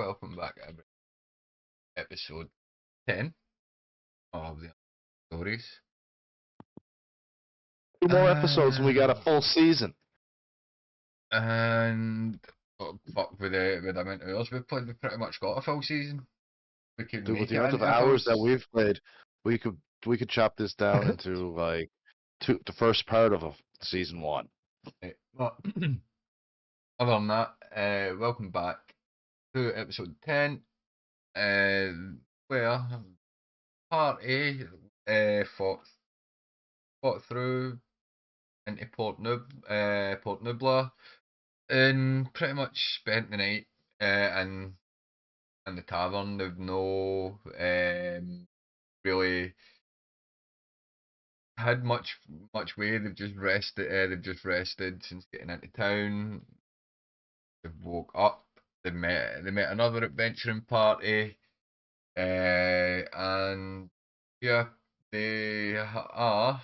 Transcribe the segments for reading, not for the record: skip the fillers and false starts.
welcome back to episode 10 of the stories. Two more episodes and we got a full season. And fuck with the amount of hours we've played, we've pretty much got a full season. We could Dude, make with the it amount of into a full hours that we've played, we could chop this down into like the first part of season 1. But other than that, welcome back to episode 10, where part A fought through into Port Nubla and pretty much spent the night in the tavern. They've no really had much way. They've just rested. They've just rested since getting into town. They've woke up. They met another adventuring party, and yeah, they are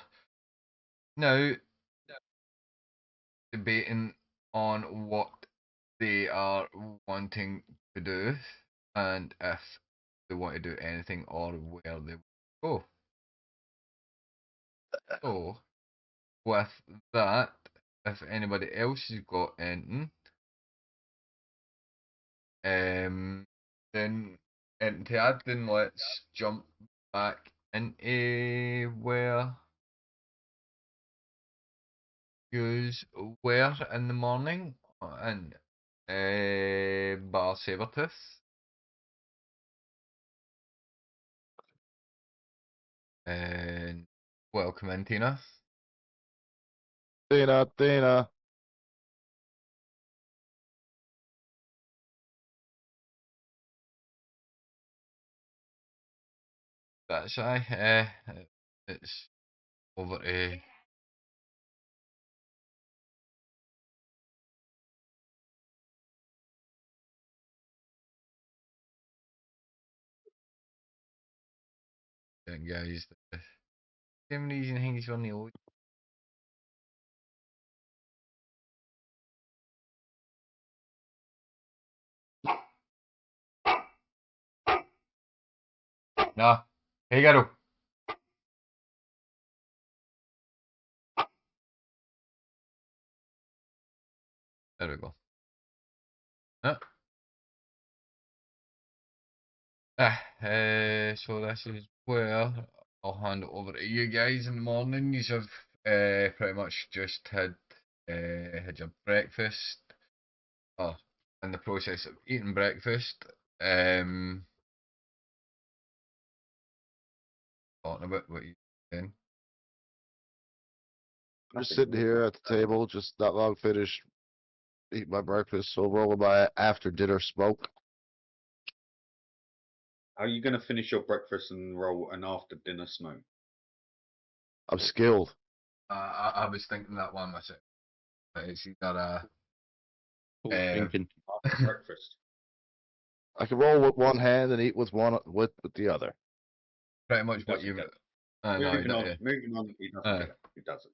now debating on what they are wanting to do and if they want to do anything or where they go. So, with that, if anybody else has got anything, then to add, then let's jump back into where yous were in the morning in Bar Sabertooth. And welcome in, Tina. Tina. That's it's over to guys. The same reason he's on the old. Nah, hey, Garo. There we go. So this is where I'll hand it over to you guys in the morning. You have pretty much just had your breakfast, or in the process of eating breakfast. Talking about what you doing. I'm just sitting here at the table, just not long finished eating my breakfast, so rolling my after dinner smoke. How are you going to finish your breakfast and roll an after dinner smoke? I'm skilled. I was thinking that one myself. It's either thinking. After breakfast. I can roll with one hand and eat with the other. pretty much what you. Moving on. He doesn't get it. He doesn't.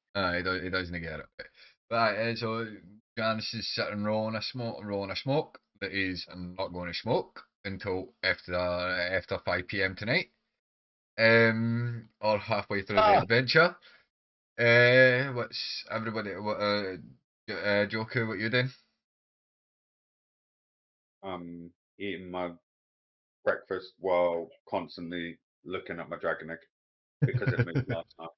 He doesn't get it. Right, so Janice is sitting rolling a smoke that he's not going to smoke until after 5 p.m. tonight, or halfway through the adventure. What's everybody? Joker, what you doing? Eating my breakfast while constantly looking at my dragon egg because it moved last night.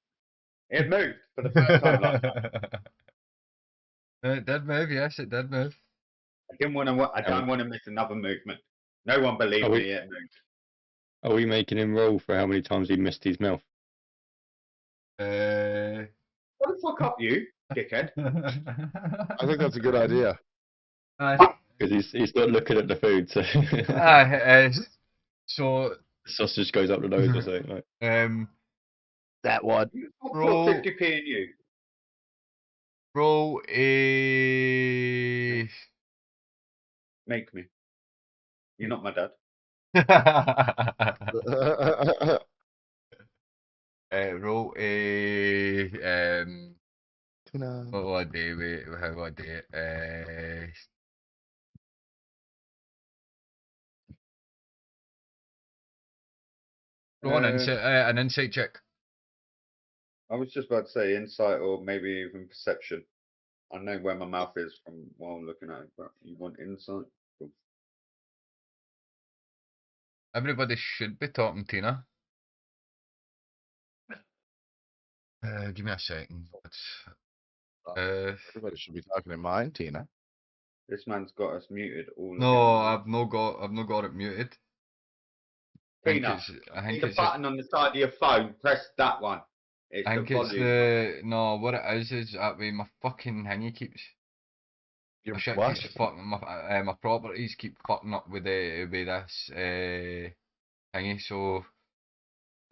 It moved for the first time last night. It did move, yes, it did move. I don't want to miss another movement. No one believed me. It moved. Are we making him roll for how many times he missed his mouth? What the fuck up, you dickhead? I think that's a good idea. Because he's not looking at the food, so. So the sausage goes up the nose or something. Like. That one. Roll 50p in you. Roll a. Make me. You're not my dad. Roll a. Tina. What will I do? Wait, how will I do it? Roll an insight check. I was just about to say insight or maybe even perception. I know where my mouth is from while I'm looking at it, but you want insight? Cool. Everybody should be talking Tina. Give me a second. Everybody should be talking in mine, Tina. This man's got us muted all No, again. I've not got it muted. I think Tina, it's see the button on the side of your phone, press that one. It's I the think it's volume. no. What it is that way my fucking thingy keeps. Your My shit what? keeps fucking my properties keep fucking up with this thingy. So,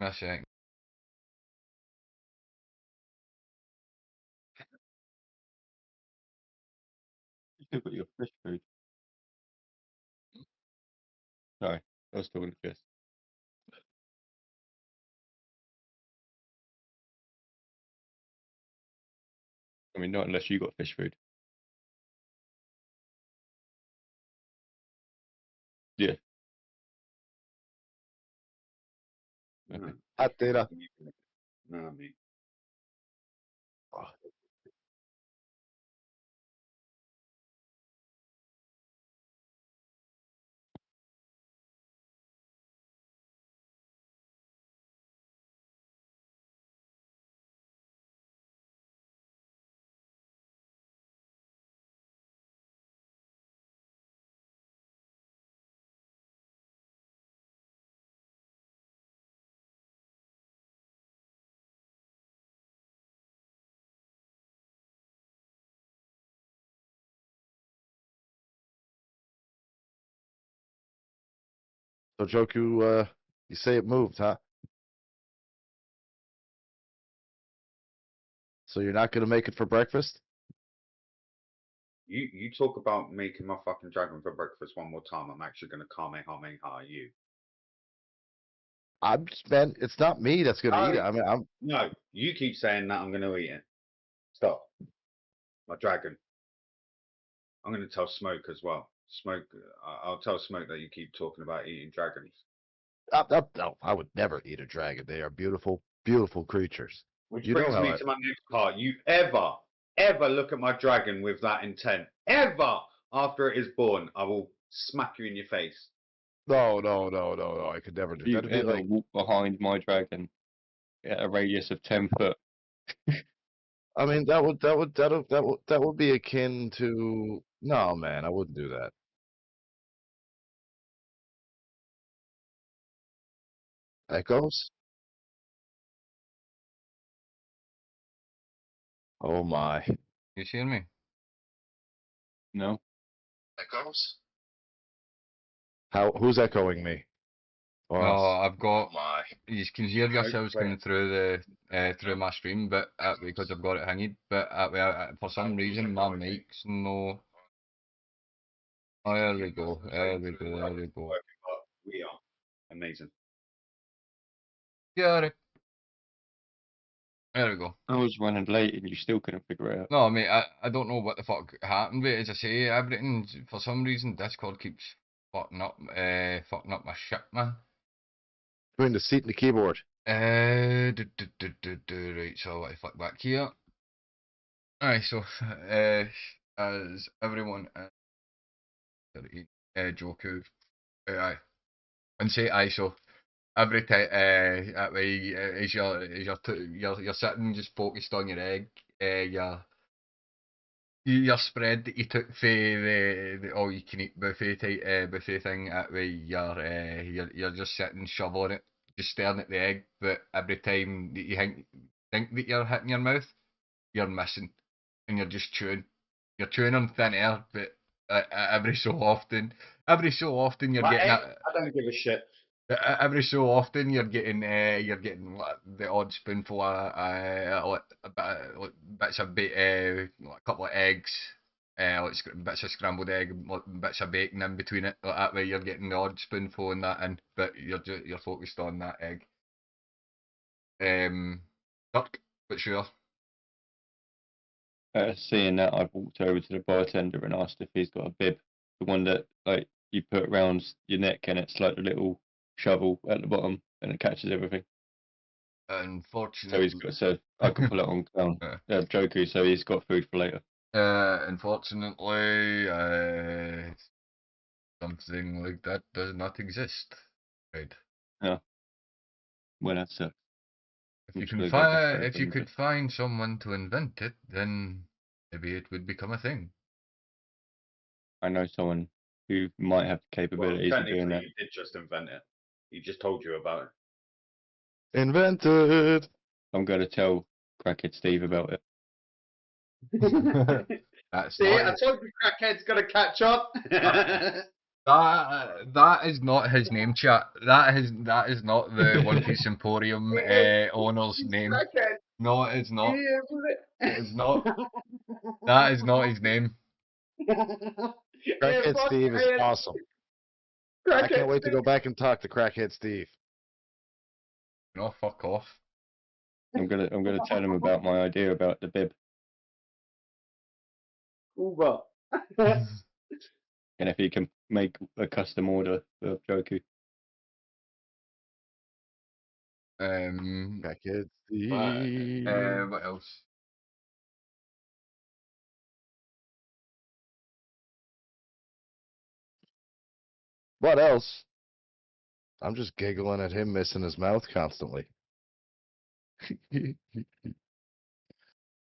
give me a second. You still got your fish food. Sorry, I was talking to Chris. I mean, not unless you got fish food. Yeah. Okay. Hot data. No, me. So Joku, you say it moved, huh? So you're not gonna make it for breakfast? You talk about making my fucking dragon for breakfast one more time. I'm actually gonna Kamehameha you. Man, it's not me that's gonna eat it. No. I mean, No, you keep saying that I'm gonna eat it. Stop. My dragon. I'm gonna tell Smoke as well. Smoke, I'll tell Smoke that you keep talking about eating dragons. no, I would never eat a dragon. They are beautiful, beautiful creatures. Which You know brings how me I- to my next part. You ever look at my dragon with that intent, ever after it is born, I will smack you in your face. No, I could never do If you that. That'd be ever like, walk behind my dragon at a radius of 10 foot, I mean, that would be akin to. No, man, I wouldn't do that. Echoes? Oh my. You hear me? no. Echoes? Who's echoing me? Or No, us? I've got. Oh my. You can hear yourselves wait. coming through through my stream, but because I've got it hanging. But for some reason my mic's no. Oh, there we go. There we go. There we go. We are amazing. Yeah, there we go. I was running late and you still couldn't figure it out. No, mate, I don't know what the fuck happened, but as I say, everything for some reason Discord keeps fucking up my shit, man. Between the seat and the keyboard. Right, so let me flick back here. Alright, so as everyone Joku, aye, and say aye, so every time that way as you're sitting just focused on your egg, your spread that you took for the all you can eat buffet type buffet thing, that way you're just sitting shoveling it, just staring at the egg, but every time that you think that you're hitting your mouth, you're missing, and you're just chewing. You're chewing on thin air, but every so often you're My getting egg, I don't give a shit. every so often you're getting like, the odd spoonful of like, like bits of like a couple of eggs, like bits of scrambled egg, like, bits of bacon in between it. Like that way you're getting the odd spoonful and that in, but you're focused on that egg. Duck, but sure. Seeing that, I've walked over to the bartender and asked if he's got a bib, the one that like you put around your neck and it's like a little shovel at the bottom, and it catches everything. So Unfortunately, so I can pull it on Clown. Joku, so he's got food for later. unfortunately, something like that does not exist. Right. Well, that's If I'm you just can gonna go back find, there if for you a could bit. find someone to invent it, then maybe it would become a thing. I know someone who might have the Well, capabilities of doing technically, that. you did just invent it. He just told you about Invented. I'm going to tell Crackhead Steve about it. it. That's See, I not told you Crackhead's gonna catch up. that is not his name, chat. That is not the One Piece Emporium owner's He's name. Crackhead. No, it's He not. is, It is not. That is not his name. Crackhead Steve is awesome. I can't wait to go back and talk to Crackhead Steve. No, fuck off. I'm gonna tell him about my idea about the bib, Uber. and if he can make a custom order for Joku. Crackhead Steve. What else? What else? I'm just giggling at him missing his mouth constantly.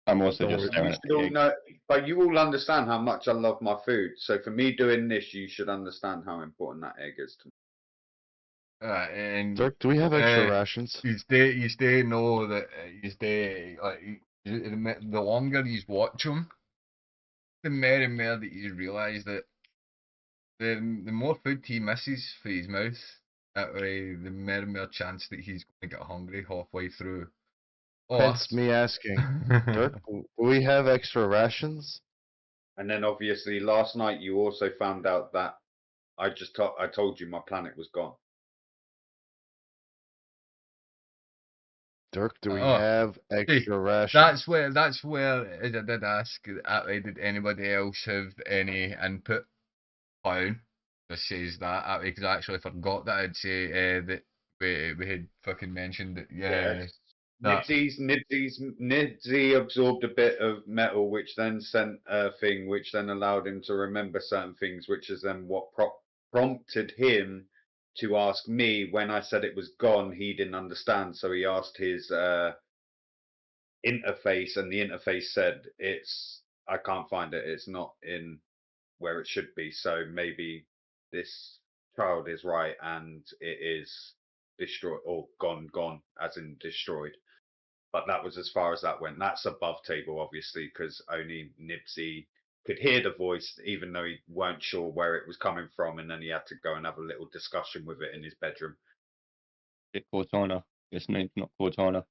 I'm also Don't just worry. staring You at should all the egg. know, but you all understand how much I love my food. So for me doing this, you should understand how important that egg is to me. And Dirk, do we have extra Uh, rations? you stay know that you stay like the longer you watch him, the more and more that you realise that the more food he misses for his mouth, that way the more and more chance that he's going to get hungry halfway through. Hence me asking, Dirk, do we have extra rations? And then obviously last night you also found out that I told you my planet was gone. Dirk, do we Oh, have extra rations? that's where as I did ask, did anybody else have any input? Fine, just says that because I actually forgot that I'd say that we had fucking mentioned that Yes. that Nibsy absorbed a bit of metal, which then sent a thing, which then allowed him to remember certain things, which is then what prompted him to ask me when I said it was gone. He didn't understand, so he asked his interface, and the interface said, I can't find it. It's not in where it should be. So maybe this child is right, and it is destroyed or gone, as in destroyed. But that was as far as that went. That's above table, obviously, because only Nibsy could hear the voice, even though he weren't sure where it was coming from, and then he had to go and have a little discussion with it in his bedroom. Is it Cortana? His name's not Cortana.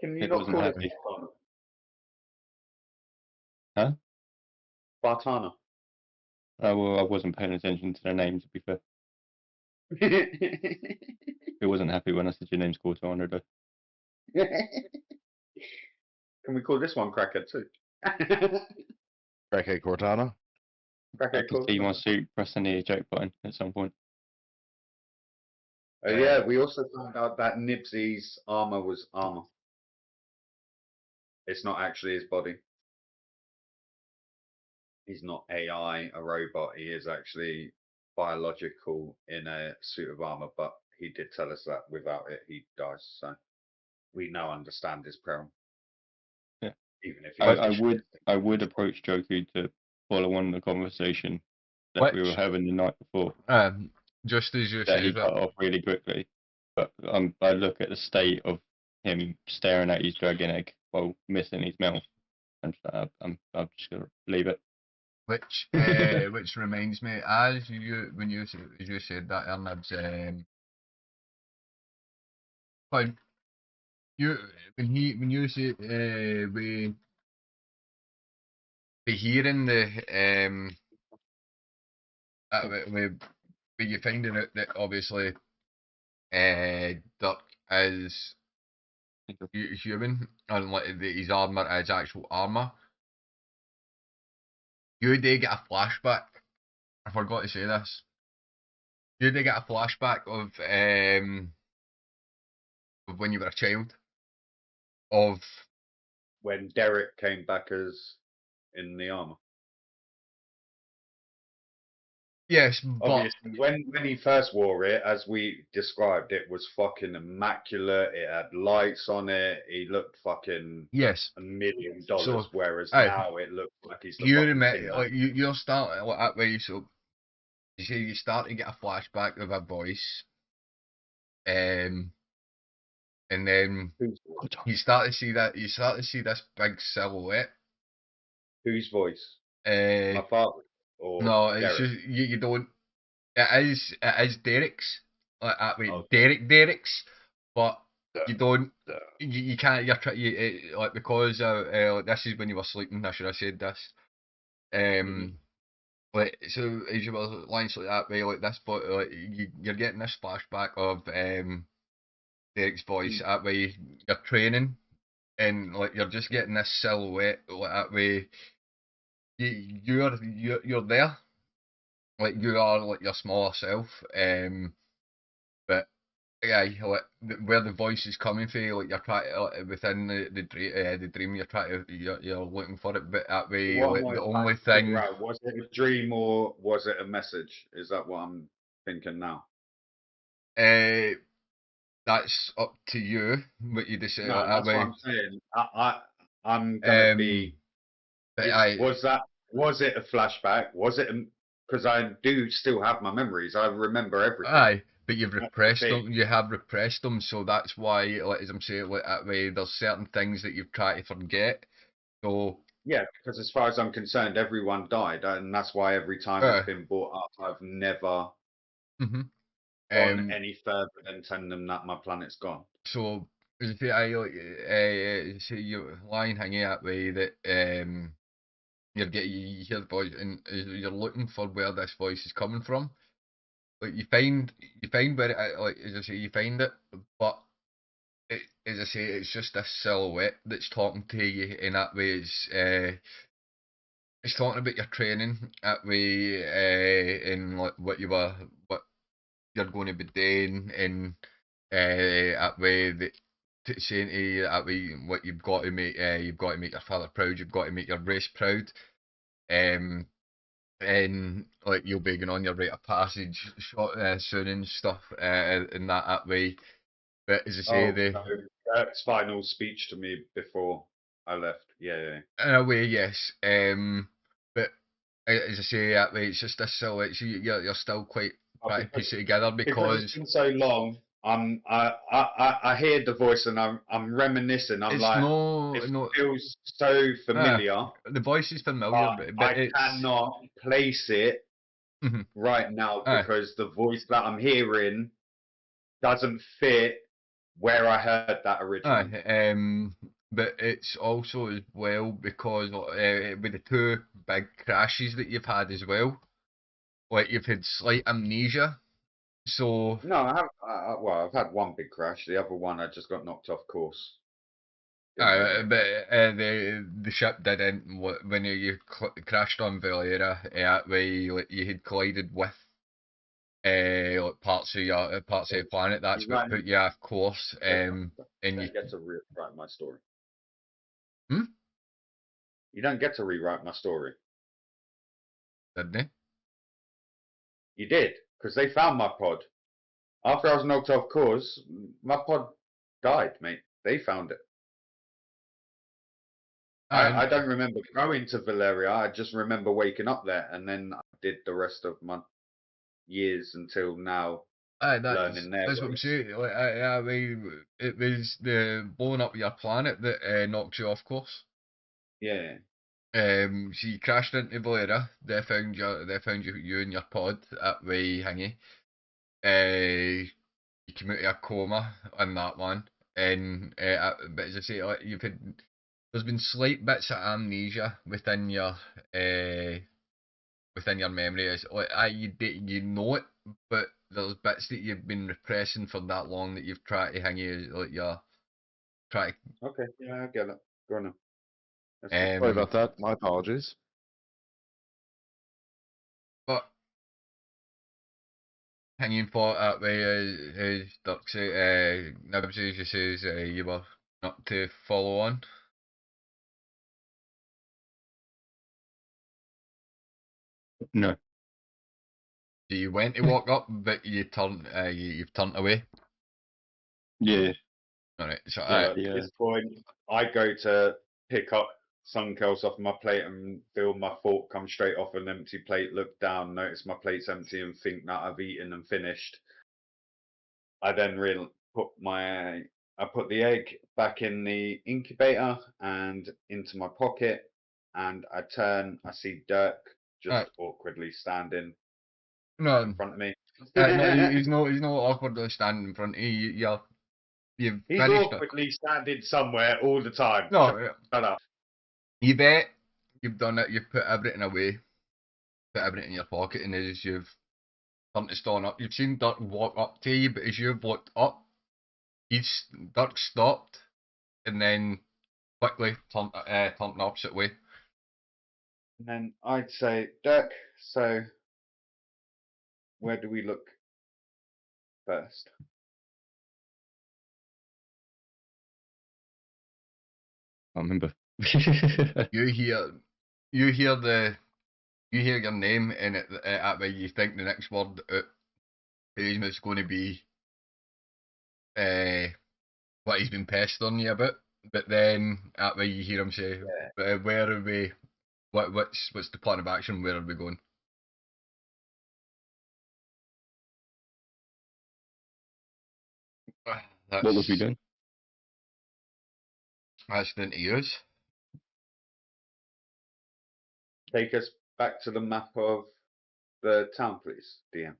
Can you It not wasn't call it happy. Spartana? Huh? Spartana. Well, I wasn't paying attention to the name, to be fair. He wasn't happy when I said your name's Cortana, though. Can we call this one Crackhead too? Crackhead Cortana? I Crackhead could see my Cortana. suit pressing the eject button at some point. Yeah, we also found out that Nibsy's armor was armor. It's not actually his body. He's not AI, a robot. He is actually biological in a suit of armor, but he did tell us that without it, he dies. So we now understand his peril. Yeah. Even if he I would approach Joku to follow on the conversation that we were Which- having the night before, just as you that he say cut that. off really quickly. But I look at the state of him staring at his dragon egg while missing his mouth, and I'm just gonna leave it. Which reminds me, as you said that, Ernibs, fine. When you say we hearing the when you finding out that obviously Dirk is human and like his armor is actual armor, you do get a flashback I forgot to say this. You did get a flashback of when you were a child. Of When Derek came back as in the armor. yes, but Obviously, when he first wore it, as we described, it was fucking immaculate. It had lights on it. He looked fucking yes. $1 million. So, Whereas aye. now it looks like he's the You fucking remember, Tin Man. like you're starting like that way. So you see, you start to get a flashback of a voice, and then Whose you start to see that you start to see this big silhouette. whose voice? Uh, My father or no, it's Derek? just you don't. It is Derek's like that way. Okay. Derek's, but you Yeah. don't. Yeah. You can't. Like because like this is when you were sleeping. I should have said this. Like so, as you were lying like that way, like this, but like you're getting this flashback of Derek's voice. That way, you're training, and like you're just getting this silhouette. Like that way, you're there. Like you are like your smaller self. But yeah, where the voice is coming from, like you're trying to, within the dream, you're looking for it, but that way, What like am I the trying only to figure thing, out? Was it a dream or was it a message? Is that what I'm thinking now? uh, that's up to you. What you decide No, like that that's what way. I'm saying. I'm gonna be. But I, Was it a flashback? Was it? Because I do still have my memories. I remember everything. aye, but you've That's the repressed thing. them. You have repressed them, so that's why, like, as I'm saying, like that way, there's certain things that you've tried to forget. So, Yeah, because as far as I'm concerned, everyone died, and that's why every time it's been brought up, I've never mhm. gone any further than telling them that my planet's gone. So as I say, I like say you're lying hanging that way that you hear the voice and you're looking for where this voice is coming from. Like you find where it like as I say you find it, but as I say it's just this silhouette that's talking to you in that way. It's talking about your training that way and like what you're going to be doing and that way that saying to you that way what you've got to make your father proud, you've got to make your race proud, um, and like you'll be going on your rite of passage short soon and stuff, and that way. But as I say, Oh, so Kurt's final speech to me before I left. Yeah. in a way, yes, but as I say, that way it's just this silhouette. So you're still quite trying to piece it together Because it's because been so long. I hear the voice and I'm reminiscing. I'm it's like, no it no. feels so familiar, The voice is familiar, but but I it's cannot place it Mhm. right now Aye. because the voice that I'm hearing doesn't fit where I heard that originally. But it's also as well because with the two big crashes that you've had as well, like you've had slight amnesia. So, No, I have. Well, I've had one big crash. The other one, I just got knocked off course. Didn't really get but crashed. the ship didn't. When you crashed on Valera, where you had collided with like parts of the planet. That's You what don't, put you off course. you And you don't get to rewrite my story. hmm? You don't get to rewrite my story. Didn't they? You did, because they found my pod. After I was knocked off course, my pod died, mate. They found it. Aye, I don't remember going to Valeria. I just remember waking up there, and then I did the rest of my years until now aye, learning their that's what I'm ways. saying. Like, I mean, it was the blowing up your planet that knocked you off course. Yeah. So you crashed into Valera. They found you in your pod at way hingy. You came out of a coma on that one, and but as I say, like, there's been slight bits of amnesia within your memory. It's like you know it, but there's bits that you've been repressing for that long that you've tried to hang you like you're trying Okay. Yeah, I get it. Go on. Then. That's fine. to Sorry about that. My apologies. but hanging thought that way as Duck Nibsy just says you were not to follow on. No. So you went to walk up, but you've turned away. Yeah. Alright, so So at yeah. this point, I go to pick up something else off my plate and feel my fork come straight off an empty plate, look down, notice my plate's empty and think that I've eaten and finished. I then I put the egg back in the incubator and into my pocket, and I see Dirk just Right. awkwardly standing no, in front of me. he's no awkwardly standing in front of you. You've He's finished it. awkwardly standing somewhere all the time. No, Shut up. you bet. You've done it. You've put everything away, put everything in your pocket, and as you've turned to stand up, you've seen Dirk walk up to you, but as you've looked up, Dirk stopped, and then quickly turned the opposite way. And then I'd say, Dirk, so where do we look first? I remember. You hear your name, and at way you think the next word out is going to be what he's been pestering you about. But then at way you hear him say, "Where are we? What's the plan of action? Where are we going?" What was we doing? That's down to yours. Take us back to the map of the town, please, DM.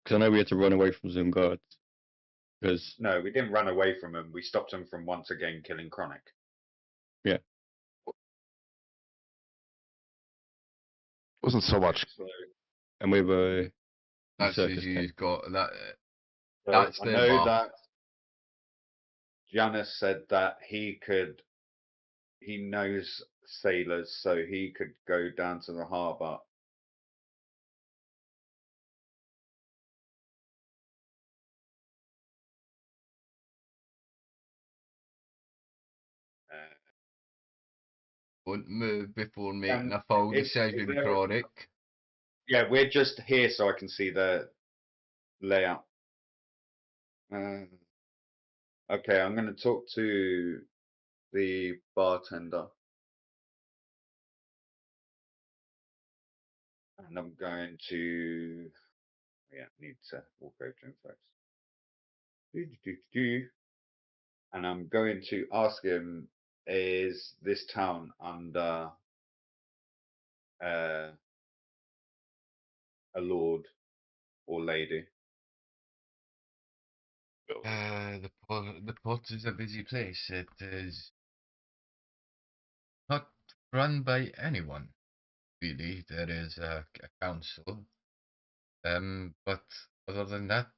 Because I know we had to run away from some guards. Because No, we didn't run away from him. We stopped him from once again killing Chronic. Wasn't so much. So, and we were That's circus as tent. you've got that. so That's I the know map. that Janice said that he knows sailors, so he could go down to the harbour. Won't move before making Um, a full is decision, there- Chronic. Yeah, we're just here so I can see the layout. Okay, I'm going to talk to the bartender. And I'm going to, need to walk over to him first. And I'm going to ask him, is this town under a lord or lady? The port is a busy place. It is not run by anyone, really. There is a council. But other than that,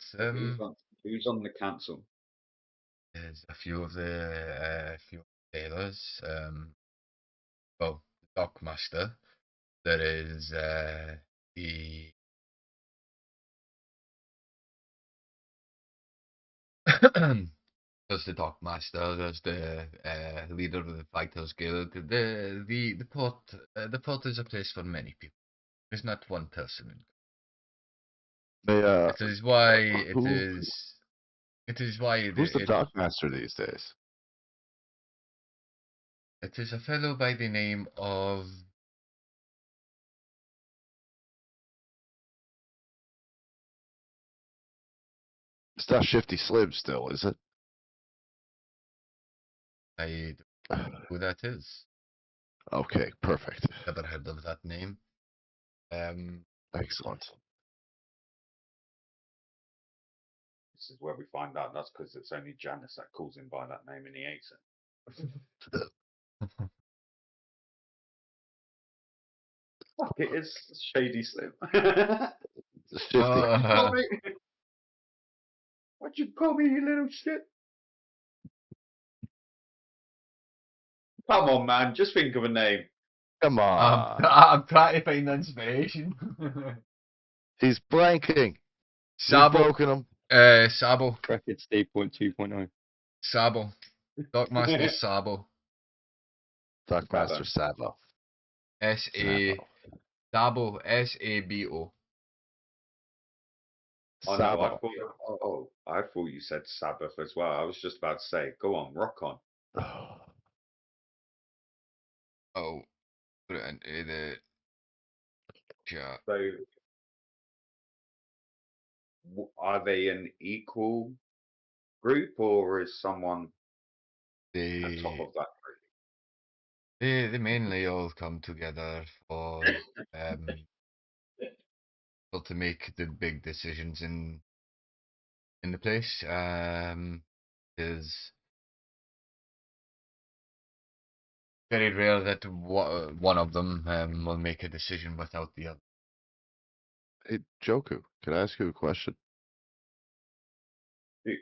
Who's on the council? there's a few of the sailors. Well, the dockmaster. There is the there's the dockmaster. There's the leader of the Fighters Guild. The port is a place for many people. There's not one person. It is why it who- is. It is why Who's the dockmaster these days? It is a fellow by the name of. It's not Shifty Slim still, is it? I don't know who that is. Okay, perfect. Never heard of that name. Excellent. This is where we find out that's because it's only Janice that calls him by that name and he hates it. Fuck, it is Shady Slim. Shifty. What'd you call me, you little shit? Come on, man, just think of a name. Come on. I'm trying to find inspiration. He's blanking. We've Sabo, broken him. Sabo, Record Steve point 2.0. Sabo, Dockmaster Sabo, Dockmaster Sabo. S-A, Sabo. Sabo, S-A-B-O. Oh no, I Sabo. thought. I thought you said Sabbath as well. I was just about to say, go on, rock on. Oh, put it into the chat. So, are they an equal group, or is someone at top They, of that group? they mainly all come together um to make the big decisions in the place. Is very rare that one of them will make a decision without the other. Hey, Joku, can I ask you a question? You-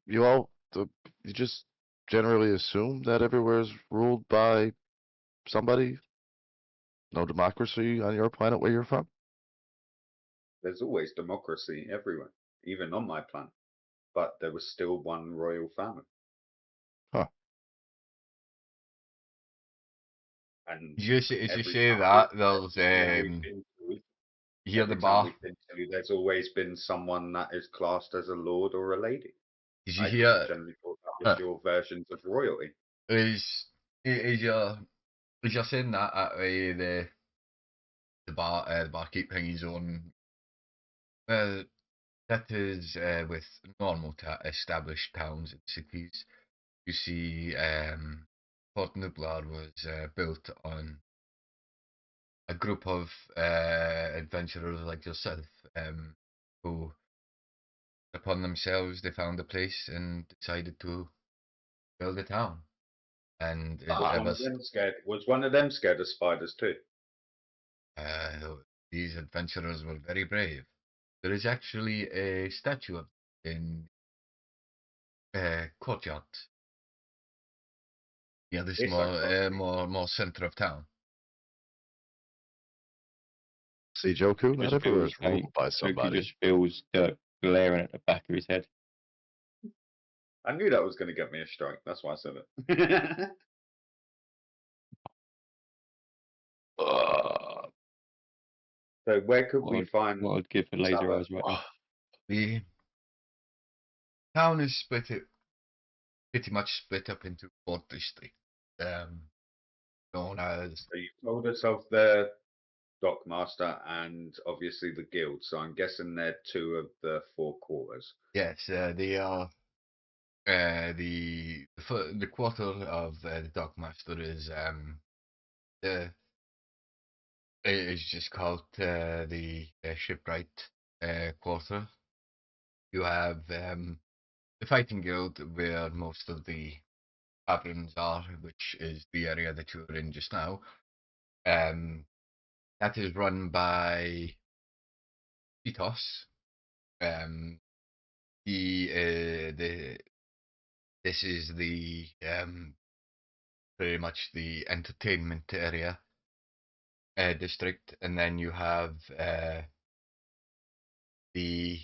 You all, you just generally assume that everywhere is ruled by somebody? No democracy on your planet where you're from? There's always democracy everywhere, even on my planet. But there was still one royal family. Huh. And As you every say time that, we- there's everywhere we've been to, you hear the every time bar. we've been to, there's always been someone that is classed as a lord or a lady. Did you I hear? just generally thought that was your versions of royalty. Is you're saying that the barkeep thing is on. That is with normal established towns and cities. You see, Port Nublar was built on a group of adventurers like yourself, who, upon themselves, they found a place and decided to build a town. And it Was one of them scared of spiders too? these adventurers were very brave. There is actually a statue of in courtyard. Yeah, this Yes, I can't. more center of town. See, Joku, not Just everywhere feels is like ruled by Joku somebody. just feels Dirk glaring at the back of his head. I knew that was going to get me a strike. That's why I said it. Uh, So where could we What find I'd give for laser Sabbath? eyes right now. The town is pretty much split up into 4 districts. Known as So you told us of the Dockmaster and obviously the guild. So I'm guessing they're two of the four quarters. yes, they are the quarter of the Dockmaster is the is just called the shipwright quarter. You have the fighting guild where most of the taverns are, which is the area that you're in just now. That is run by Titos. Um, this is the pretty much the entertainment area district, and then you have the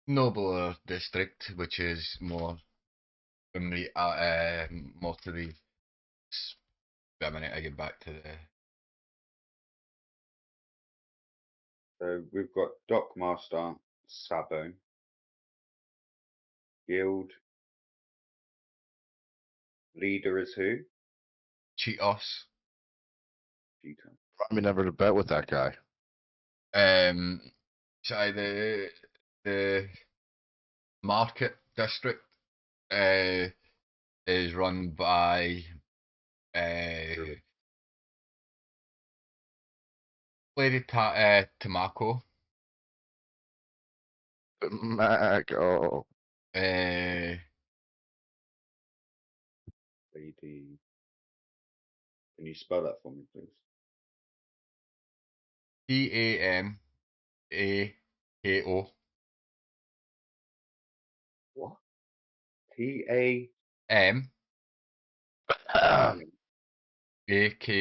nobler district, which is more more to the. Wait a minute, I get back to the. So we've got Dockmaster, Sabo, guild. Leader is who? Cheetos. Cheetah. I mean, never to bet with that guy. So the market district uh, is run by Lady Tamako. Mac, oh, Lady. Can you spell that for me, please? Tamako. What? T-A-A-K.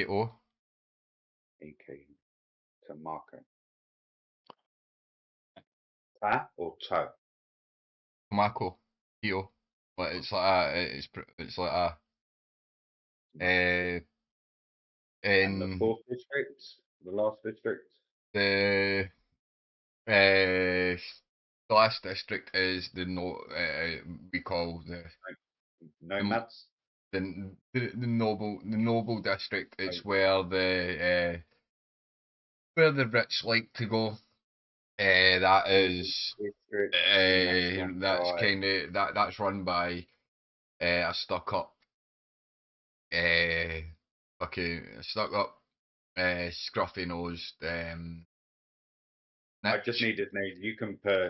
Mako. To Marco. Pat or toe? Tomako, Kyo. But it's like a, it's like a, And the in fourth district, the last district. the the last district is the we call Nomads. the noble district. It's Oh. where the rich like to go. That is District, and that's run that's by- kind of that's run by a stuck up stuck up scruffy nosed I just need his name. You can uh, tell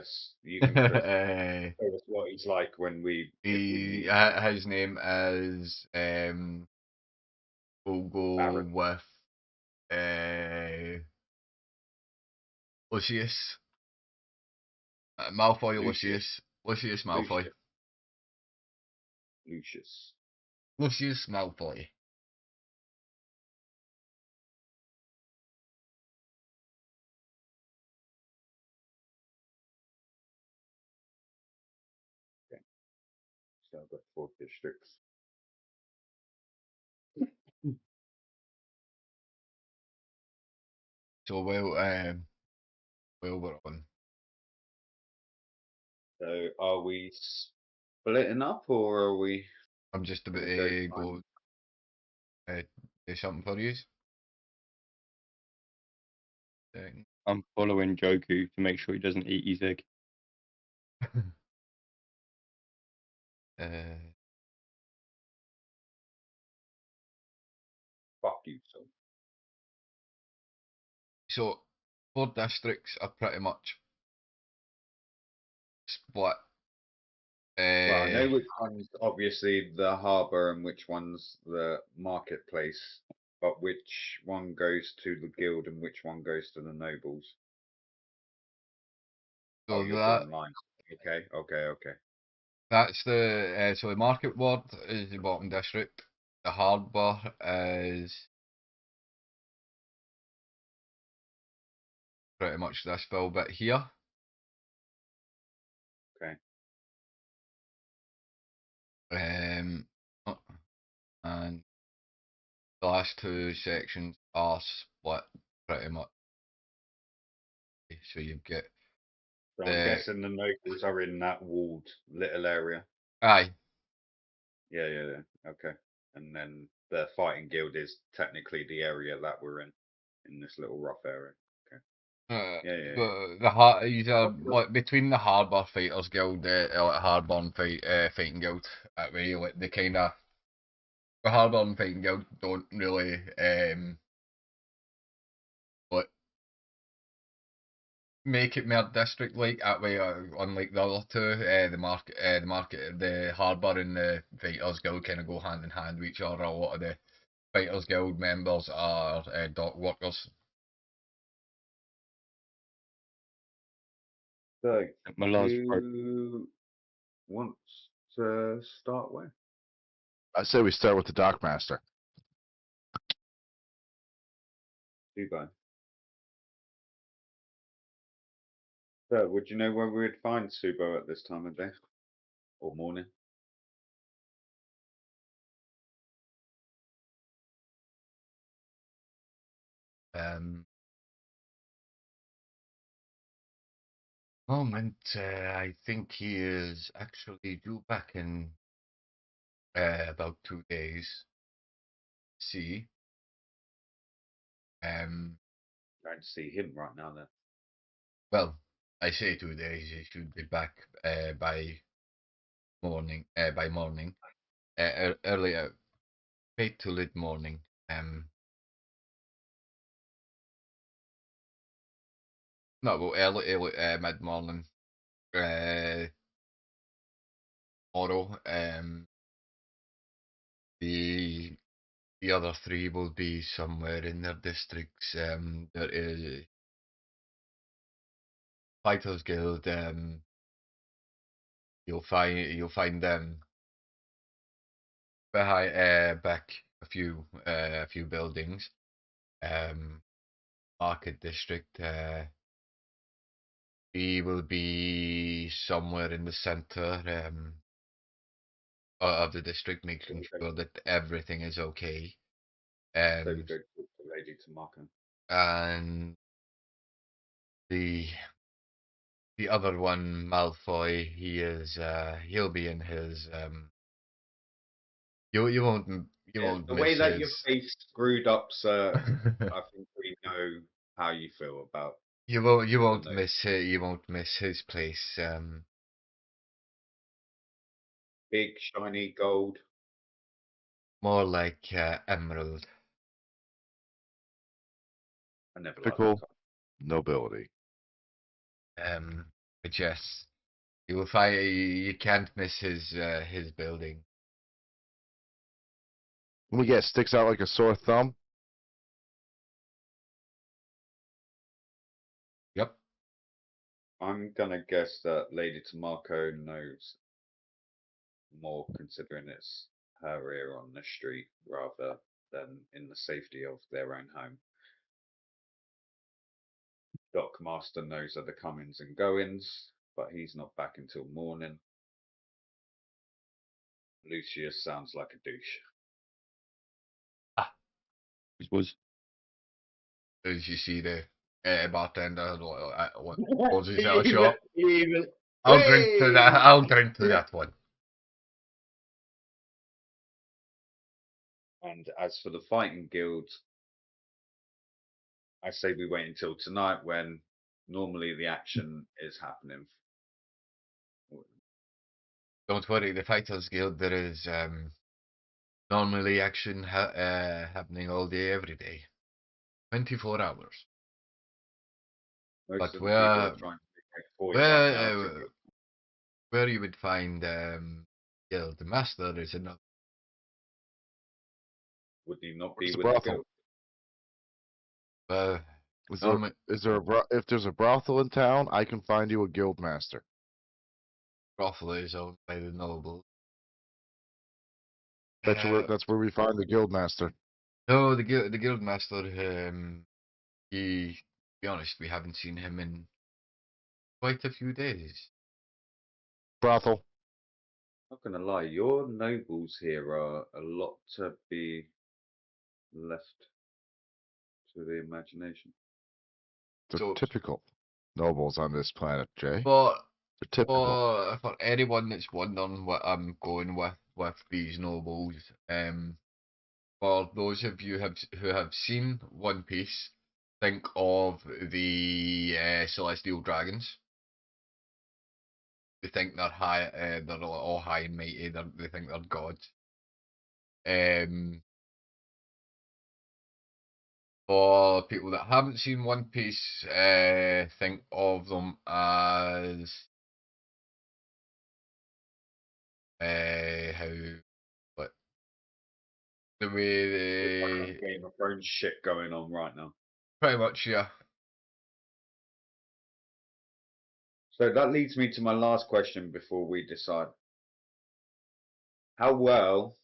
us what he's like when we. If we meet. his name is we'll go Barrett. with Lucius. Malfoy Lucius. Lucius Malfoy. Lucius. Lucius Malfoy. So I've got 4 districts. So we're on. So are we splitting up or are we? I'm just about Okay, to go do something for you. I'm following Joku to make sure he doesn't eat his egg. Fuck you, so. So 4 districts are pretty much split. Well, I know which one's obviously the harbour and which one's the marketplace, but which one goes to the guild and which one goes to the nobles? So You're that drawing lines. Okay. that's the so the market ward is the bottom district. The harbour is pretty much this fill bit here. Okay. And the last 2 sections are split pretty much. So you get So I'm guessing the nobles are in that walled little area. aye. Yeah. Okay. And then the fighting guild is technically the area that we're in this little rough area. Yeah. These are like between the Harbour Fighters Guild, like Harborne Fighting Guild. That way, like they kind of the Harborne Fighting Guild don't really like make it more district like that way. Unlike the other 2, the Harbour and the Fighters Guild kind of go hand in hand with each other. A lot of the Fighters Guild members are dock workers. So My last who wants to start where? I say we start with the Dockmaster. Dubai. So would you know where we'd find Subo at this time of day? Or morning? Moment, I think he is actually due back in about 2 days. See, Going to see him right now then. well, I say 2 days. He should be back by morning. Earlier, late to late morning. No, well, early mid morning. Tomorrow. The other 3 will be somewhere in their districts. There is Fighters Guild. You'll find them behind back a few buildings. Market District. he will be somewhere in the center of the district, making Okay. sure that everything is okay. So we And go talk to Lady Tamako. and the the other one, Malfoy, he'll be in his you won't Yeah, the miss way that your his face screwed up, sir, I think we know how you feel about you the won't note. miss it, you won't miss his place. Big shiny gold. More like emerald. I never liked that Typical color. nobility. But yes, you will find you can't miss his building. When we get sticks out like a sore thumb, Yep. I'm gonna guess that Lady Tamako knows more, considering it's her ear on the street rather than in the safety of their own home. Doc Master knows of the comings and goings, but he's not back until morning. Lucius sounds like a douche. Which was As you see the bartender, what calls his out shop. Even, I'll drink to that. I'll drink to that one. And as for the fighting guild, I say we wait until tonight when normally the action is happening. Don't worry, the Fighters Guild, there is normally action happening all day, every day. 24 hours. Most But of the people are trying to make for you right now. where you would find Guild Master is another. Would he not where's be the with the brothel? guild? Uh, Is there, norma- if there's a brothel in town, I can find you a guild master. brothel is owned by the noble. That's where we find the guild master. No, the guild master. To be honest, we haven't seen him in quite a few days. Brothel. Not gonna lie, your nobles here are a lot to be left to the imagination. The So, typical nobles on this planet, Jay. but They're typical. for anyone that's wondering what I'm going with these nobles, for those of you who have seen One Piece, think of the Celestial Dragons. They think they're high, they're all high and mighty. They think they're gods. For people that haven't seen One Piece, think of them as how what the way they Game of Thrones shit going on right now. pretty much, yeah. So that leads me to my last question before we decide. How well,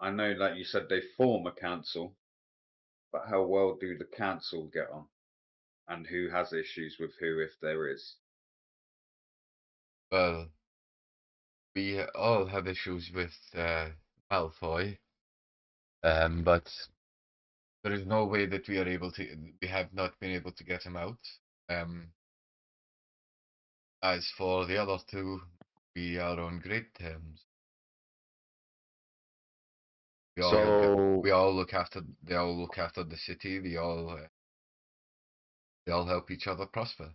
I know that you said they form a council, but how well do the council get on? And who has issues with who, if there is? Well, we all have issues with Malfoy, but there is no way that we are able to. We have not been able to get him out. As for the other two, we are on great terms. We all So we all look after. They all look after the city. They all help each other prosper.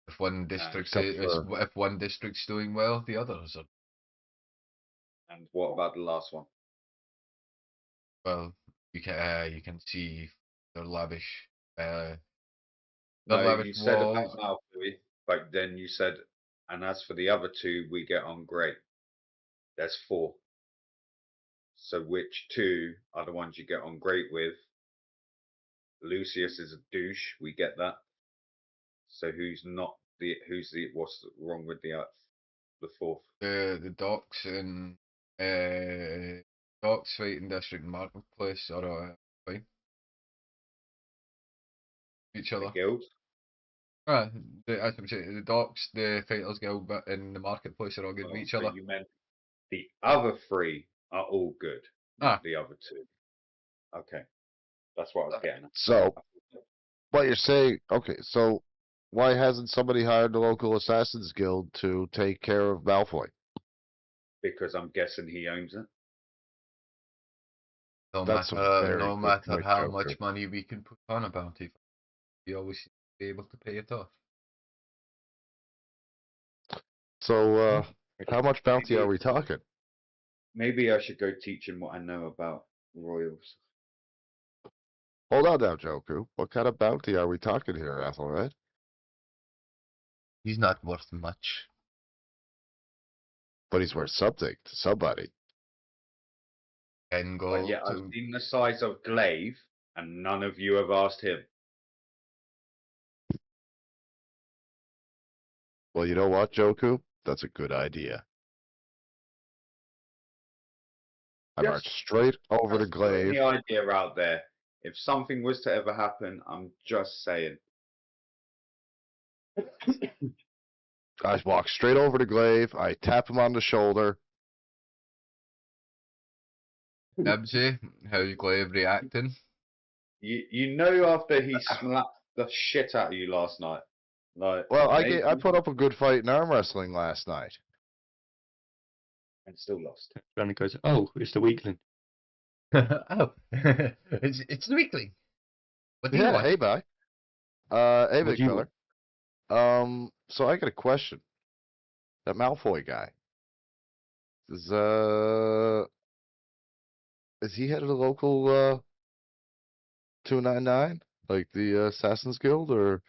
If one district except for if one district's doing well, the others are. And what about the last one? Well, you can see their lavish their No, lavish you said walls. about Malfoy, but then you said, and as for the other two, we get on great. There's four. So which two are the ones you get on great with? Lucius is a douche. We get that. So what's wrong with the fourth? The docks and docks, fighting district, and marketplace are fine. Each The other. guild? As I'm saying, the docks, the Fighters Guild, but in the marketplace are all good with each So other. you meant the other three are all good, not Ah, the other two. Okay, that's what I was getting at. So, what you're saying, okay, so why hasn't somebody hired the local Assassins Guild to take care of Malfoy? Because I'm guessing he owns it. That's a very no good matter point, how Joker. much money we can put on a bounty, you always seem to be able to pay it off. So, how much bounty are we talking? Maybe I should go teach him what I know about royals. Hold on now, Joker. What kind of bounty are we talking here, Ethelred? He's not worth much. But he's worth something to somebody. 10 But gold. yeah, I've seen the size of Glaive, and none of you have asked him. Well, you know what, Joku? That's a good idea. I Yes. march straight over to Just putting Glaive. the idea out there. If something was to ever happen, I'm just saying. I walk straight over to Glaive. I tap him on the shoulder. Nibsy, how's Glaive reacting? You know after he slapped the shit out of you last night. Like, Well, I maybe- put up a good fight in arm wrestling last night. and still lost. Johnny goes, "Oh, it's the weakling." Oh, it's the weekly. What do you Yeah, want? hey, bye. Hey, What big do you fella. want? So I got a question. That Malfoy guy. Is he head of the local 299? Like the Assassin's Guild or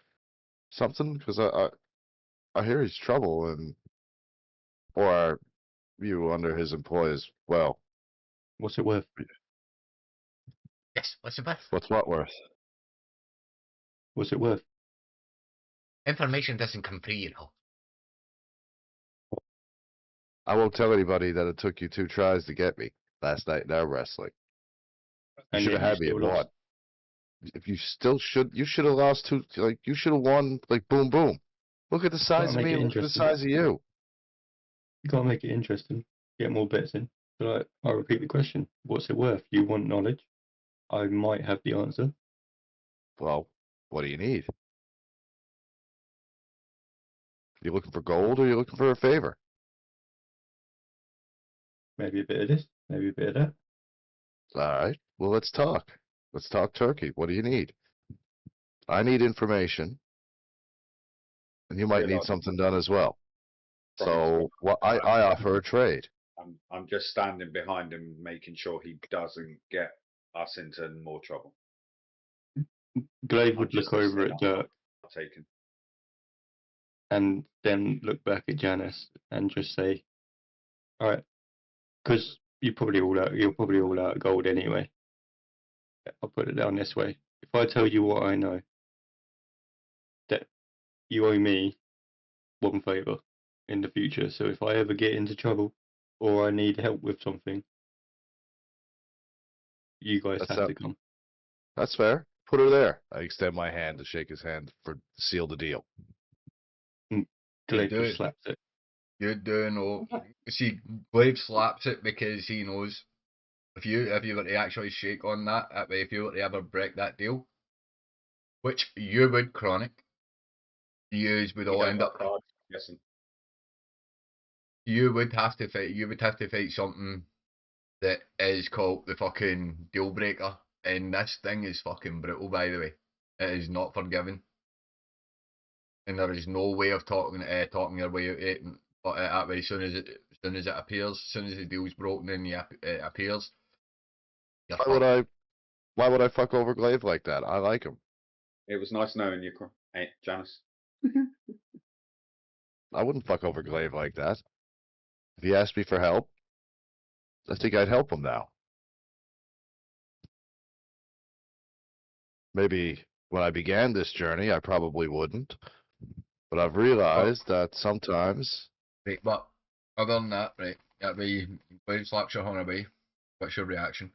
something? Because I hear he's trouble, and or are you under his employ as well? What's it worth? Yes, what's the best? What's what worth? What's it worth? Information doesn't come free, you know. I won't tell anybody that it took you 2 tries to get me last night in arm wrestling. You And should have yet had me you at still one. lost. If you still should, you should have lost 2. Like you should have won. Like boom, boom. Look at the size of make me. it And look at the interesting. size of you. You gotta make it interesting. Get more bets in. So like, I repeat the question: what's it worth? You want knowledge? I might have the answer. Well, what do you need? You looking for gold or you looking for a favor? Maybe a bit of this, maybe a bit of that. All right. Well, let's talk. Let's talk turkey. What do you need? I need information, and you might Good need luck. something done as well. Promise. So, what I offer a trade. I'm just standing behind him, making sure he doesn't get us into more trouble. Glaive I'm would just look over saying at I'm Dirk not taken. and then look back at Janice and just say, "All right," because you're probably all out of gold anyway. I'll put it down this way: if I tell you what I know, that you owe me one favor in the future. So if I ever get into trouble or I need help with something, you guys That's have to come. That's fair. Put her there. I extend my hand to shake his hand for seal the deal. Glaive do just it. slaps it. You do know. See, Glaive slaps it because he knows if you were to actually shake on that way, if you were to ever break that deal, which you would, Chronic, you would You all don't end have up. cards, I'm guessing. You would have to fight. You would have to fight something that is called the fucking deal breaker, and this thing is fucking brutal. By the way, it is not forgiving, and there is no way of talking your way out of it. But that way, as soon as it appears, as soon as the deal's broken and it appears, you're Why would I fuck over Glaive like that? I like him. It was nice knowing you, hey, Janice. I wouldn't fuck over Glaive like that. If he asked me for help, I think I'd help him now. Maybe when I began this journey, I probably wouldn't. But I've realized that sometimes Right, but other than that, right, that way Glaive slaps your horn away. What's your reaction?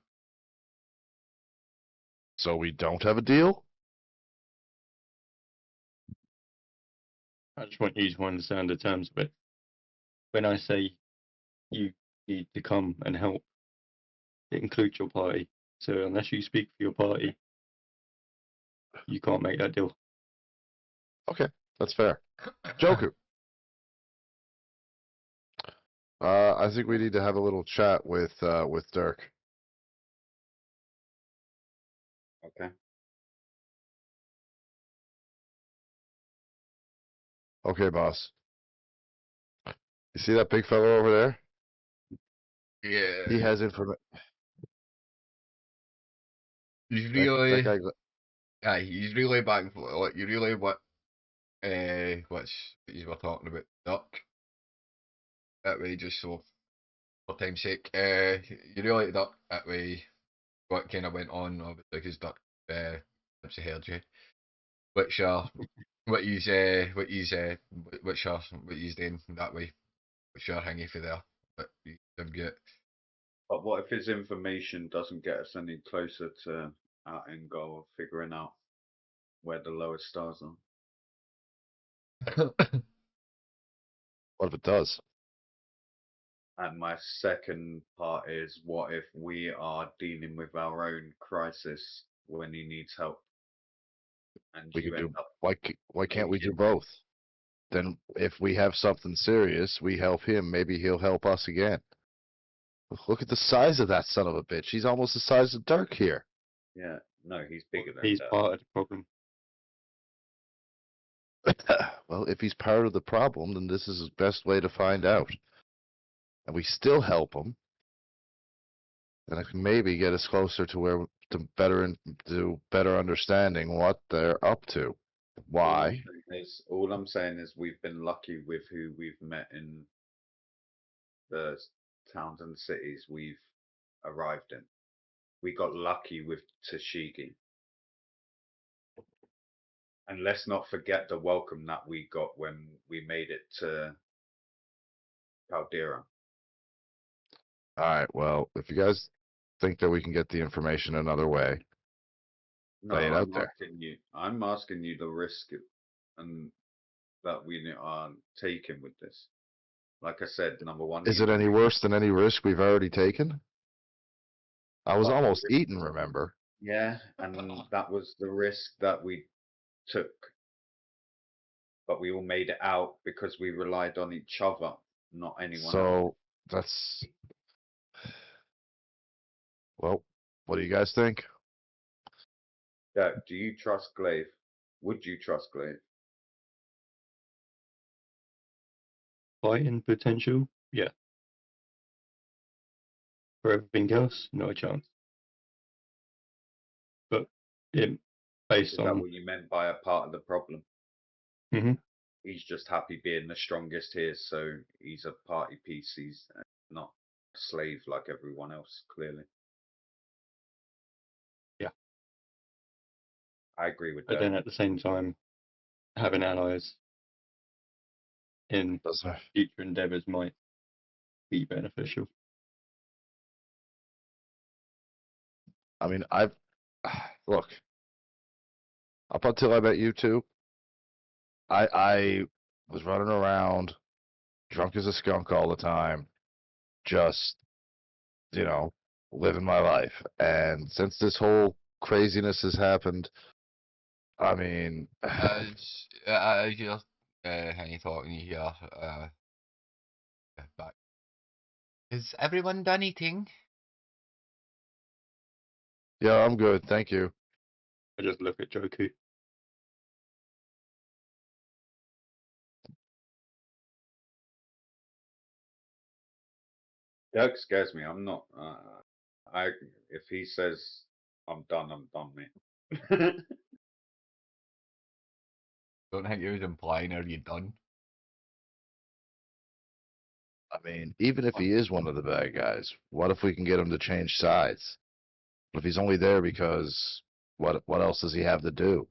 so we don't have a deal? I just want you to understand the terms of it. When I say you need to come and help, it includes your party. So unless you speak for your party, you can't make that deal. Okay, that's fair. Joku. I think we need to have a little chat with Dirk. Okay. Okay, boss. You see that big fellow over there? Yeah. He has information. He's That really, guy. he's really back and forth. Like, you really what you were talking about, Duck. That way, just so for time's sake, you really Duck that way. What kind of went on, obviously, because Duck obviously heard you. Which what he's doing that way. What's your hangy for there? But you have got. But what if his information doesn't get us any closer to our end goal of figuring out where the lowest stars are? What if it does? And my second part is, what if we are dealing with our own crisis when he needs help? And We you could do. end up Why can't we do making- both? Then, if we have something serious, we help him. Maybe he'll help us again. Look at the size of that son of a bitch. He's almost the size of Dirk here. Yeah, no, he's bigger than He's that. part of the problem. Well, if he's part of the problem, then this is his best way to find out. And we still help him, then it can maybe get us closer to where to better understanding what they're up to. Why? All I'm saying is we've been lucky with who we've met in the towns and cities we've arrived in. We got lucky with Tashigi. And let's not forget the welcome that we got when we made it to Caldera. All right, well, if you guys think that we can get the information another way, No, lay it out there. I'm asking you the risk and that we are taking with this. Like I said, number one. Is it any worse than any risk we've already taken? I was Well, almost eaten, remember? Yeah, and that was the risk that we took. But we all made it out because we relied on each other, not anyone else. So that's well, what do you guys think? Yeah, do you trust Glaive? Would you trust Glaive? Fighting potential, yeah. For everything else, not a chance. But based Is that on what you meant by a part of the problem? Mhm. He's just happy being the strongest here, so he's a party piece. He's not a slave like everyone else, clearly. Yeah. I agree with but that. then at the same time, having allies in Does that- future endeavors might be beneficial. I mean, look. Up until I met you two, I was running around, drunk as a skunk all the time, just, living my life. And since this whole craziness has happened, I mean, As you're Henny talking here, back. Is everyone done eating? yeah, I'm good, thank you. I just look at Joku. Dirk scares me. I'm not. If he says I'm done, mate. Don't think he was implying, are you done? I mean, even if he is one of the bad guys, what if we can get him to change sides? What if he's only there because what else does he have to do?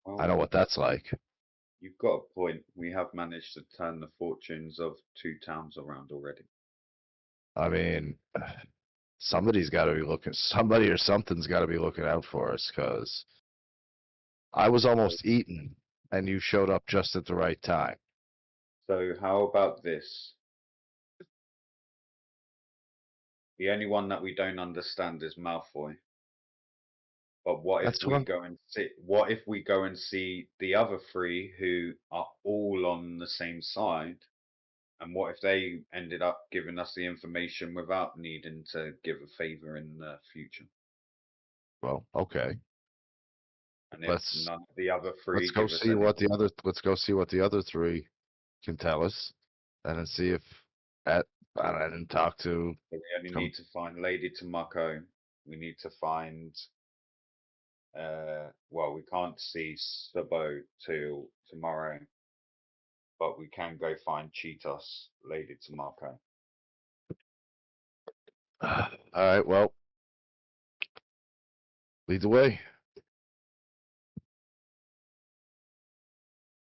Well, I know what that's like. You've got a point. We have managed to turn the fortunes of 2 towns around already. I mean, somebody's got to be looking, somebody or something's got to be looking out for us, because I was almost eaten and you showed up just at the right time. So how about this? The only one that we don't understand is Malfoy. But what if That's we one. go and see? What if we go and see the other three who are all on the same side? And what if they ended up giving us the information without needing to give a favor in the future? Well, okay. And if Let's none of the other let's three go give us see any, what the other let's go see what the other three can tell us, and then see if at I don't know, and talk to we only come. need to find Lady Tomako. We need to find. Well, we can't see Sabo till tomorrow, but we can go find Cheetos, Lady Tomako. All right. Well, lead the way.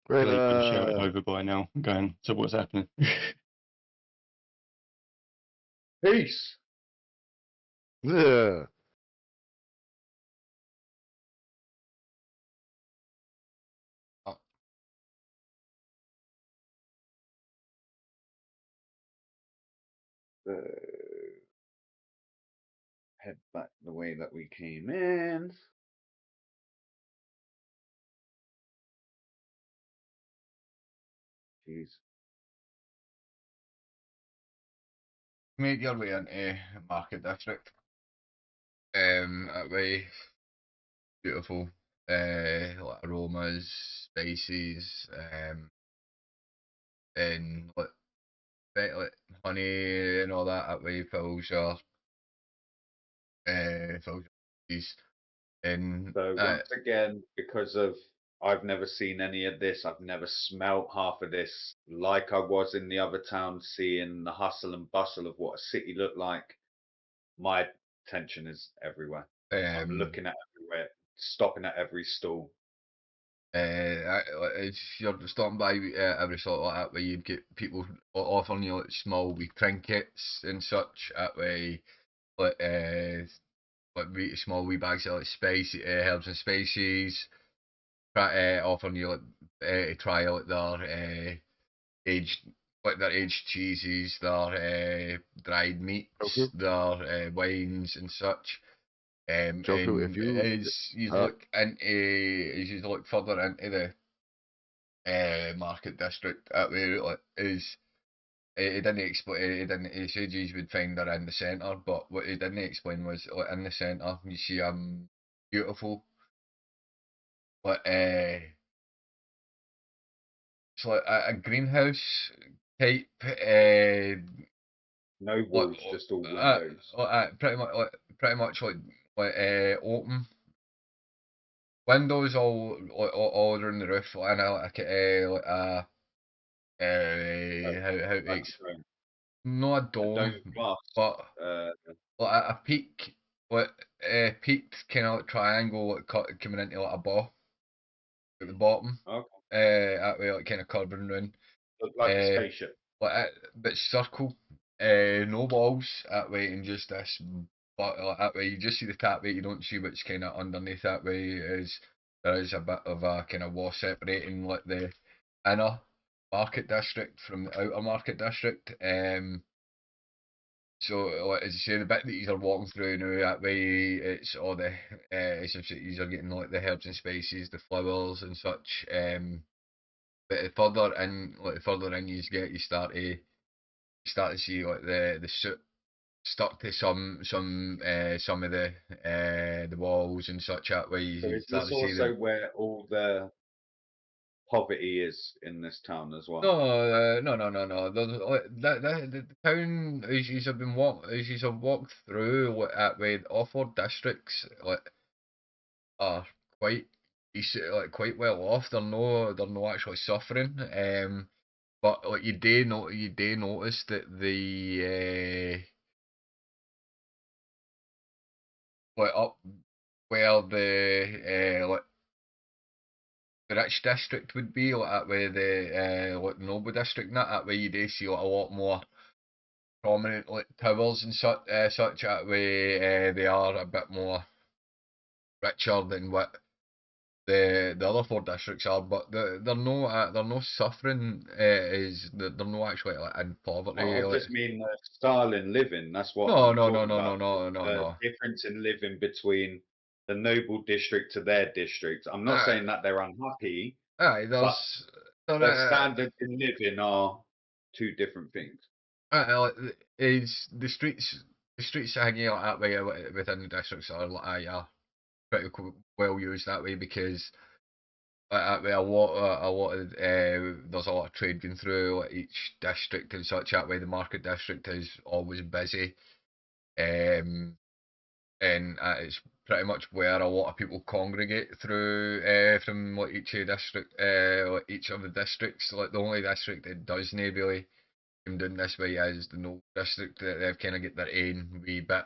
Great. They've been shouted over by now, going, so what's happening? Peace. Yeah. Oh, So head back the way that we came in. Jeez. make your way into Market District. That way, beautiful. Like aromas, spices, and like honey and all that. That way fills your teas. And So once again, because of I've never seen any of this, I've never smelt half of this like I was in the other town, seeing the hustle and bustle of what a city looked like. My attention is everywhere. I'm looking at everywhere, stopping at every stall. If you're stopping by every sort of like that, where you get people offering you like small wee trinkets and such. That way, like small wee bags of like spice, herbs and spices. Offering you like to try out their aged their aged cheeses, their dried meats, Joku, their wines and such. Joku, if And you as you look further into the market district, that way like, is he didn't explain. He didn't. He said you would find her in the centre, but what he didn't explain was like in the centre you see beautiful, like it's like a greenhouse type No like walls, just all windows. pretty much like open windows all around the roof like, and like a how to Like not a a dome dome of glass. but Uh, like a peak like peaked kind of like triangle like coming into like a ball at the bottom okay. that way like kind of curving round Looked like a uh spaceship. but circle no walls that way and just this but like, that way you just see the tap way you don't see what's kind of underneath that way is there is a bit of a kind of wall separating like the inner market district from the outer market district so like, as you say the bit that you are walking through now that way it's all the you are getting like the herbs and spices the flowers and such but the further in you get you start to see like the soot stuck to some of the walls and such that way So you is start this to see the also where all the poverty is in this town as well? no. The town as you have as you have walked through like, that way, awful districts like are quite like quite well off. They're no actually suffering. But like you do notice that like up where the rich district would be, like that way the like noble district and that way you do see like a lot more prominent like towers and such that way they are a bit more richer than what the other 4 districts are, but they're no suffering. They're no actually like in poverty. I Like, just mean the style in living. That's what no, I'm no, no, talking no, no, about. no, no, The no. difference in living between the noble district to their district. I'm not Uh, saying that they're unhappy, aye, but there, the standards in living are two different things. like, is the streets hanging out that way within the districts are like are pretty well used that way because that way a lot of there's a lot of trade going through like, each district and such. That way the market district is always busy. Um, and it's pretty much where a lot of people congregate through from like like each of the districts. Like the only district that doesn't really come down this way is the North district. That they've kind of get their own wee bit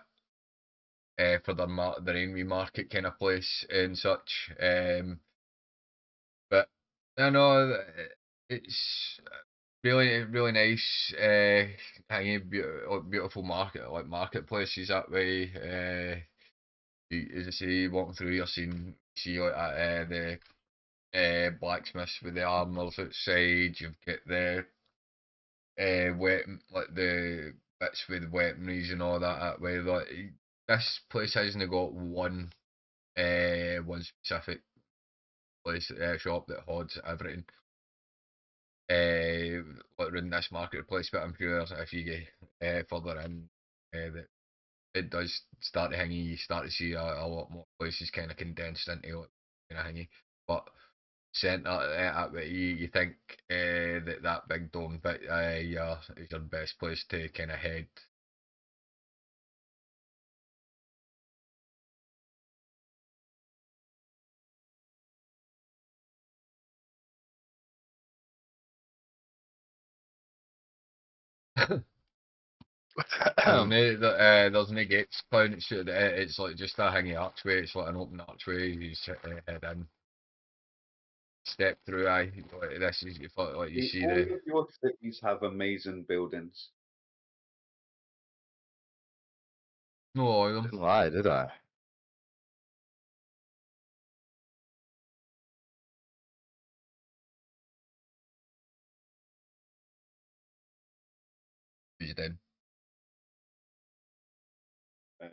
for their own wee market kind of place and such. But I know it's really nice hanging beautiful marketplaces that way. As I say, walking through, see like the blacksmiths with the armors outside. You've got the like the bits with weaponries and all that way. Like this place hasn't got one specific place shop that holds everything. Like around this marketplace, but I'm sure if you get further in, that it does start to hanging. You start to see a lot more places kind of condensed into like kind of hanging. But centre you think that big dome bit yeah is your best place to kind of head. There's no gates clown. It's like just a hanging archway. It's like an open archway. You head in, step through. Like this is like you see All the. of your cities have amazing buildings. No all of them. Didn't lie, did I? You did. Uh,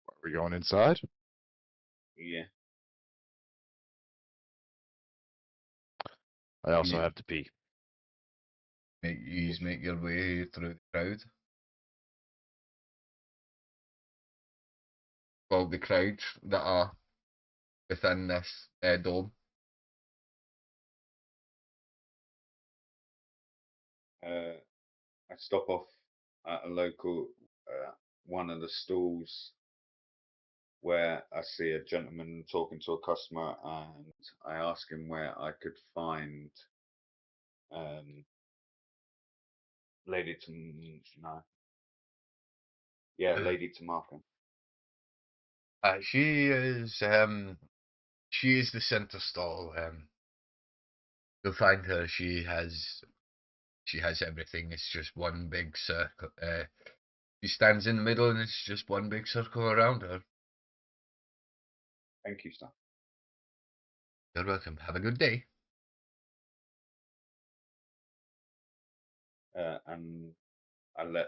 Are we going inside? yeah. I also You have to pee. make your way through the crowd. Well, the crowd that are within this dome. I stop off at a local one of the stalls where I see a gentleman talking to a customer, and I ask him where I could find um, Lady to no, yeah, Lady Tamarkin. She is the center stall. You'll find her. She has everything. It's just one big circle. She stands in the middle, and it's just one big circle around her. Thank you, sir. You're welcome. Have a good day. And I let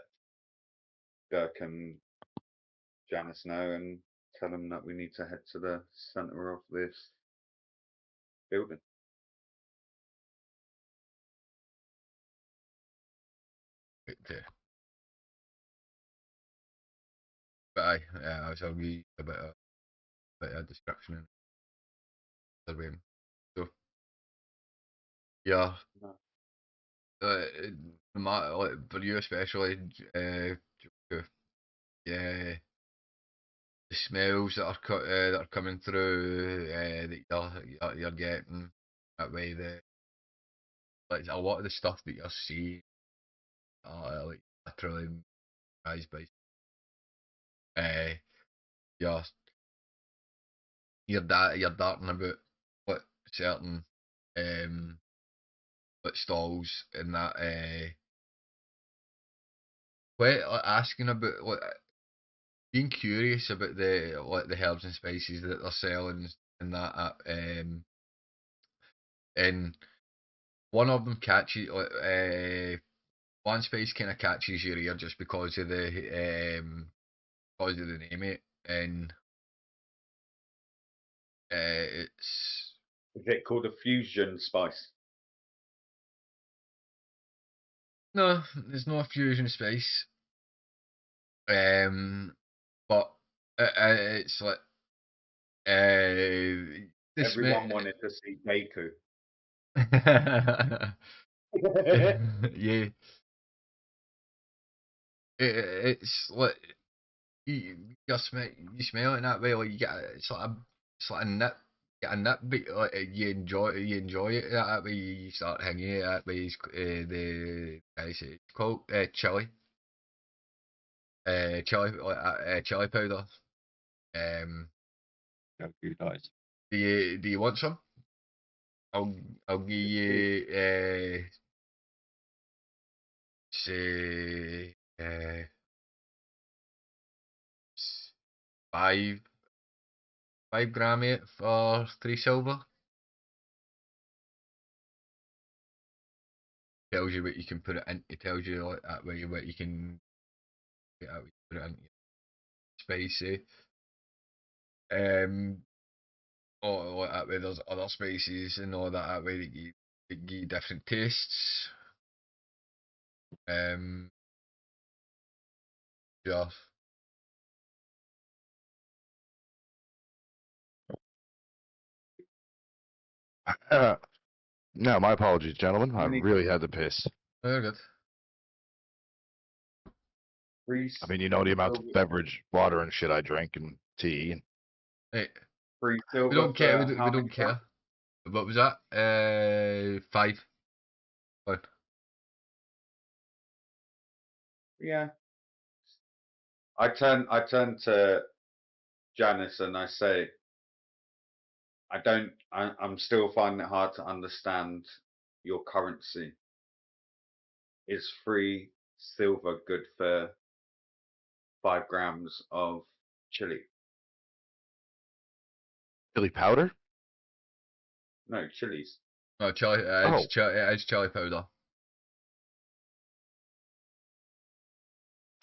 Dirk and Janice know and tell them that we need to head to the center of this building. But I was a wee a bit of distraction in the way. So yeah, No. like, for you especially, yeah, the smells that are coming through that you're getting that way. Like a lot of the stuff that you're seeing, like literally eyes by. Uh, you're you're darting about what certain um what stalls and that quite like, asking about being curious about the herbs and spices that they're selling and and one of them catches one space kind of catches your ear just because of the name it, and it's Is it called a fusion spice? no, there's no fusion space. But it's like this Everyone wanted to see Deku. yeah, it's like you smell it in that way, like you get it's like a nip, get a nip, but like you enjoy it that way. You start hanging it that way. The I say it's called chili, chili powder. Goku dies. Do you want some? I'll give you say five 5 gram it for 3 silver. Tells you what you can put it in. It tells you like that way what you can put it in. Spicy. Or like that way there's other spices and all that way that give you different tastes. Yeah. No, my apologies, gentlemen. I Many- really had to piss. Very good. Free, I mean, you know the amount of beverage, water, and shit I drink, and tea. And Hey, free silver. we don't care. for We how don't many care. grams? What was that? 5. Fine. Yeah. I turn to Janice and I say, I'm still finding it hard to understand your currency. Is 3 silver good for 5 grams of chili? chili powder? No, chilies. No, chili. Oh. It's chili powder.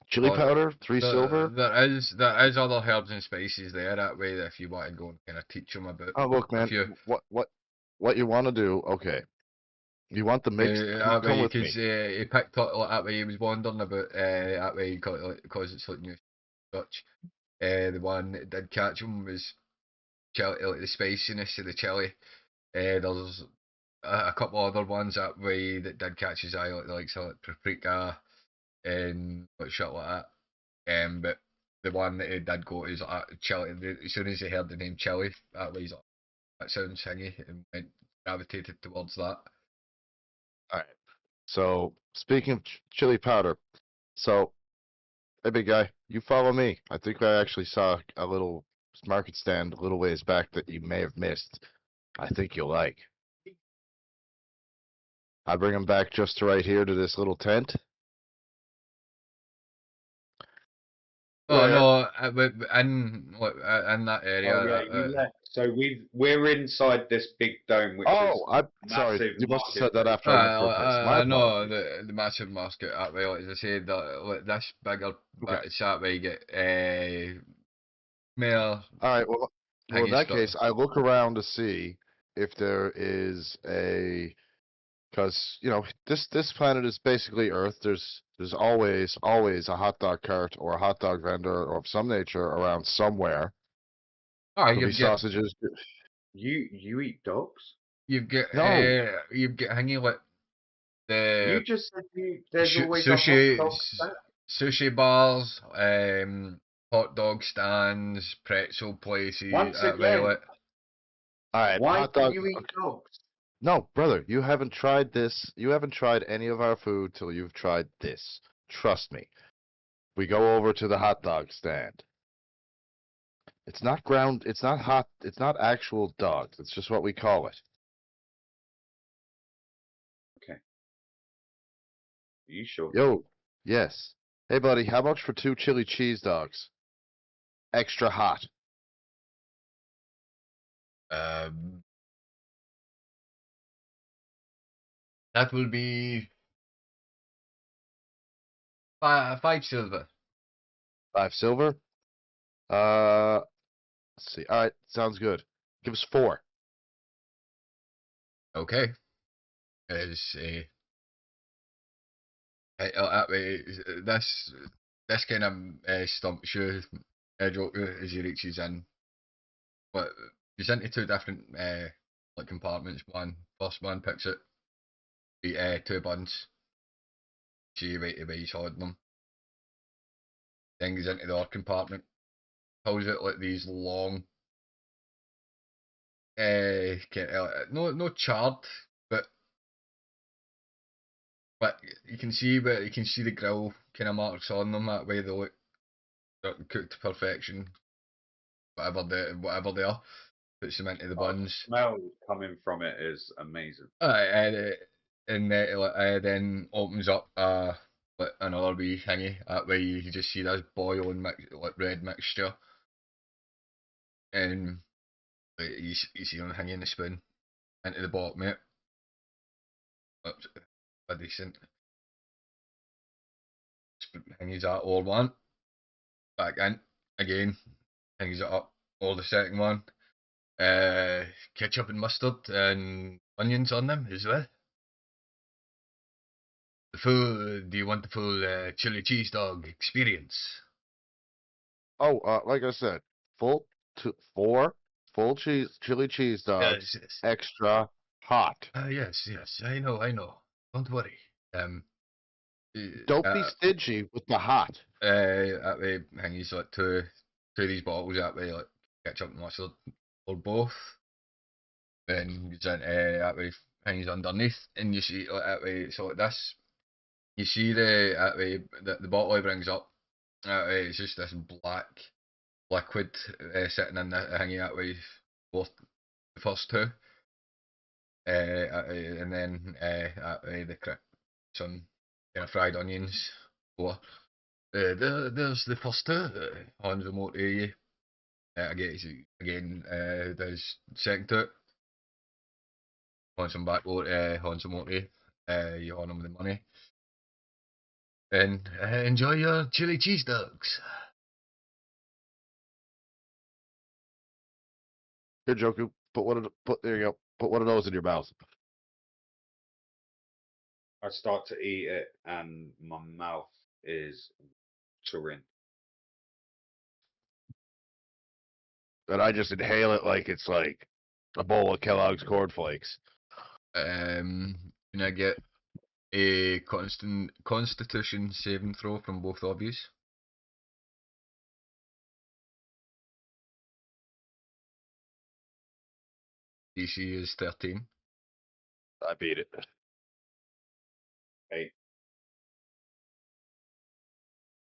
Chili Oh, powder? 3 silver? There is other herbs and spices there that way that if you want to go and kind of teach them about. Oh, look, man. If you, What you want to do? Okay. You want the mix? that Come way, with me. because he picked up like that way he was wondering about that way because it's like new Dutch. The one that did catch him was chili, like the spiciness of the chili. There's a couple other ones that way that did catch his eye, like paprika and like shit like that. But the one that he did go is chili. As soon as he heard the name chili, that way he's like, that sounds thingy, and went gravitated towards that. All right. So, speaking of chili powder, so, hey, big guy, you follow me. I think I actually saw a little market stand a little ways back that you may have missed. I think you'll like. I bring him back just to right here to this little tent. Oh Where? no, in that area. Oh yeah, you left. So we're inside this big dome, which is Oh, I'm sorry. massive You must have said that market after I went for a piss. My no, apologies. the massive market that way. Like as I said, like this bigger Okay. it's that way you get more All right. Well, in hanging that stuff. case, I look around to see if there is a, because this planet is basically Earth. There's always a hot dog cart or a hot dog vendor of some nature around somewhere. Oh, Could be sausages. You eat dogs? you've got No. you've got hanging like the You just said there's always sushi a hot dog stand. sushi bars, hot dog stands, pretzel places. Once that way, again, like, All right. why Hot do dog. you eat dogs? No, brother, you haven't tried this. You haven't tried any of our food till you've tried this. Trust me. We go over to the hot dog stand. It's not it's not hot, it's not actual dogs. It's just what we call it. Are you sure? Yo, yes. Hey, buddy, how much for 2 chili cheese dogs? Extra hot. That will be 5 silver. 5 silver. Let's see. All right, sounds good. Give us 4. Okay. Is that way, this kind of stumps you, Joker, as he reaches in. But he's into 2 different like compartments. First one picks it, 2 buns. See right away he's holding them. Then goes into the other compartment, pulls out like these long, no charred, but you can see the grill kind of marks on them. That way they look cooked to perfection. Whatever they are, puts them into the buns. Smell coming from it is amazing. And then opens up like another wee thingy. That way you just see this boiling like red mixture, and you see them hanging the spoon into the bottom, mate. That's a decent. Hangs that all one. Back in again. Hangs it up. Or the second one. Ketchup and mustard and onions on them as well. Do you want the full chili cheese dog experience? Oh, like I said, 4 full chili cheese dogs, Yes. extra hot. Yes. I know. Don't worry. Don't be stingy with the hot. That way, hangs like two of these bottles. That way, like ketchup and mustard, or both. Then you that way hangs underneath, and you see like that way. So like this, you see that way the bottle he brings up. That way, it's just this black liquid sitting in the hanging that way. Both the first 2, and then that way some fried onions. Or there's the first 2. Hands them over to you. I guess again, there's second 2. Hands them back over to hands them over to you. You hand them the money. And enjoy your chili cheese dogs. Good Joku. There you go. Put one of those in your mouth. I start to eat it and my mouth is watering. And I just inhale it like it's like a bowl of Kellogg's cornflakes. Can I get a Constitution saving throw from both of you? DC is 13. I beat it. Hey,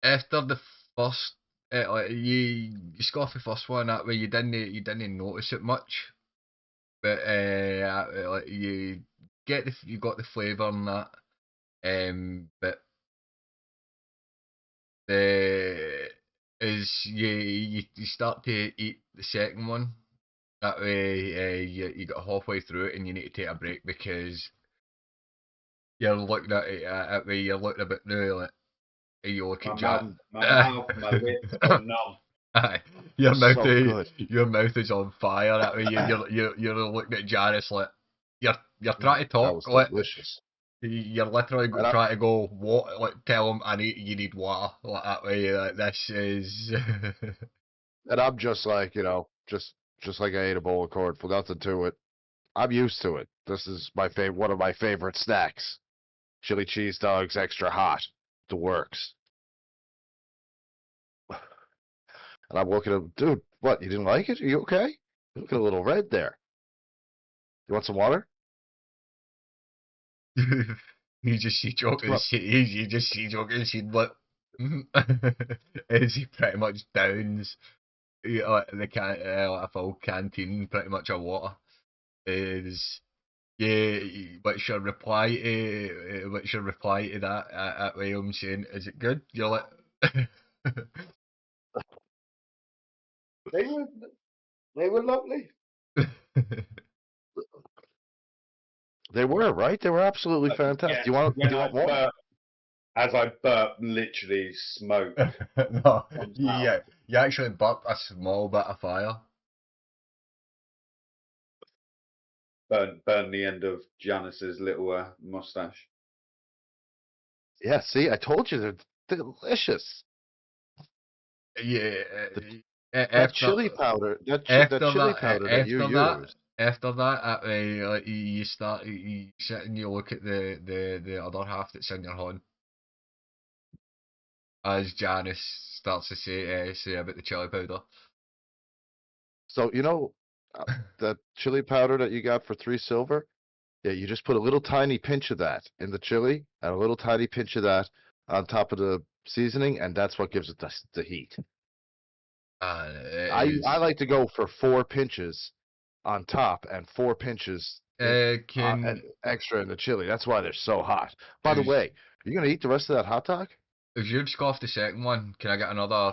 After the first, like, you scoff the first one. That way you didn't notice it much, but like you got the flavour and that. But the as you start to eat the second one, that way you got halfway through it and you need to take a break because you're looking at it that way. You're looking a bit new, like you look my at mouth, my lips go numb. Aye, your So mouth, good. your mouth is on fire. That way, you're looking at Janice like you're trying to That talk, was like delicious. you're literally And I- trying to go what, like tell him you need water, like that way. Like, this is And I'm just like, just like I ate a bowl of cornflakes, nothing to it. I'm used to it. This is one of my favorite snacks. Chili cheese dogs, extra hot. The works. And I'm looking at him, dude, what, you didn't like it? Are you okay? You're looking a little red there. You want some water? you just see Joker, What? you just see Joker and see what as he pretty much downs like the like a full canteen pretty much of water. Is yeah, what's your reply to that at William saying, is it good? You're like They were lovely. They were right. They were absolutely fantastic. Do you want? when Do you I want more? burp, as I burp, literally smoke No, comes out. yeah, you actually burnt a small bit of fire. Burn the end of Janice's little mustache. Yeah. See, I told you they're delicious. Yeah, That after chili powder. That after chili that, powder that you use. after that, like you start, you sit and you look at the other half that's in your hand as Janice starts to say about the chili powder. So that chili powder that you got for 3 silver. Yeah, you just put a little tiny pinch of that in the chili and a little tiny pinch of that on top of the seasoning, and that's what gives it the heat. And it I is. like to go for 4 pinches on top and 4 pinches Can extra in the chili. That's why they're so hot. By the is way, are you gonna eat the rest of that hot dog? if you've scoffed the second one, can I get another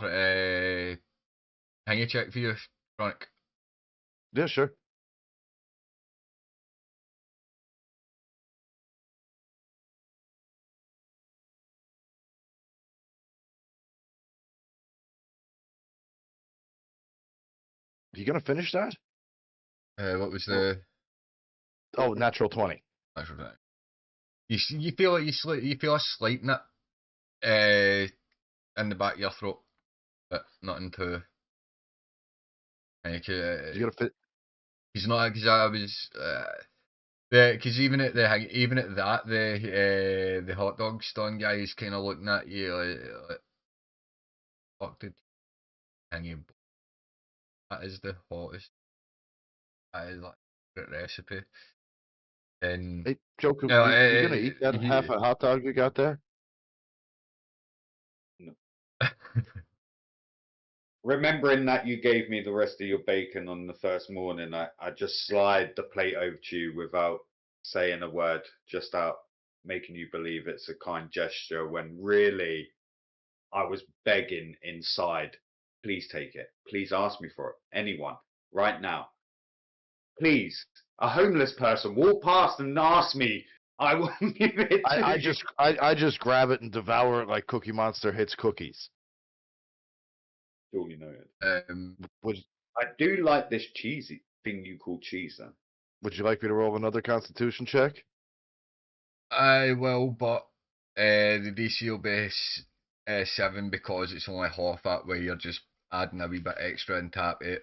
hangy check for you, Chronic? Yeah, sure. You gonna finish that? What was the Oh, natural 20. actual thing? You feel like you feel a slight nip in the back of your throat, but nothing too. Like, You gonna fit? he's not because I was because even at that the hot dog stand guy is kind of looking at you like fuck did hanging. That is the hottest. That is like a great recipe. And Hey, Joku, no, you gonna eat that half a hot dog you got there? Remembering that you gave me the rest of your bacon on the first morning, I just slide the plate over to you without saying a word, just out making you believe it's a kind gesture when really I was begging inside. Please take it. Please ask me for it. Anyone, right now. Please. A homeless person walk past and ask me. I will give it to I you. just grab it and devour it like Cookie Monster hits cookies. Surely noted. Would I do like this cheesy thing you call cheese, though. Would you like me to roll another Constitution check? I will, but the DC will be 7 because it's only half that way. You're just adding a wee bit extra and tap it.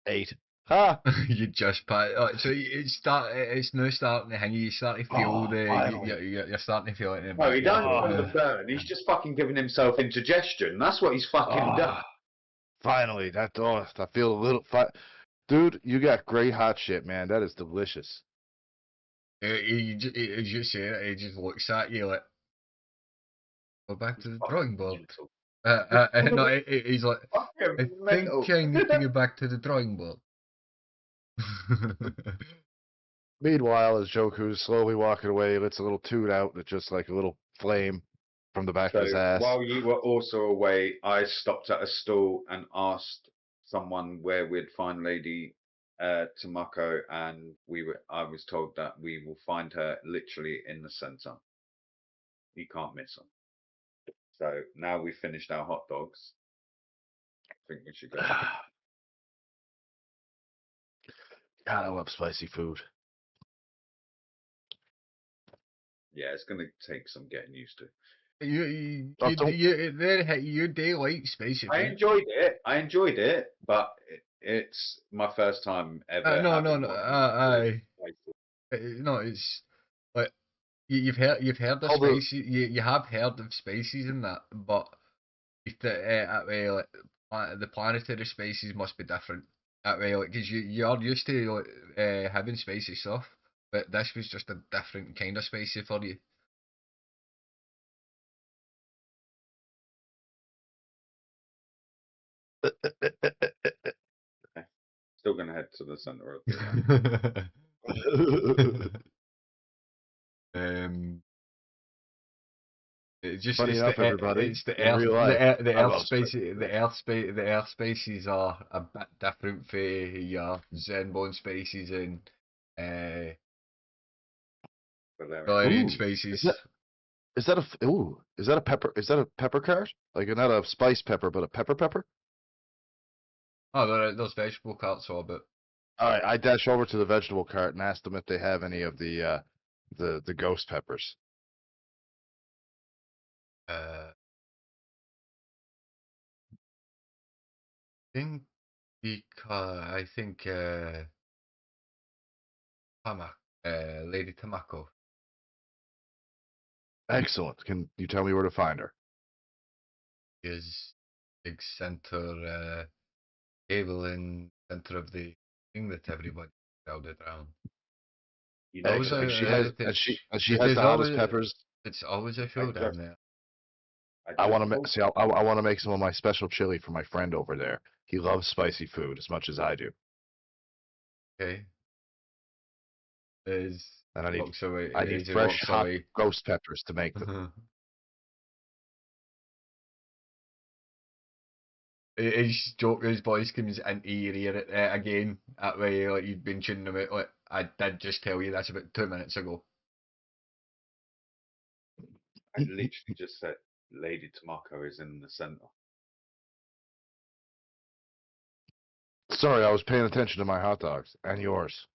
8. Ha! You just so it's now starting to hang. You start to feel finally. you're starting to feel it in the No, back he of your doesn't throat want now. the burn. He's just fucking giving himself indigestion. That's what he's fucking done. Finally, I feel a little. Dude, you got great hot shit, man. That is delicious. As you say it, he just looks at you like, go back to the drawing board. No, he's like, I think I need to get back to the drawing board. Meanwhile, as Joku's slowly walking away, he lets a little toot out that just like a little flame from the back of his So ass. while you were also away, I stopped at a stall and asked someone where we'd find Lady Tomoko, and I was told that we will find her literally in the center. You can't miss her. So now we've finished our hot dogs. I think we should go. God, I love spicy food. Yeah, it's gonna take some getting used to. You do like spicy I food. enjoyed it, but it's my first time ever. No, having no, hot dogs with spicy. no, it's like you've heard of Although- spicy. You have heard of spices and that, but that way, like the planetary spices must be different. That way, like because you're used to like, having spicy stuff, but this was just a different kind of spicy for you. Still gonna head to the center of the. um. It's just Funny enough, everybody, it's the in earth real life, the I earth love space spicy food. the earth spaces are a bit different for your Zenbone spaces and Valerian. Valerian Ooh, spaces. is that a pepper? Is that a pepper cart? Like not a spice pepper, but a pepper? Oh, there's vegetable carts all about. All right, I dash over to the vegetable cart and ask them if they have any of the ghost peppers. Uh, think I think Lady Tamako Excellent. Can you tell me where to find her? is big center table in center of the thing that everybody crowded around. You know, Always Excellent. the, And she has there's the hottest always peppers. it's always a I show down just, there. I want to also, see. I want to make some of my special chili for my friend over there. He loves spicy food as much as I do, Okay, is and walks away. I need As he fresh walks hot away. ghost peppers to make them. His voice comes into your ear again. That way, like you've been tuning him out. Like I did just tell you that's about 2 minutes ago. I literally just said Lady Tamako is in the center. Sorry, I was paying attention to my hot dogs and yours.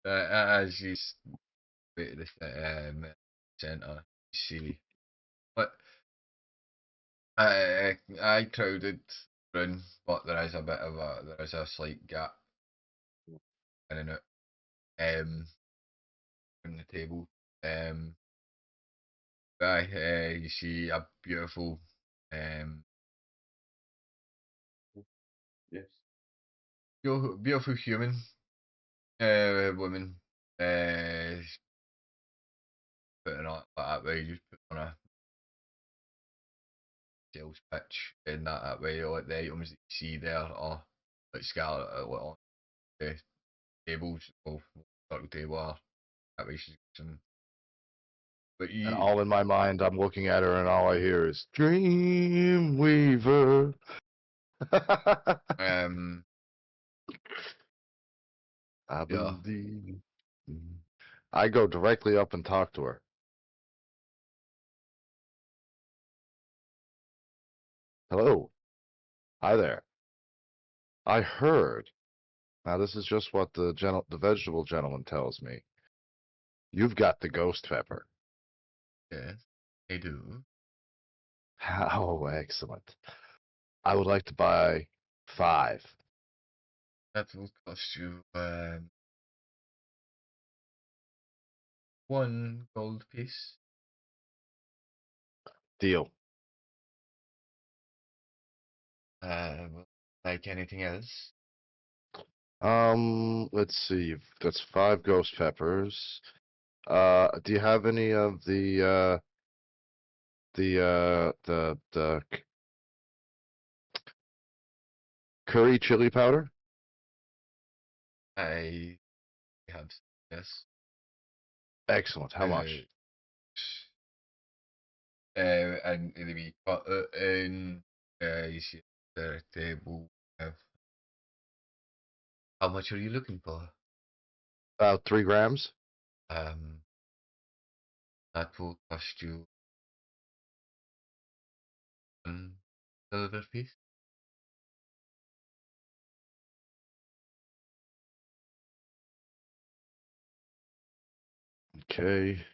As you wait at the centre, you see, but I crowded round, but there is a slight gap in and out from the table. You see a beautiful Yes. beautiful human woman putting on that way, just put on a sales pitch in that way. Like the items that you see there are like scattered on the tables, well, circle table are that way. She's got some, but And you all in my mind, I'm looking at her, and all I hear is Dreamweaver. I yeah. believe. I go directly up and talk to her. Hello. Hi there. I heard. Now this is just what the vegetable gentleman tells me. You've got the ghost pepper. Yes, I do. How excellent. I would like to buy 5. That will cost you 1 gold piece. Deal. Like anything else. Let's see. That's 5 ghost peppers. Do you have any of the curry chili powder? I have yes. Excellent. How much? And we cut it in. You see the table. How much are you looking for? About 3 grams. Um, that will cost you 1 silver piece. Okay.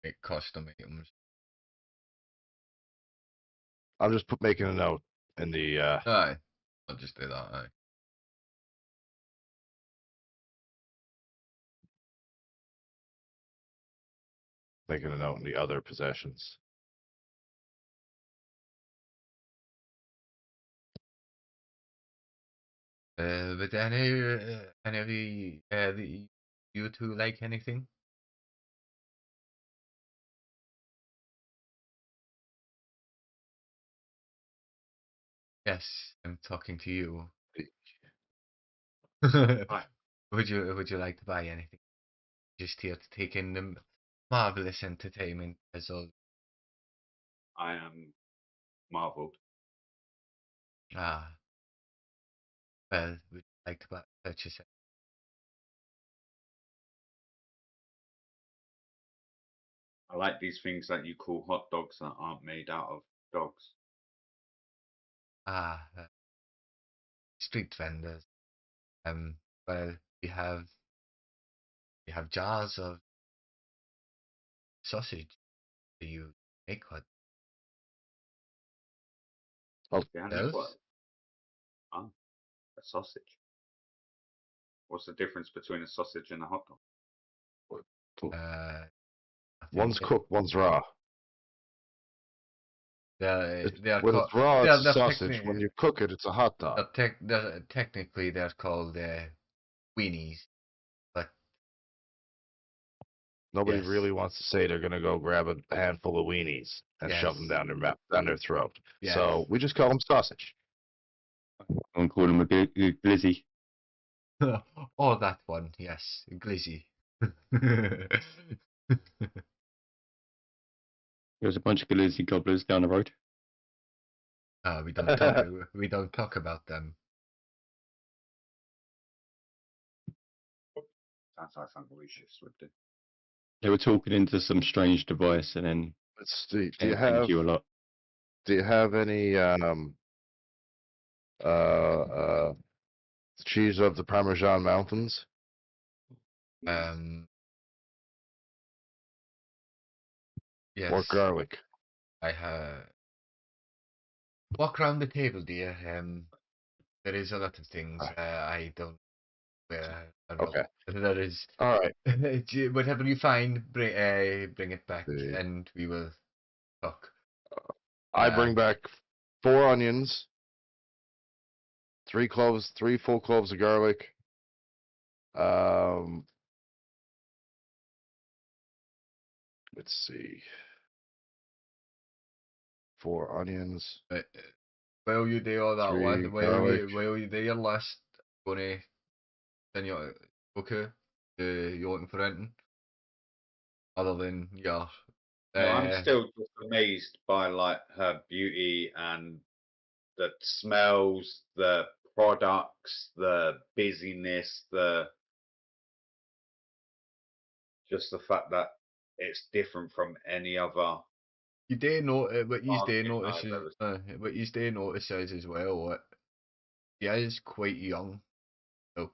Make custom items. I'm just making a note in the Aye, I'll just do that. Aye. other possessions. But any of you two like anything? Yes, I'm talking to you. Hi. Would you like to buy anything? Just here to take in the marvelous entertainment as all. I am marveled. Ah, well, would you like to purchase it? I like these things that you call hot dogs that aren't made out of dogs. Ah, street vendors. Well, we have jars of sausage. Do you make hot Yeah, dogs? what? Ah, a sausage. What's the difference between a sausage and a hot dog? I think One's cooked, one's raw. they're When called it's raw, it's a they're sausage. When you cook it, it's a hot dog. technically they're called weenies, but Nobody yes, really wants to say they're gonna go grab a handful of weenies and shove them yes, down their throat. yes. So we just call them sausage. I'm calling him a glizzy. Oh, that one, yes, glizzy. There's a bunch of glizzy gobblers down the road. We don't talk about them. Sounds like something Lucius would do. They were talking into some strange device and then Let's see. thank you a lot. Do you have any cheese of the Parmesan Mountains? Um, yes, Or garlic? I have. Walk around the table, dear. There is a lot of things I don't. Okay. There is. All right. Whatever you find, bring it back, See. and we will talk. I bring back 4 onions, 3 cloves, 3 full cloves of garlic. Let's see. 4 onions, While you do all that 3 one, garlic. while you do your list, gonna then you okay? You looking for anything other than your No, I'm still just amazed by like her beauty and the smells, the products, the busyness, just the fact that it's different from any other you do notice market I've ever what you do notice is as well what he is quite young. So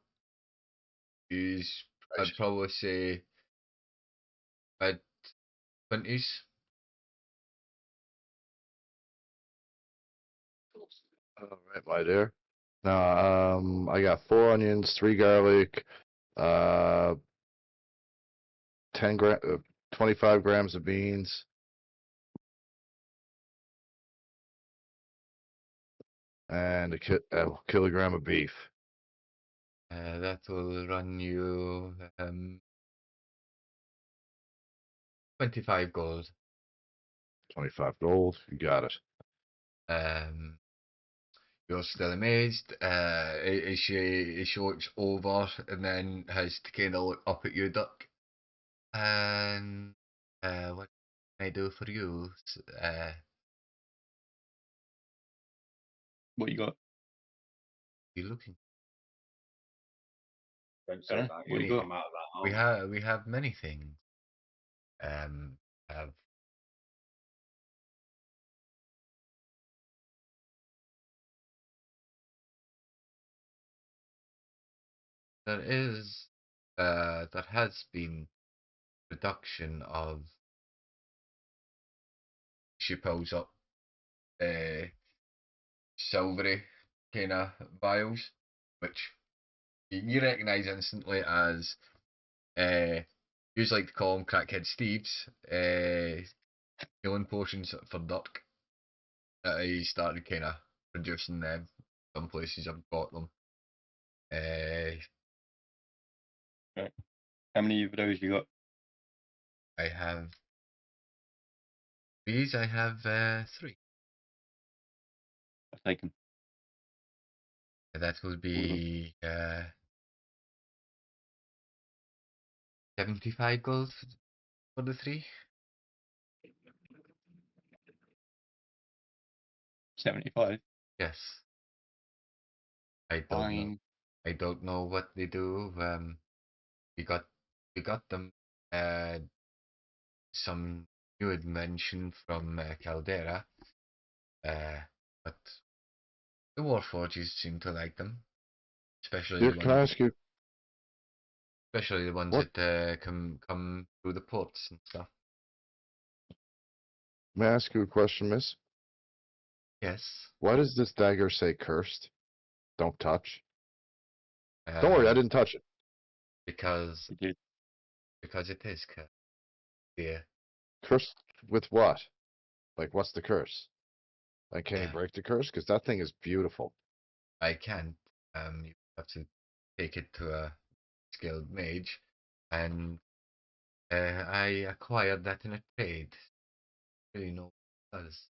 he's Right. I'd probably say mid-20s. All right, my dear. Now, I got 4 onions, 3 garlic, uh, 25 grams of beans, and a kilogram of beef. That will run you 25 gold. 25 gold. You got it. Um, you're still amazed. She looks over and then has to kind of look up at you, Duck. And what can I do for you? What you got? You looking? don't say that. What You'll you got? come out of that. We have many things. Have there is there has been production of. She pulls up silvery kind of vials, which you recognise instantly as usually like to call them Crackhead Steve's healing potions for Dirk. He started kind of producing them. Some places I've got them. Right. How many of those you got? I have these. I have 3. I'll take them. That will be 75 gold for the 3. 75. Yes. I don't know. Fine. I don't know what they do. We got them some new invention from Caldera, but the Warforges seem to like them, especially Yeah, the can I ones, ask you what? that come through the ports and stuff. May I ask you a question, Miss? Yes. Why does this dagger say cursed? Don't touch. Don't worry, I didn't touch it. Because You did. it is cursed. Yeah. Cursed with what? Like, what's the curse? Like, can you Yeah. break the curse? Because that thing is beautiful. I can't. You have to take it to a skilled mage, and I acquired that in a trade. Really know what it does.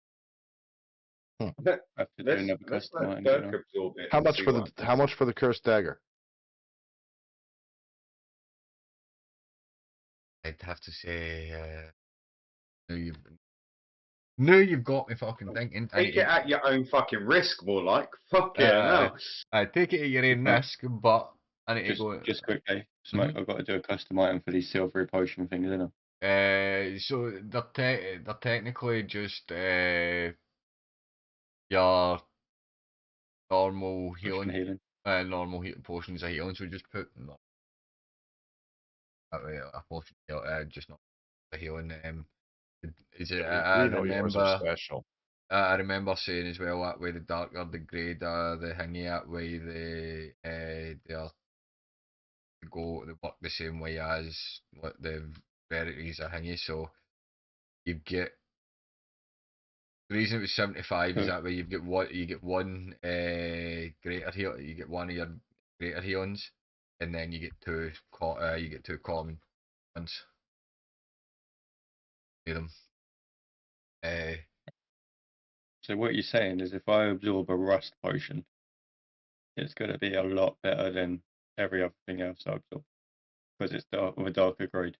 Let, I have to do let's another let's custom let item, Dirk don't I? absorb it How and much see for what the how much for the cursed dagger? I'd have to say, no, you've got me fucking thinking. take it at your own fucking risk, more like. Fucking Uh, hell. I take it at your own Right. risk, but I need to Just, go. just quickly, Smoke, I've got to do a custom item for these silvery potion things, isn't I? So they're technically just your normal Potion healing, healing. normal potions of healing. So just put a potion, just not a healing. Is it? I We know yours are remember. special. I remember saying as well that way the darker the grade, the thingy that way they are they work the same way as what the rarities are thingy. So you get the reason it was 75 is Cool. that way you get one greater heal, you get one of your greater healings, and then you get two common ones. Do them. So what you're saying is if I absorb a rust potion, it's going to be a lot better than every other thing else I absorb because it's dark with a darker grade.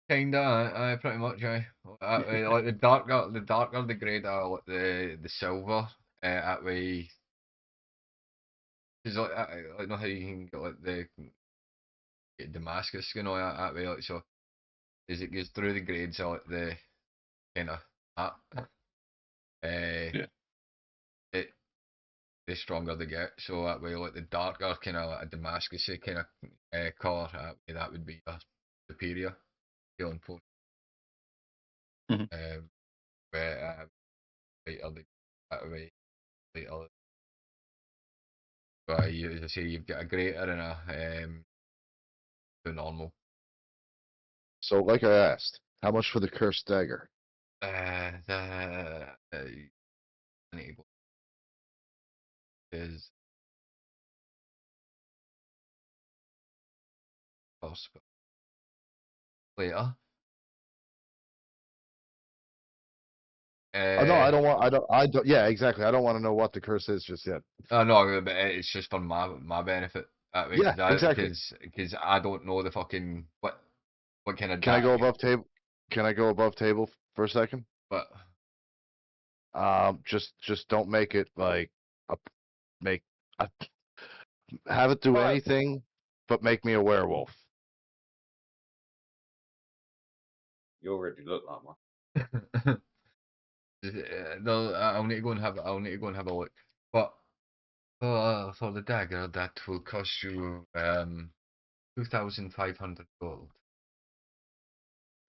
Kinda, pretty much, aye. Like the darker the grade, like the silver, that way. Cause like, I know how you can get like get Damascus skin all that way, like so. As it goes through the grades, like the kind of that, Yeah. it the stronger they get. So that way, like the darker kind of like a Damascus kind of color, that would be a superior healing potion. Mhm. Where lighter the that way, lighter. But you, as I say, you've got a greater and a the normal. So, like I asked, how much for the cursed dagger? The enable is possible later. Oh no, I don't want. I don't. Yeah, exactly. I don't want to know what the curse is just yet. No, but it's just for my benefit. That way, Yeah, exactly. because I don't know the fucking what kind of Can I go data. above table? Can I go above table for a second? But Just don't make it like a make. A, have it do Right. anything, but make me a werewolf. You already look like one. no, I'll need to go and have a look. But for the dagger, that will cost you 2,500 gold.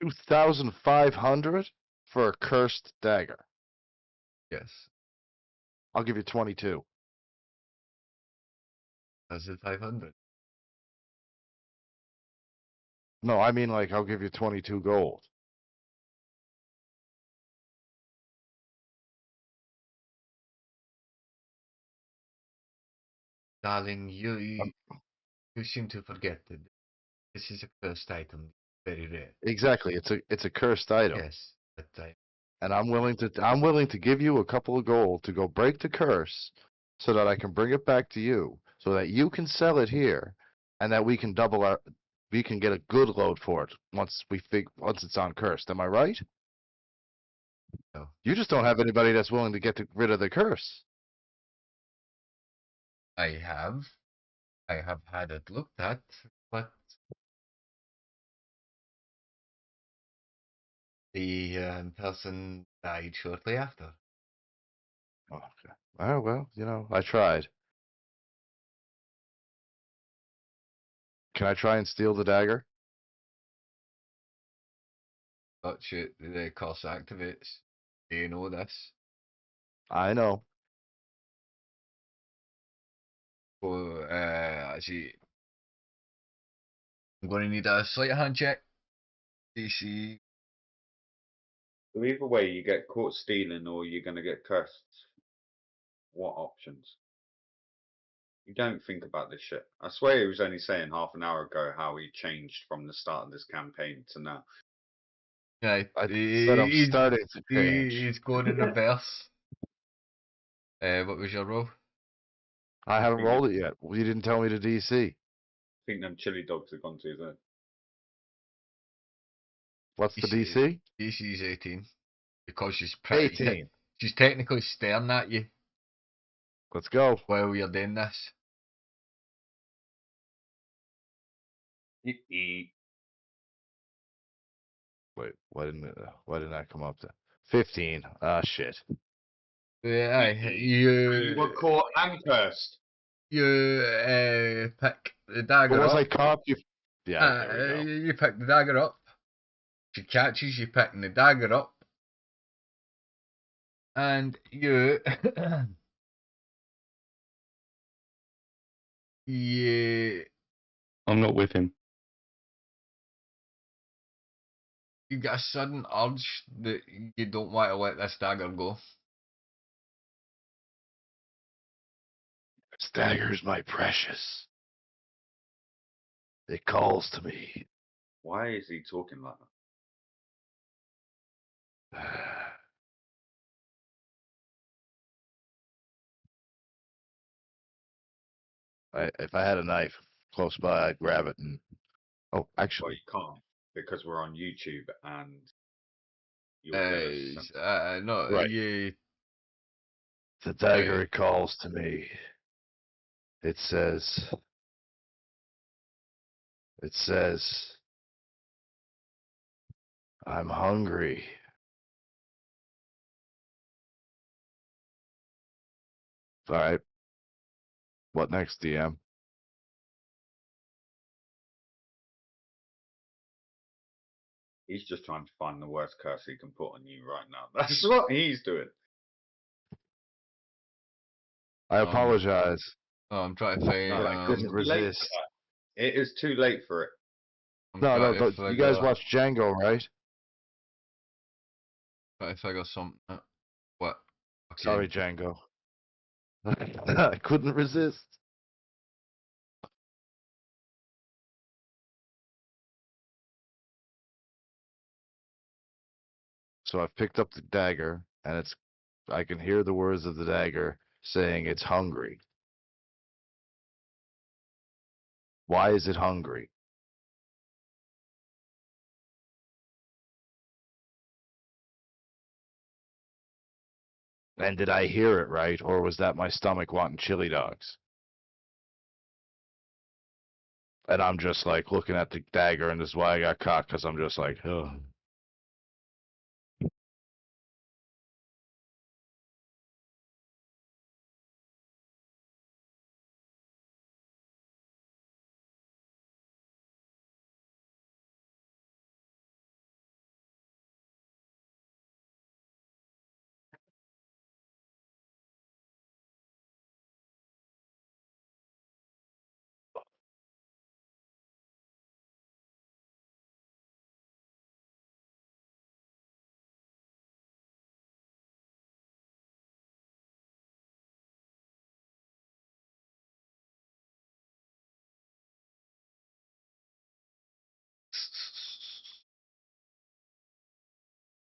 2,500 for a cursed dagger. Yes, I'll give you 22. 2,500. No, I mean like I'll give you 22 gold. Darling, Um, you seem to forget that this is a cursed item, very rare. exactly. It's a cursed item. Yes, but and I'm willing to give you a couple of gold to go break the curse so that I can bring it back to you so that you can sell it here and that we can get a good load for it once once it's uncursed. Am I right? No. You just don't have anybody that's willing to rid of the curse. I have had it looked at, but the person died shortly after. Oh, okay. Oh, well, I tried. Can I try and steal the dagger? But shit, the curse activates. Do you know this? I know. So, actually, I'm going to need a sleight of hand check. DC. So either way, you get caught stealing or you're going to get cursed. What options? You don't think about this shit. I swear he was only saying half an hour ago how he changed from the start of this campaign to now. Right. I said I'm He's, starting to change. he's going in reverse. What was your roll? I haven't think rolled it yet. Well, you didn't tell me the DC. I think them chili dogs have gone too there. What's the DC. DC? DC's 18. Because she's pretty. 18. She's technically staring at you Let's go. while you're doing this. Wait, why didn't I come up to 15? Ah, shit. Yeah, You were caught and cursed. pick the dagger What was I up. caught? Yeah, there we go. You pick the dagger up. She catches you picking the dagger up. And you you I'm not with him. get a sudden urge that you don't want to let this dagger go. This dagger's my precious. It calls to me. Why is he talking like that? If I had a knife close by, I'd grab it and. Oh, Well, actually, you can't because we're on YouTube and you'll get us. No, Right. you the dagger it calls to me. It says. I'm hungry. All right. What next, DM? He's just trying to find the worst curse he can put on you right now. That's what he's doing. I apologize. I'm trying to find. But I couldn't It's too late for resist. that. It is too late for it. No, trying to you guys figure- watch Django, right? Trying to figure something out. What? Okay. Sorry, Django. I couldn't resist. So I've picked up the dagger, and I can hear the words of the dagger saying it's hungry. Why is it hungry? And did I hear it right, or was that my stomach wanting chili dogs? And I'm just like looking at the dagger, and this is why I got caught, because I'm just like, oh.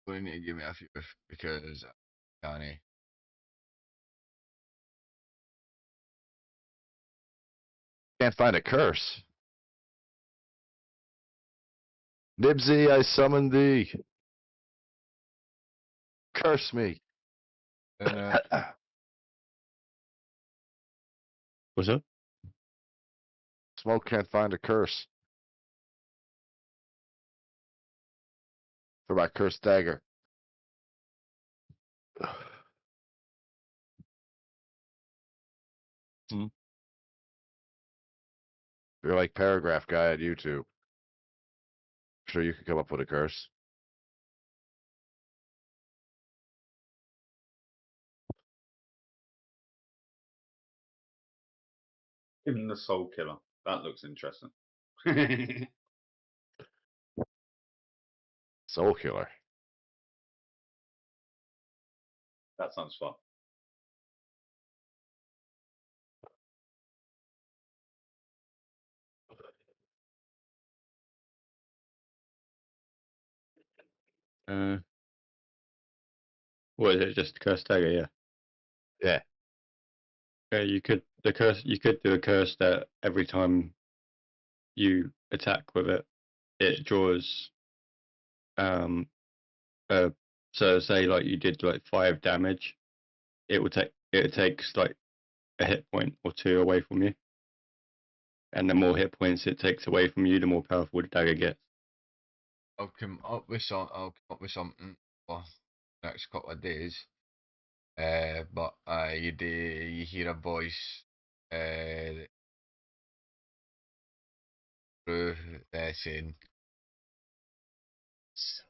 going to give me a few because Johnny. Can't find a curse. Nibsy, I summon thee. Curse me. What's up? Smoke can't find a curse. For my cursed dagger. Hmm. You're like Paragraph Guy at YouTube. Sure you could come up with a curse. Give him the Soul Killer. That looks interesting. Soul Killer. That sounds fun. What is it? Just curse dagger, yeah. Yeah. You could do a curse that every time you attack with it, it draws so say like you did like 5 damage, it takes like a hit point or 2 away from you. And the more hit points it takes away from you, the more powerful the dagger gets. I'll come up with something for the next couple of days. But you hear a voice through saying, "So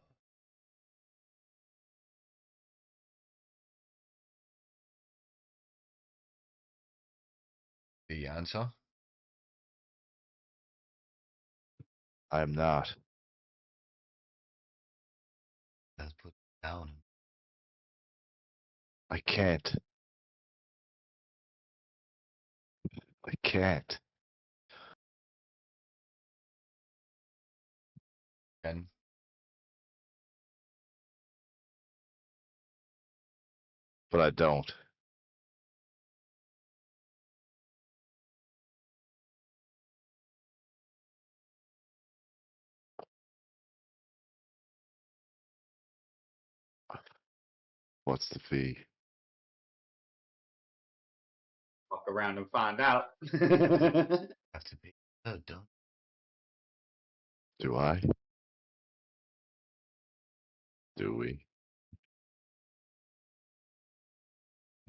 the answer." I am not. Let's put it down. I can't. I can't. And But I don't. What's the fee? Fuck around and find out. have to be done. Do I? Do we?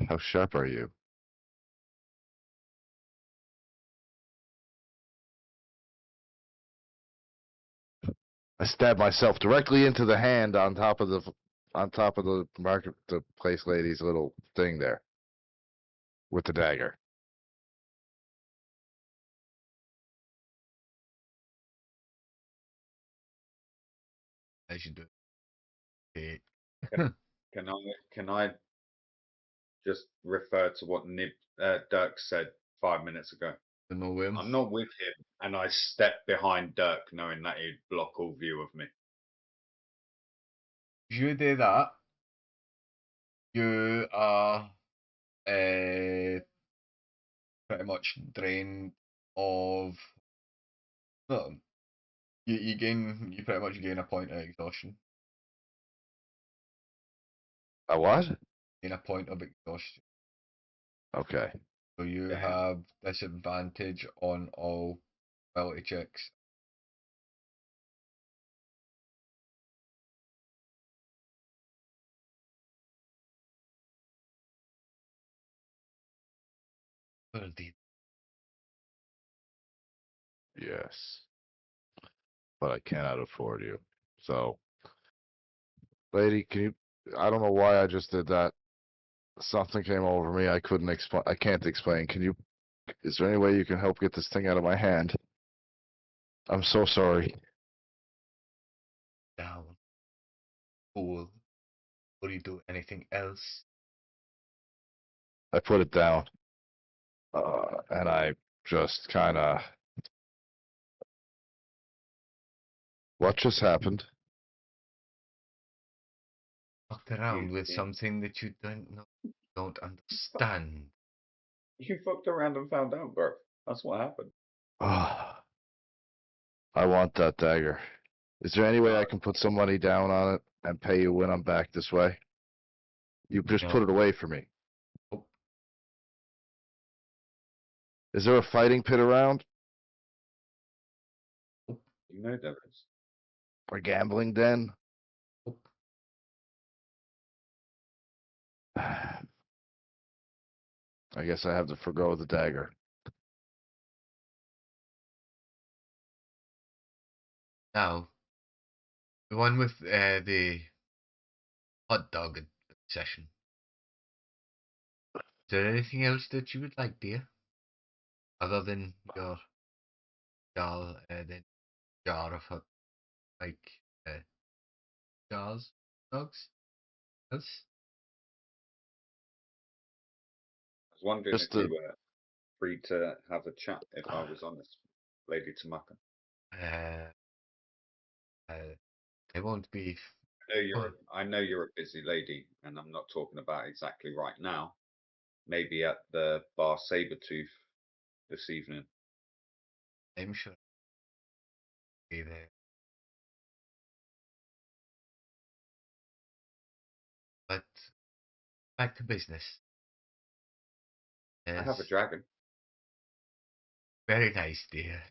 How sharp are you? I stabbed myself directly into the hand on top of the marketplace lady's little thing there with the dagger. As you do. Okay. Can I just refer to what Dirk said 5 minutes ago? No way. I'm not with him, and I step behind Dirk, knowing that he'd block all view of me. If you do that, you are pretty much drained of. No, you pretty much gain a point of exhaustion. A what? Gain a point of exhaustion. Okay. So you Damn. have disadvantage on all ability checks. Yes. But I cannot afford you. So, lady, can you? I don't know why I just did that. Something came over me. I couldn't explain. I can't explain. Can you? Is there any way you can help get this thing out of my hand? I'm so sorry. Down. Fool. Would you do anything else? I put it down. And I just kind of. What just happened? fucked around with You- something that you don't understand. You fucked around and found out, bro. That's what happened. Ah, I want that dagger. Is there any way I can put some money down on it and pay you when I'm back this way? You just put No. it away for me. Nope. Is there a fighting pit around? You know there is. Or gambling den? Nope. I guess I have to forgo the dagger. Now, the one with the hot dog session. Is there anything else that you would like, dear? Other than your jar of hot, like, jars, dogs? Else? I was wondering Just if you the were free to have a chat if I was honest, Lady Tamaka. Uh, uh, I won't be. I know you're a busy lady, and I'm not talking about exactly right now. Maybe at the Bar Sabertooth this evening. I'm sure I'll be there. But back to business. I have a Yes. dragon. Very nice, dear.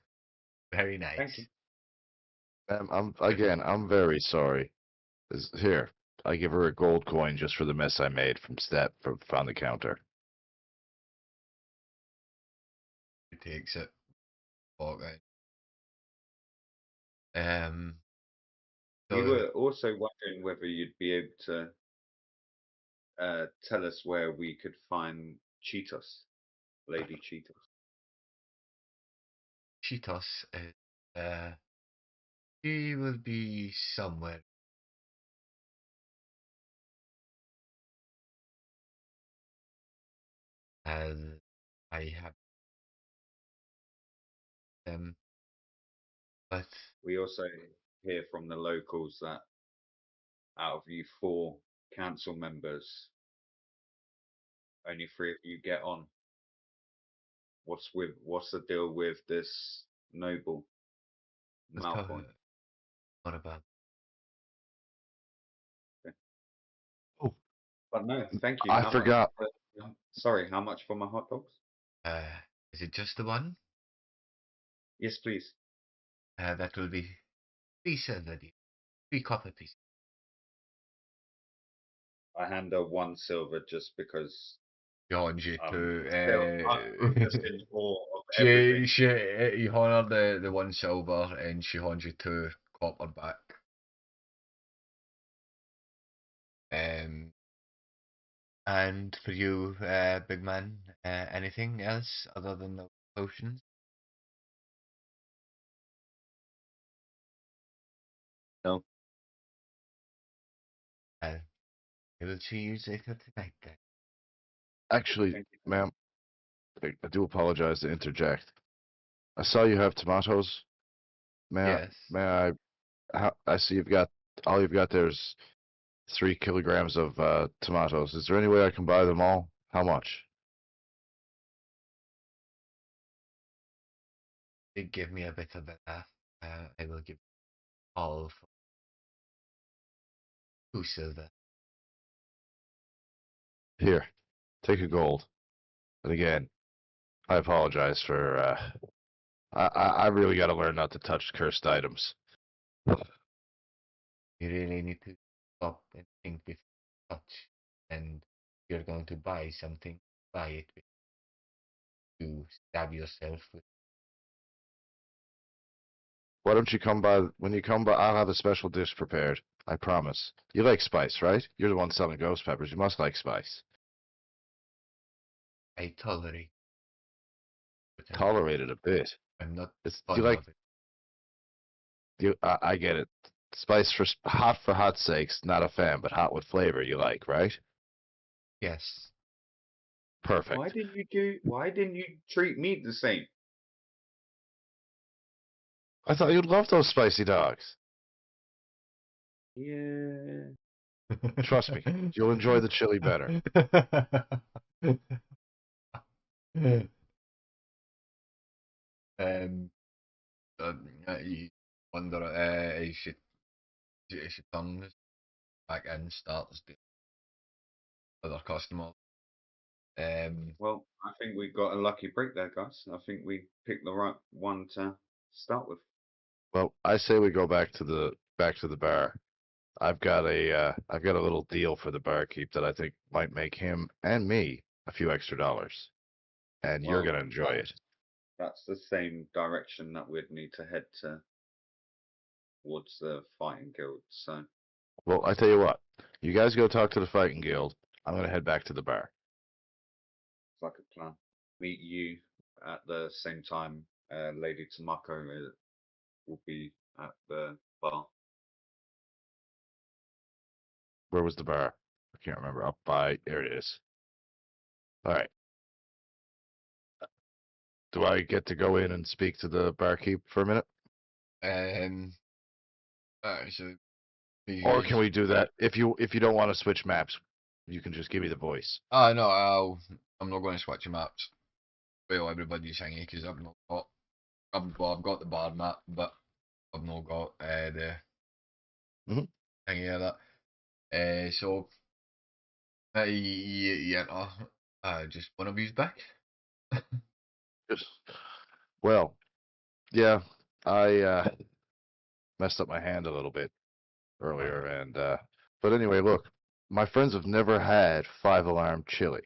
Very nice. Thank you. I'm very sorry. Here, I give her a gold coin just for the mess I made from on the counter. He takes it. Walk out. You So were also wondering whether you'd be able to tell us where we could find Cheetos, Lady Cheetos. Cheetos is he will be somewhere. And I have them, but We also hear from the locals that out of you 4 council members, only 3 of you get on. What's the deal with this noble let's talk Malfoy? not about. Oh, But no, thank you. I How much forgot. sorry, how much for my hot dogs? Uh, is it just the one? Yes, please. That will be 3 silver, dear. 3 copper pieces. I hand her 1 silver just because John, you I'm just in awe of she everything. you honor the 1 silver and she hands you 2 copper back. And for you, big man, anything else other than the potions? No. I will see you later tonight then. Actually, Thank you. ma'am, I do apologize to interject. I saw you have tomatoes. Yes. I see all you've got there is 3 kilograms of tomatoes. Is there any way I can buy them all? How much? They give me a bit of a I will give all for 2 silver. Here, take a gold. And again, I apologize for. I really got to learn not to touch cursed items. You really need to stop and think before you touch. And you're going to buy something, buy it to stab yourself with. Why don't you come by? When you come by, I'll have a special dish prepared. I promise. You like spice, right? You're the one selling ghost peppers. You must like spice. I tolerate, but Tolerate it a bit. I'm not It's fond you like of it. I get it. Spice hot for hot sakes. Not a fan, but hot with flavor. You like, right? Yes. Perfect. Why didn't you treat me the same? I thought you'd love those spicy dogs. Yeah. Trust me, you'll enjoy the chili better. um, you wonder he should turn back in, starts the other customer. Well, I think we got a lucky break there, guys. I think we picked the right one to start with. Well, I say we go back to the bar. I've got a little deal for the barkeep that I think might make him and me a few extra dollars, and you're Well, gonna enjoy it. that's the same direction that we'd need to head towards the fighting guild. So, Well, I tell you what, you guys go talk to the fighting guild. I'm gonna head back to the bar. it's like a plan. Meet you at the same time. Lady Tamako will be at the bar. Where was the bar? I can't remember. Up by there it is. All right. Do I get to go in and speak to the barkeep for a minute, So you or guys. can we do that if you don't want to switch maps? You can just give me the voice. No, I'm not going to switch maps. Well, everybody's hanging because I've not got. I've got the bar map, but I've not got the Mhm. thingy of that. So you enter just one of you's back. Just well, yeah. I messed up my hand a little bit earlier, and but anyway, look, my friends have never had 5 alarm chili,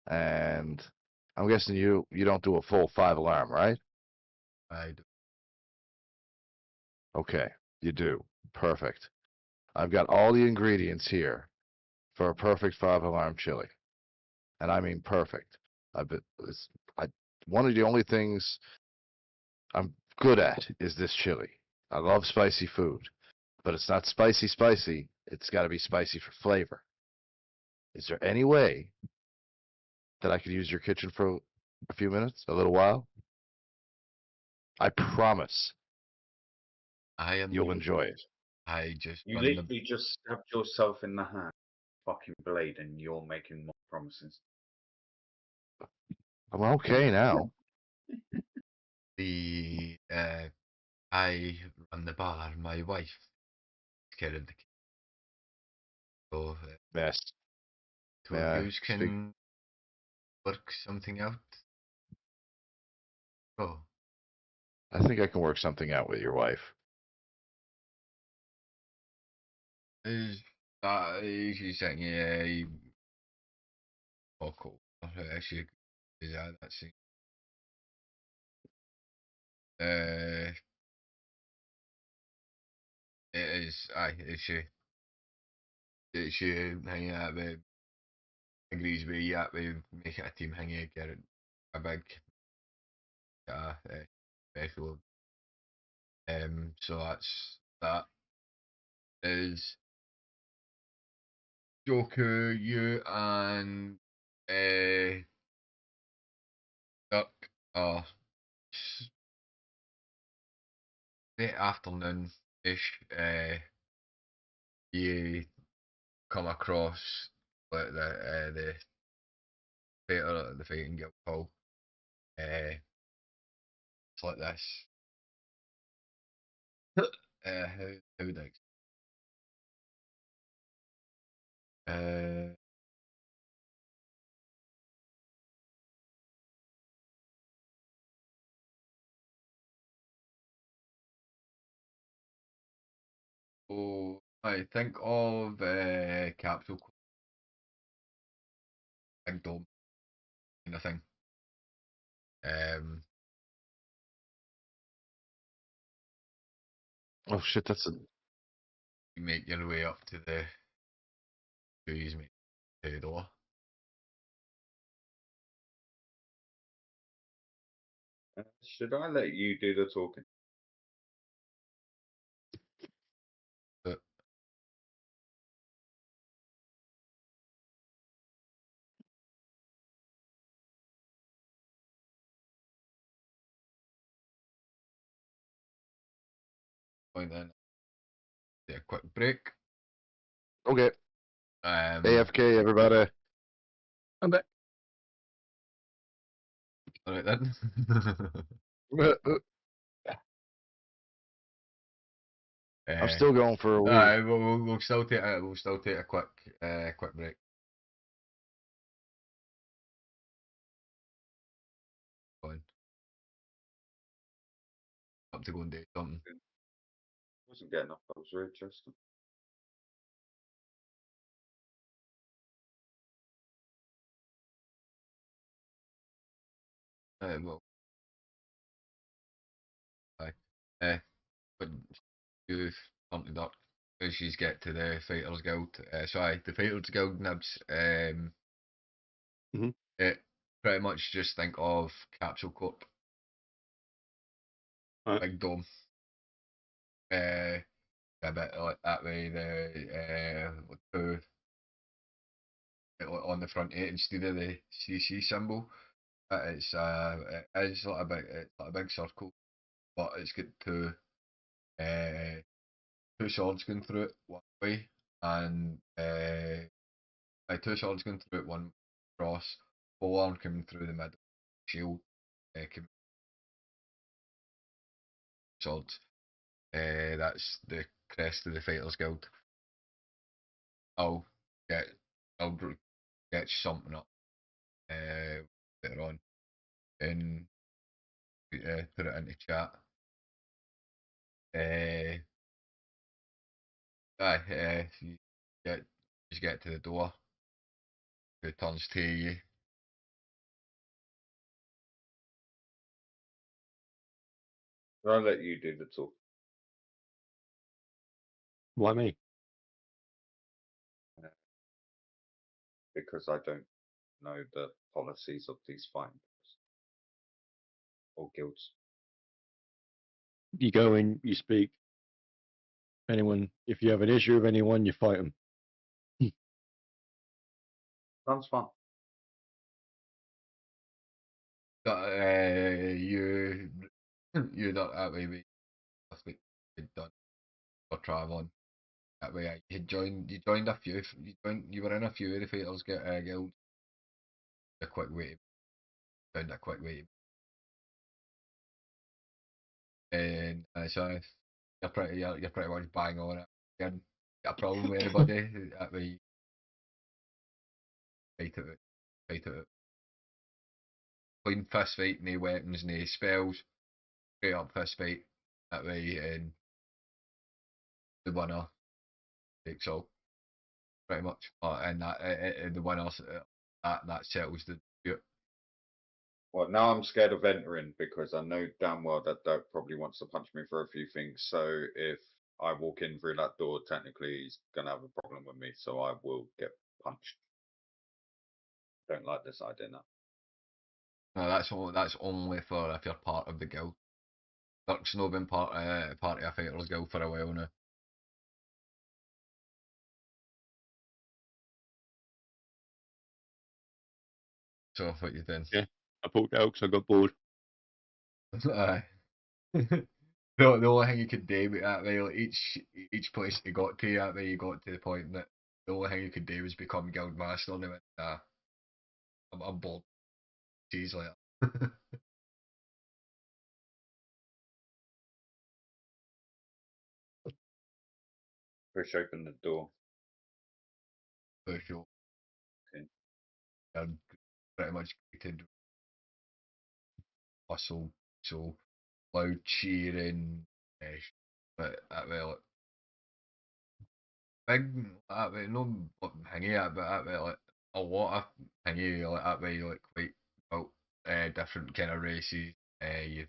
and I'm guessing you don't do a full 5 alarm, right? I do. Okay, you do. Perfect. I've got all the ingredients here for a perfect 5 alarm chili, and I mean perfect. I've been, it's, I, one of the only things I'm good at is this chili. I love spicy food, but it's not spicy spicy. It's got to be spicy for flavor. Is there any way that I could use your kitchen for a few minutes, a little while? I promise I you'll am. enjoy it. I just You run the. literally just stabbed yourself in the hand, fucking blade, and you're making more promises. I'm okay now. The I run the bar. My wife takes care of the kids. So Yes. two May of I you speak? can work something out. Oh, I think I can work something out with your wife. is she's saying yeah, oh cool. She yeah, that's it. Uh, it is. Aye, is she hanging out with agrees with yeah, we make it a team hanging get it a big special. So that is Joker, you and Duck are late afternoon ish. You come across the theatre at the Fighting Guild Hall. It's like this. How would I? Uh, oh, I think of Capsule Big Dome kind of thing. Um, Oh shit, that's a you make your way up to the trees, make the door. Should I let you do the talking? But point then, take a quick break. Okay. AFK. AFK, everybody. I'm back. Alright then. I'm still going for a wee. We'll still take a quick break. Fine. Up to go and do something. Wasn't getting off. I was readjusting. Well, aye. But you something that as you get to the Fighters Guild. The Fighters Guild nibs. Mhm. It pretty much just think of Capsule Corp. Right. Big dome. A bit like that way. The two on the front eight instead of the CC symbol. It's it is like a big circle, but it's got two swords going through it one way, and two swords going through it one cross, full arm coming through the middle, shield coming swords. That's the crest of the Fighters Guild. I'll get I'll get something up later on and put it into chat. You get just get to the door, who turns to you. I'll let you do the talk. Why me? Because I don't know the policies of these finders or guilds. You go in, you speak. Anyone, if you have an issue with anyone, you fight them. Sounds fun. You not that way, mate. Last week you'd done for traveling. That way, you joined a few. You were in a few of the Fighters Guild. A quick way, found a quick way, and so you're pretty much bang on it. You haven't got a problem with anybody. That way, fight it, fight it. Clean fist fight, no weapons, no spells. Straight up fist fight. That way, and the winner takes all. Pretty much, and the winner that settles the dispute. Well, now I'm scared of entering because I know damn well that Dirk probably wants to punch me for a few things. So if I walk in through that door, technically he's gonna have a problem with me. So I will get punched. Don't like this idea now. No, that's only for if you're part of the guild. Dirk's not been part of a Fighters Guild for a while now. So what you think? Yeah. I pulled out because I got bored. Aye. The only thing you could do with that way, like each place you got to that way, you got to the point that the only thing you could do was become guild master, and they went, nah, I'm bored. Jeez, like that. Push open the door. For sure. Okay. And pretty much created hustle, so loud cheering, but that way, like, big that way, no hingy at, but that way, like a lot of hingy, like that way, like quite about different kind of races. You've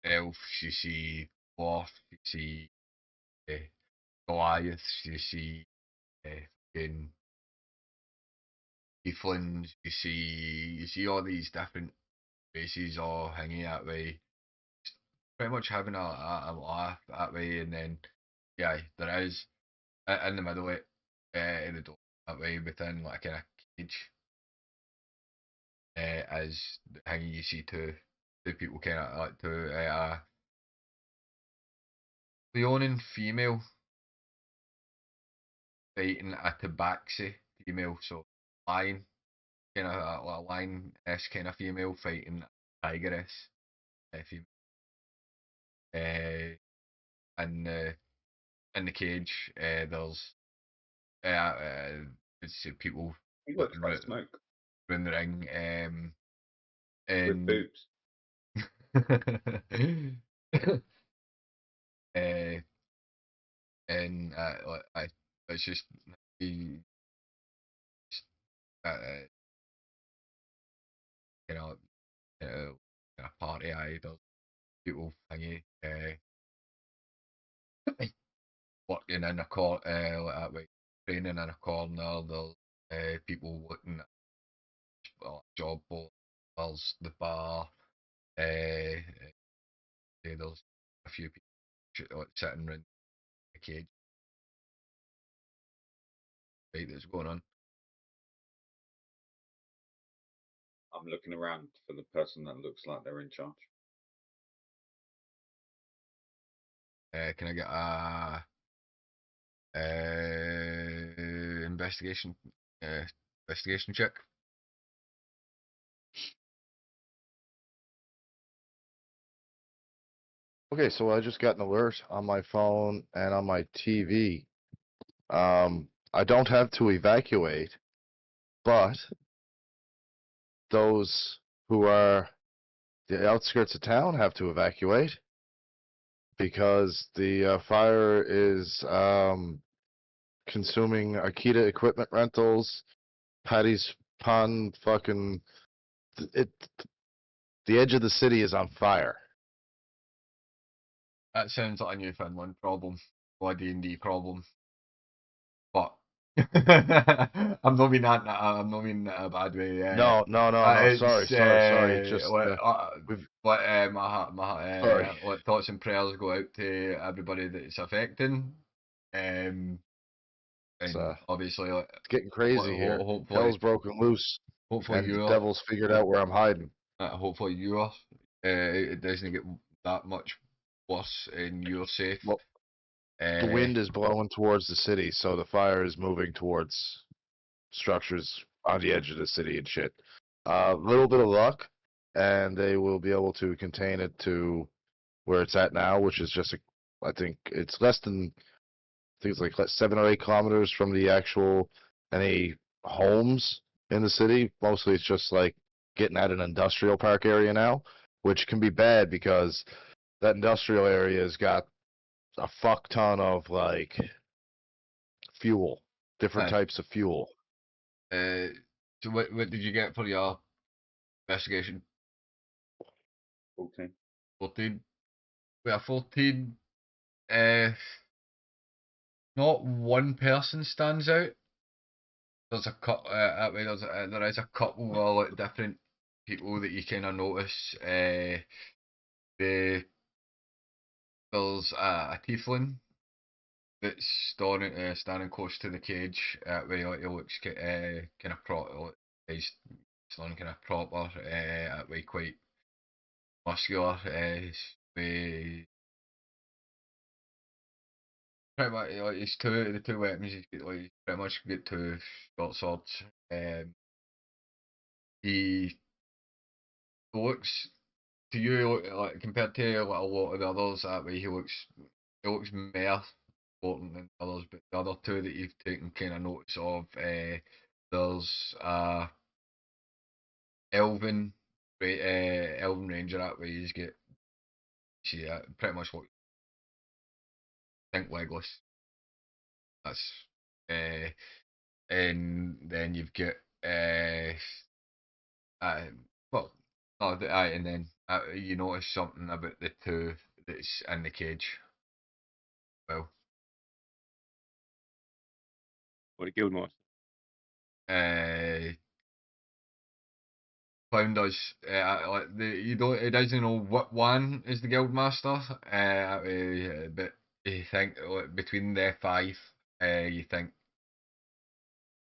elves, you see dwarfs, you see uh, Goliaths, you see fucking tieflings, you see all these different races all hanging that way. Pretty much having a laugh that way, and then yeah, there is in the middle of it, in the door that way within like a kind of cage, as hanging you see two people kind of like two Leonin female fighting a tabaxi female, so lion, kind of a lion-esque kind of female fighting a tigress female. In the cage, there's it's people He looks like ru- smoke in the ring, with and boobs. uh, and it's just he, you know, a party idol, people thingy, working in a corner, like that way, training in a corner. There's people looking at job board. There's the bar. There's a few people sitting around the cage fight that's going on. I'm looking around for the person that looks like they're in charge. Can I get a investigation check? Okay, so I just got an alert on my phone and on my TV. I don't have to evacuate, but those who are the outskirts of town have to evacuate because the fire is consuming Akita equipment rentals, Patty's Pond, fucking it. The edge of the city is on fire. That sounds like a Newfoundland problem, or a D&D problem. But I'm not meaning that. I'm not meaning that in a bad way. No. Sorry. Just sorry. What thoughts and prayers go out to everybody that it's affecting. And obviously, it's getting crazy here. hopefully, Hell's broken loose, hopefully and the devil's figured out where I'm hiding. Hopefully, you are. It doesn't get that much worse, and you're safe. Well, the wind is blowing towards the city, so the fire is moving towards structures on the edge of the city and shit. A little bit of luck, and they will be able to contain it to where it's at now, which is just, I think it's less than, I think it's like 7 or 8 kilometers from the actual any homes in the city. Mostly it's just like getting at an industrial park area now, which can be bad because that industrial area has got a fuck ton of like fuel, different types of fuel. So what did you get for your investigation? 14. 14. With a 14, not one person stands out. There's a there is a couple of different people that you kind of notice. There's a tiefling that's standing close to the cage. Where he looks kind of proper. He's standing kind of proper. Quite muscular. With pretty much like the two weapons. He's got, like, pretty much got 2 short swords. He looks to you like compared to like a lot of the others that way he looks more important than others, but the other two that you've taken kind of notice of, there's Elven Elven Ranger that way. He's got pretty much what think Legolas. That's and then you've got well, no, and then you notice something about the two that's in the cage. Well, What a Guildmaster. Clown does. Like you don't. He doesn't know what one is the guildmaster. But you think between the 5, you think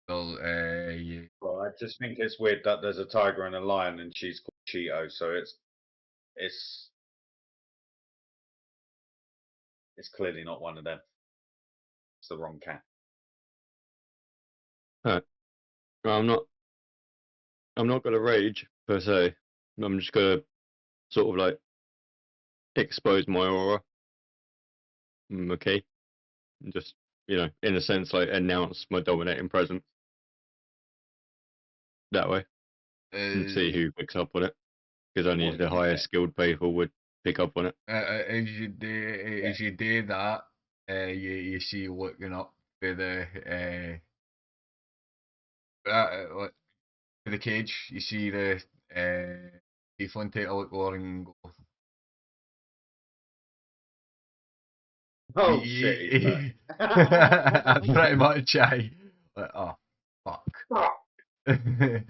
there's you. Well, I just think it's weird that there's a tiger and a lion, and she's called Cheeto. So it's It's clearly not one of them. It's the wrong cat. Well, I'm not gonna rage per se. I'm just gonna sort of like expose my aura. Okay, and just in a sense, like announce my dominating presence that way and see who picks up on it. Because only What the is highest it? skilled people would pick up on it. As you do that, you see looking up for like, for the cage. You see the tiefling take a look over and go. Oh shit! He's back. Pretty much, I. Like, oh fuck. Fuck. Him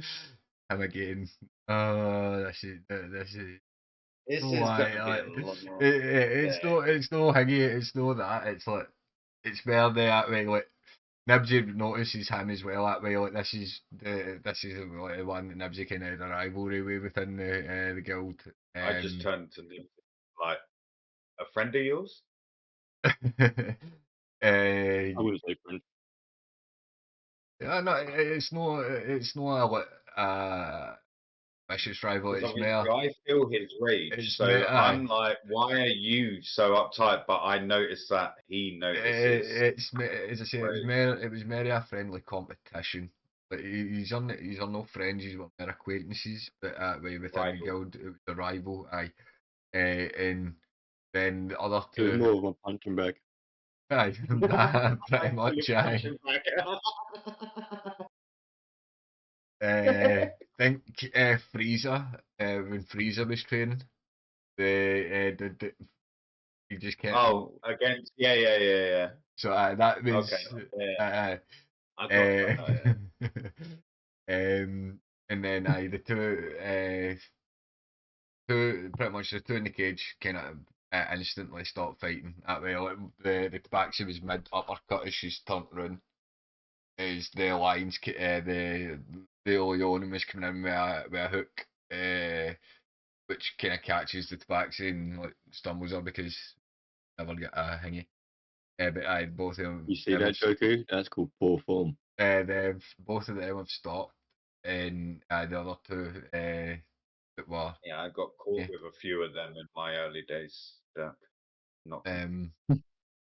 again. This is. This Oh, is I, gonna be a long it's no higgy, it's no that, it's like, it's where they that way, like, Nibsy notices him as well that way, like, this is like, the one that Nibsy kind of had a rivalry with within the guild. I just turned to Nim like a friend of yours. I wouldn't say friend. Yeah, no, it's no like, vicious rival, Because it's more, I feel his rage, it's so more, I'm like, why are you so uptight? But I noticed that he notices. As I say, Right. it was merely a friendly competition. But he's on no friends, he's got mere acquaintances. But way within the Rival. guild, it was a rival. Aye, and then the other It was two, more of a punching bag. aye, pretty much, aye. Think Frieza, when Frieza was training, the he just kept. Oh, against yeah. So that was. Okay, yeah, Uh, I got Uh, that. and then the two pretty much the two in the cage kind of instantly stopped fighting. That way, like, the Tabaxi was mid uppercut as she's turned around. As the lines, the Oleonin was coming in with a hook, which kind of catches the Tabaxi and like stumbles her because never get a hingy. But both of them. You see that, Joku? That's called poor form. Both of them have stopped, and the other two that were Yeah, I got caught yeah, with a few of them in my early days. Not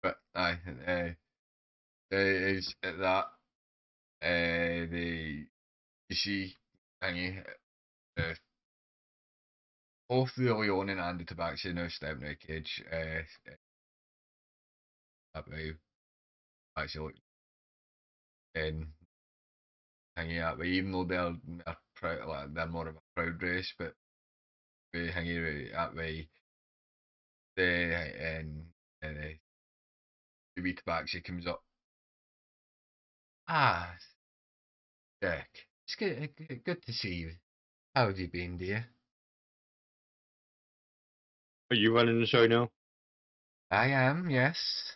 but is at that the you see thingy both the Leonin and the Tabaxi now stepping out of the cage. That way actually look and thingy that way, even though they're proud, like, they're more of a proud race, but we thingy that way. The the wee Tabaxi comes up. Ah, Jack, it's good to see you. How have you been, dear? Are you running the show now? I am, yes.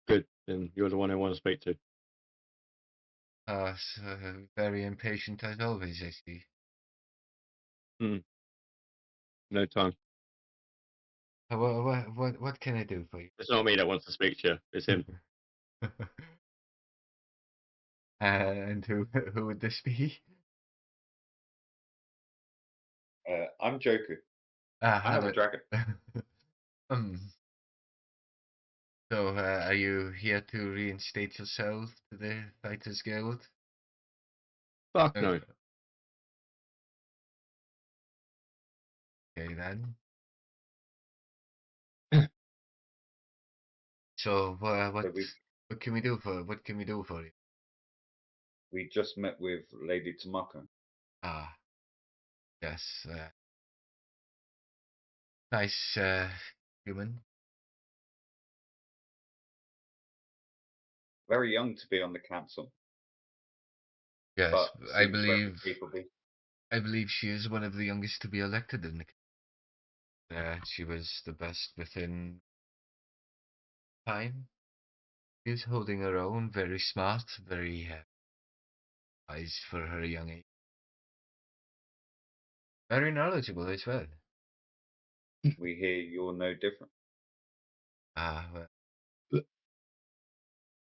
Good. Then you're the one I want to speak to. Very impatient as always, I see. No time. What can I do for you? It's not me that wants to speak to you. It's him. And who would this be? I'm Joku. I have a Hello. dragon. um, so, are you here to reinstate yourself to the Fighters Guild? Fuck no. Okay then. So, So what can we do for you? we just met with Lady Tamako. Ah, yes. Nice human. Very young to be on the council, Yes, but seems very capable. I believe she is one of the youngest to be elected in the. She was the best within time. She was holding her own, very smart, very wise for her young age. Very knowledgeable as well. We hear you're no different. Well, But-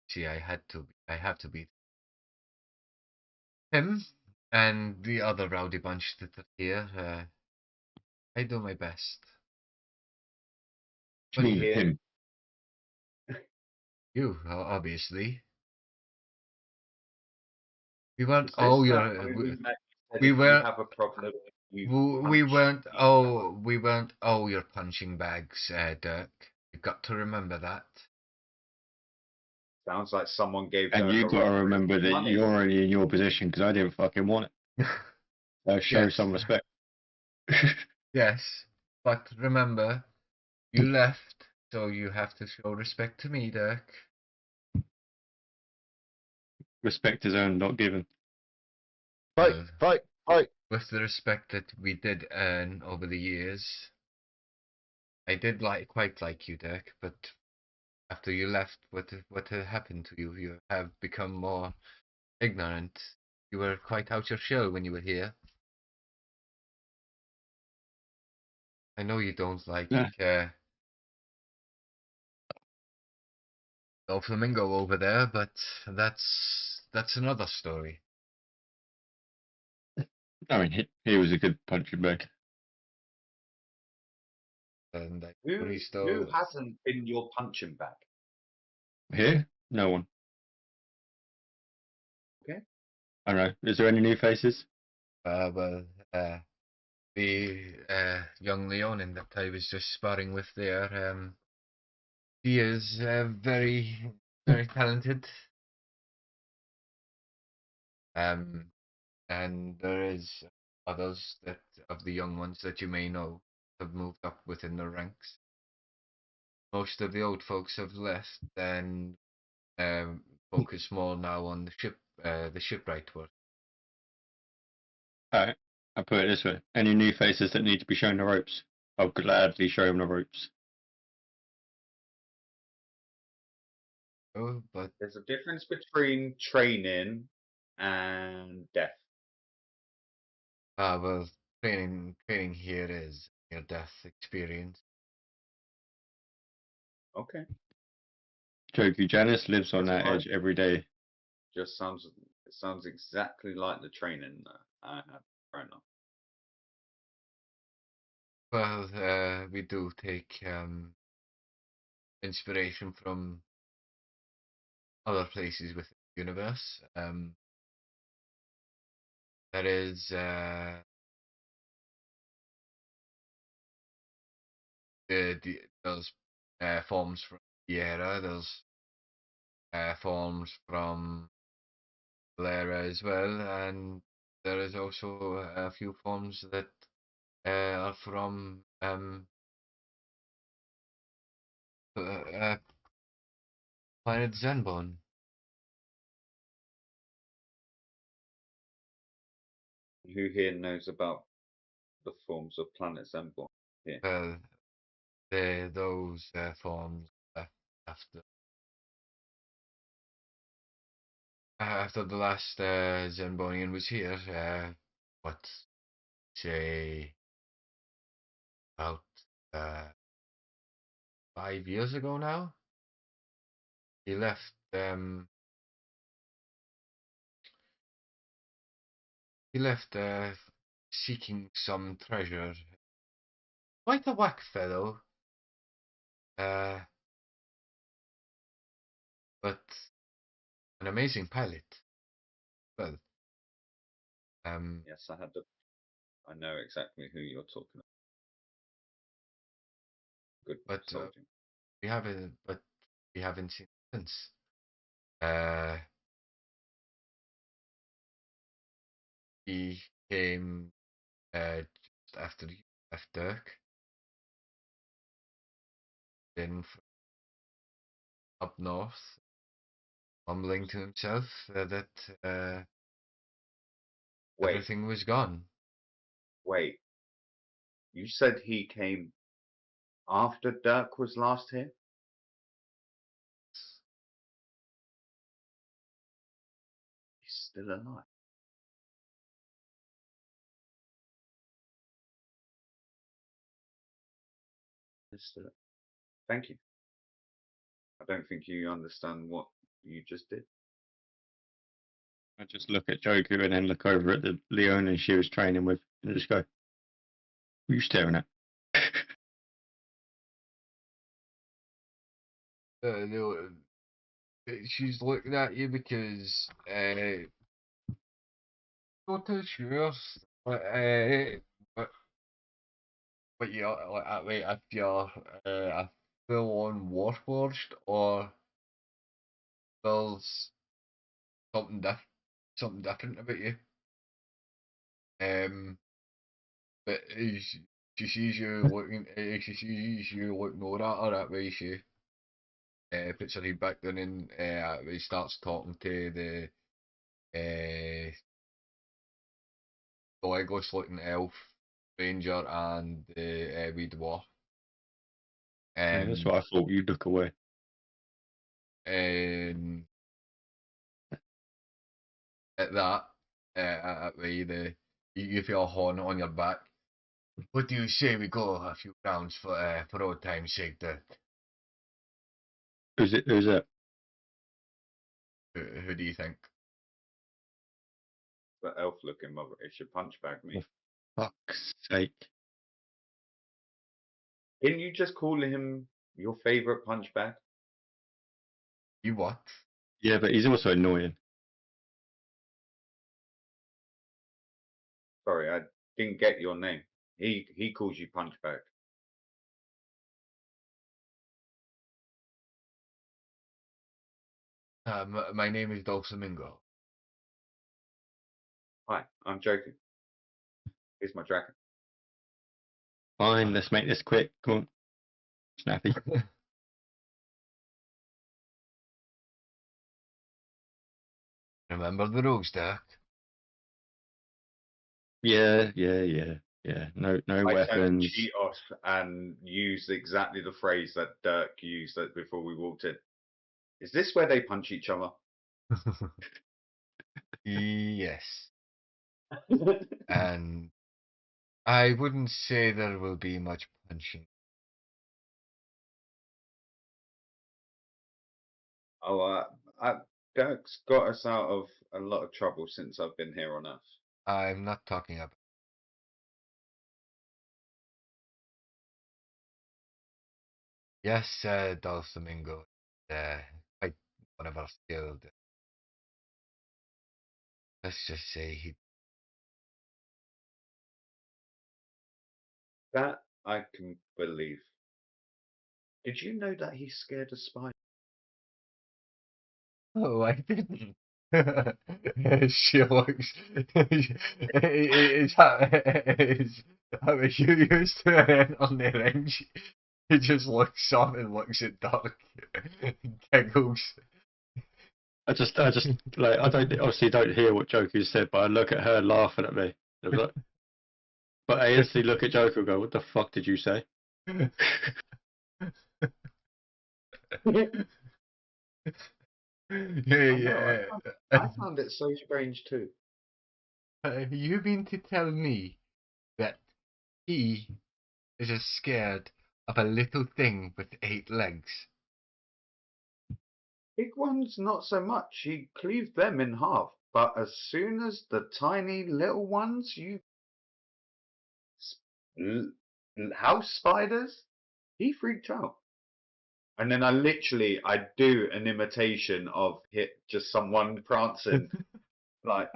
see, I have to beat him and the other rowdy bunch that are here. I do my best. What do you mean Here. him? You, obviously. We weren't Is all this that your. moment we met, you said We if you were. have a problem, you We punch weren't. me? Oh, we weren't all your punching bags, Dirk. You've got to remember that. Sounds like someone gave And Dirk you a got to run for his remember that money. you're already in your position because I didn't fucking want it. So show Yes. some respect. Yes, but remember, you left, so you have to show respect to me, Dirk. Respect is earned, not given. Fight, Uh, fight, fight. with the respect that we did earn over the years. I did quite like you, Dirk, but after you left, what had happened to you? You have become more ignorant. You were quite out your shell when you were here. I know you don't like Yeah. No Flamingo over there, but that's another story. I mean, he was a good punching bag. And I Who still hasn't been your punching bag? Here? No one. Okay. I don't know. Is there any new faces? well, the young Leonin that I was just sparring with there, he is very, very talented. And there is others that of the young ones that you may know have moved up within the ranks. Most of the old folks have left and focus more now on the shipwright work. Alright. I'll put it this way. Any new faces that need to be shown the ropes, I'll gladly show them the ropes. Oh, but There's a difference between training and death. well, training here is your death experience. Okay. Joku Janice lives on That's that fine. edge every day. Just sounds exactly like the training that I had growing up. Well, we do take inspiration from other places within the universe. There is there's forms from Sierra, there's forms from Valera as well, and there is also a few forms that are from planet Zenbone. Who here knows about the forms of planet Zembor? Here. Those forms left after the last Zenbonian was here. What say about 5 years ago now? He left. He left seeking some treasure. Quite a whack fellow. Uh, but an amazing pilot. Well, Yes, I know exactly who you're talking about. Good but soldier. but we haven't seen him since. Uh, he came just after you left Dirk. Then up north, mumbling to himself that Wait, everything was gone. wait. You said he came after Dirk was last here? He's still alive. He's still. Thank you. I don't think you understand what you just did. I just look at Joku and then look over at the Leona she was training with and just go, "What are you staring at?" No, she's looking at you because not too sure. But, but, but you're like, wait, if you're a full-on warforged or there's something different about you. But as she sees you looking, as she sees you looking over at her, that way she puts her head back down and that way starts talking to the legless looking elf, ranger, and the wee dwarf. Yeah, that's what I thought. You'd look away. At that way, you feel a horn on your back. What do you say we go a few rounds for old time's sake, Dirk? Who's it? Who's that? Who do you think? The elf looking mother, it should punch bag me. Fuck's sake. Didn't you just call him your favourite punch bag? You what? Yeah, but he's also annoying. Sorry, I didn't get your name. He calls you punch bag. My name is Dulcimingo. Hi, I'm joking. Here's my dragon. Fine, let's make this quick. Come on. Snappy. Remember the rules, Dirk? Yeah. No I turned weapons. cheat off and used exactly the phrase that Dirk used before we walked in. Is this where they punch each other? Yes. And I wouldn't say there will be much punching. Oh, Dirk's got us out of a lot of trouble since I've been here on Earth. I'm not talking about. Yes, Dulcimingo. Quite one of our skilled. Let's just say he. That I can believe. Did you know that he's scared of spiders? Oh, I didn't. She looks. Is I mean, you used to it on the range. He just looks up and looks at Doug and giggles. I just like I don't obviously don't hear what Joker said, but I look at her laughing at me. I was like, but I instantly look at Joker and go, "What the fuck did you say?" Yeah, I found it so strange too. You mean to tell me that he is as scared of a little thing with 8 legs? Big ones, not so much. He cleaved them in half. But as soon as the tiny little ones, house spiders, he freaked out. And then I do an imitation of just someone prancing, like,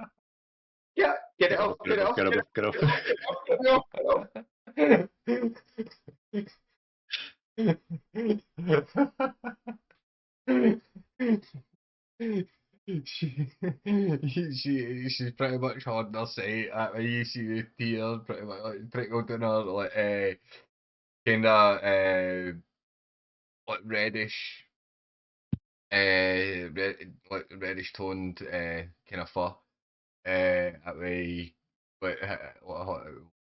yeah, get it off, get it off, Get get off, it get off, off. get it off, get it off, get She's pretty much on her side. You see the tears pretty much like trickle down her like kind of like reddish like reddish toned kind of fur that way like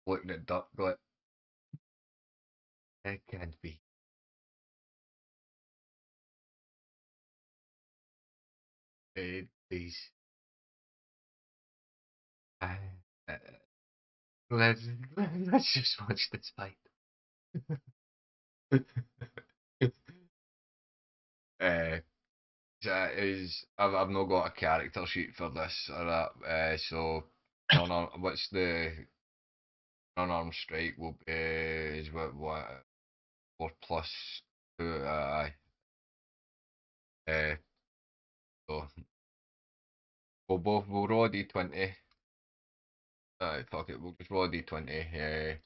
looking at Duck like it can't be. Please. Uh, uh, let's let's just watch this fight. That is, I've not got a character sheet for this or that. So what's the unarmed strike will be is what 4+2. So we'll roll a d20. Fuck it, we'll just roll a d20.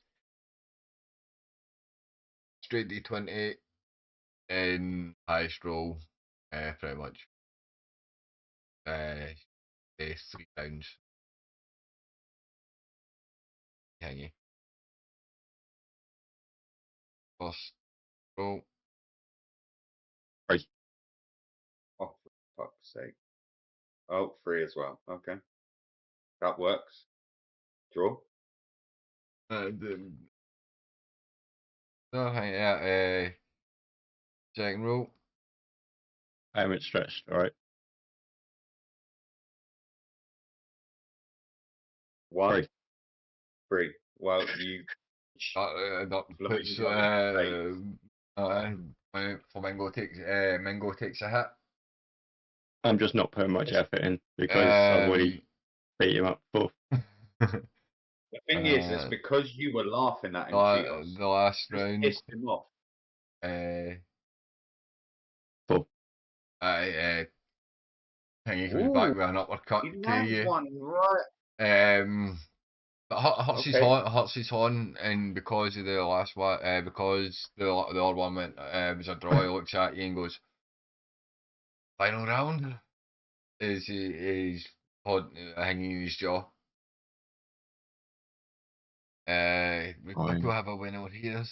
Straight d20 in highest roll. Pretty much. 3 pounds. Hang First roll. Oh, for fuck's sake. Oh, 3 as well. Okay. That works. Draw. No, hang out. Second roll. I haven't stretched. All right. 1. 3. Well, you That bloody puts Flamingo takes a hit. I'm just not putting much effort in because I've already beat him up before. The thing is, it's because you were laughing at him, Cheetos. The last Just round. pissed him off. 4. He comes back with an uppercut He to lands you. one right. But hurts his Okay. horn, and because of the last one, because the other one went was a draw, he looks at you and goes, "Final round." Is hanging in his jaw. We Fine. could have a winner here.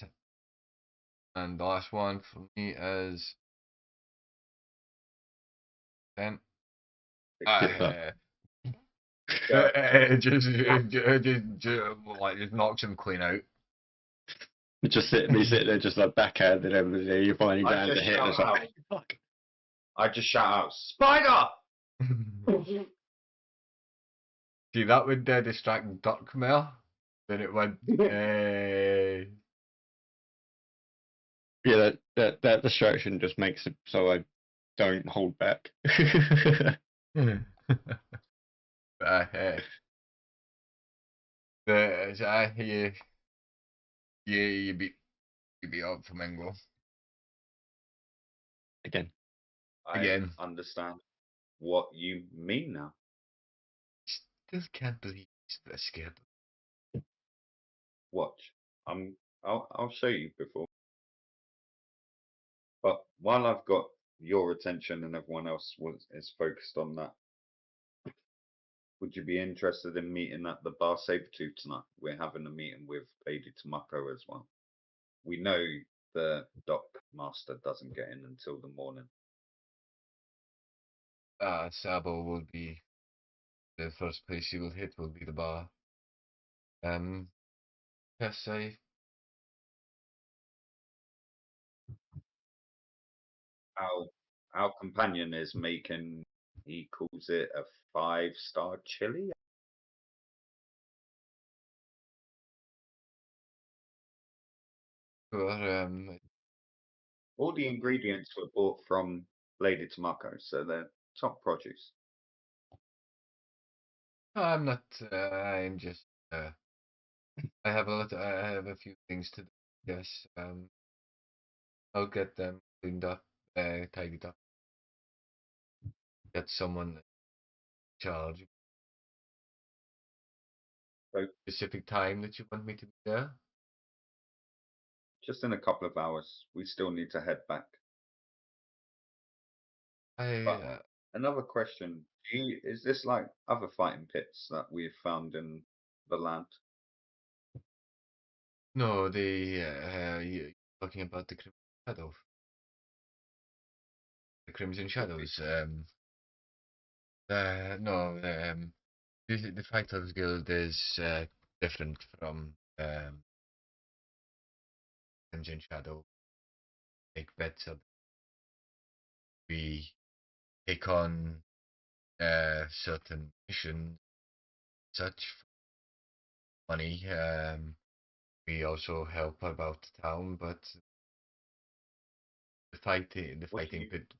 And the last one for me is 10. Just knocks him clean out. Just me sitting there, just like backhanded everything. You finally I land a just hit. And it's shout like, fuck. I just shout out, Spider! See, that would distract Duck more than it would. Yeah, that distraction just makes it so I don't hold back. You beat up Flamingo Again. again. I understand what you mean now. Still can't believe he's this scared. Watch. I'll show you before. But while I've got your attention and everyone else is focused on that, would you be interested in meeting at the Bar Sabretooth tonight? We're having a meeting with Lady Tomako as well. We know the dock master doesn't get in until the morning. Sabo will be the first place he will hit. Will be the bar. Per se. Our companion is making, he calls it a 5-star chili. Sure. All the ingredients were bought from Lady Tomako, so they're top produce. I'm not. I'm just. I have a few things to do. Yes. I'll get them cleaned up, tidied up. Get someone in charge. So Specific time that you want me to be there? just in a couple of hours, we still need to head back. But another question: is this like other fighting pits that we've found in the land? No, you're talking about the Crimson Shadow. The Crimson Shadows. No. The Fighters Guild is different from Crimson Shadow. Make bets up. We take on certain missions, such money. We also help about town, but the What do fighting you- could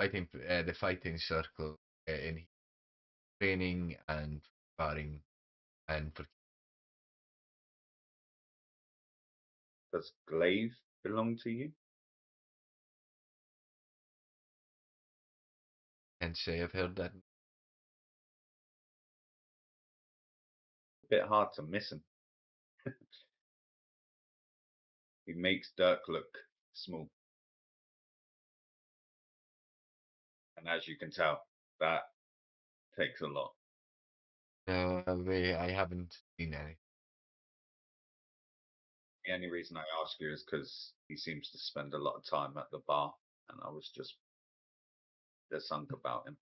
the fighting circle in training and sparring and for Does Glaive belong to you? can't say I've heard that. A bit hard to miss him. He makes Dirk look small. And as you can tell, that takes a lot. No, I haven't seen any. The only reason I ask you is because he seems to spend a lot of time at the bar, and I was just sunk about him.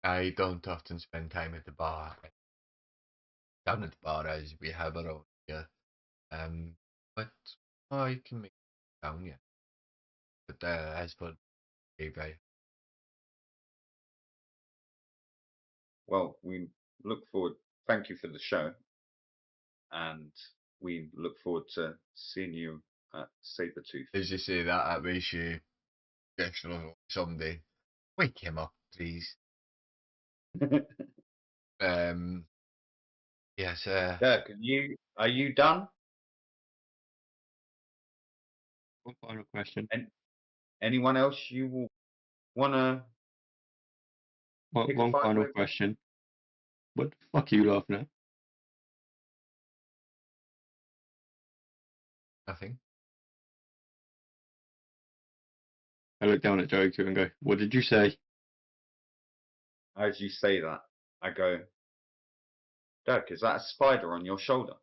I don't often spend time at the bar. Down at the bar as we have around here. But I can make it down, yeah. But as for Dave, Well, we look forward. Thank you for the show, and we look forward to seeing you at Sabretooth. as you say that makes you gesture of someday. Wake him up, please. Yes, Dirk, are you done? One final question. And anyone else you will wanna pick a One fight final with? question. What the fuck are you laughing at? nothing. I look down at Joker and go, "What did you say?" As you say that, I go, Dirk, is that a spider on your shoulder?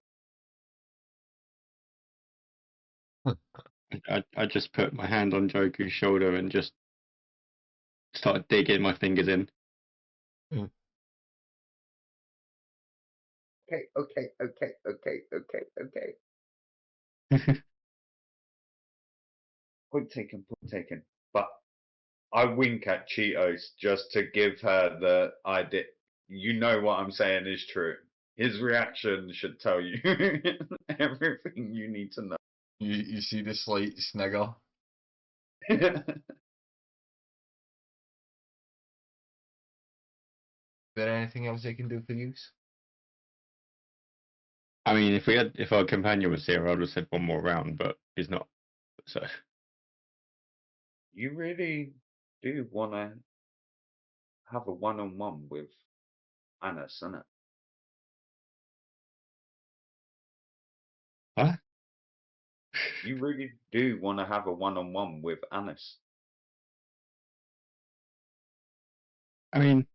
I just put my hand on Joker's shoulder and just started digging my fingers in. Okay. Point taken. But I wink at Cheetos just to give her the idea. You know what I'm saying is true. His reaction should tell you everything you need to know. You see the slight snigger. Is there anything else I can do for you? I mean, if our companion was here, I would have said one more round, but he's not. So You really do want to have a one-on-one with Annis, innit? Huh? You really do want to have a one-on-one with Annis. I mean,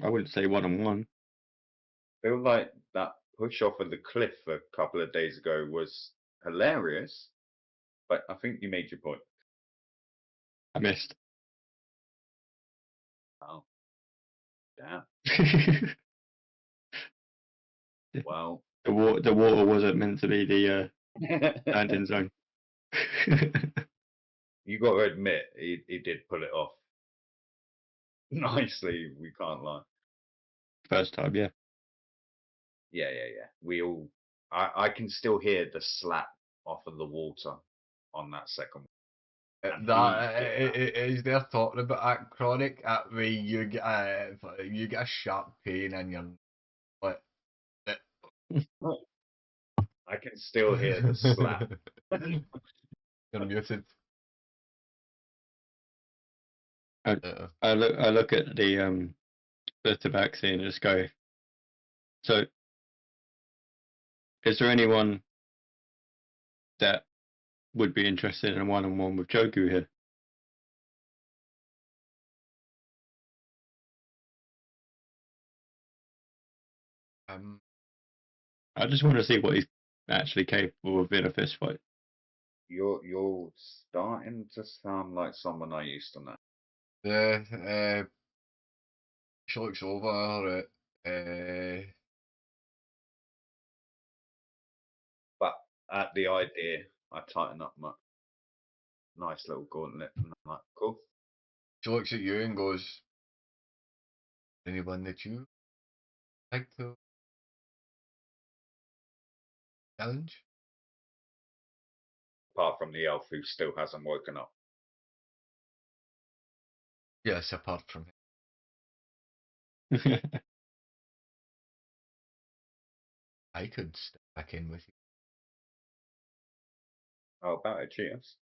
I wouldn't say one on one. Feel like that push off of the cliff a couple of days ago was hilarious, but I think you made your point. I missed. Oh, damn. Well, The water wasn't meant to be the landing zone. you got to admit, he did pull it off nicely. We can't lie. First time, yeah. Yeah. We all. I can still hear the slap off of the water on that second one. And Is there talking about that chronic at where you get a sharp pain in your what? I can still hear the slap. You're muted. I look at the tabaxi and just go. So, is there anyone that would be interested in a one-on-one with Joku here? I just want to see what he's actually capable of in a fist fight. You're starting to sound like someone I used to know. Yeah, she looks over But at the idea, I tighten up my nice little gauntlet and I'm like, cool. she looks at you and goes, anyone that you like to challenge? Apart from the elf who still hasn't woken up. Yes, apart from him. I could step back in with you. How about it, cheers?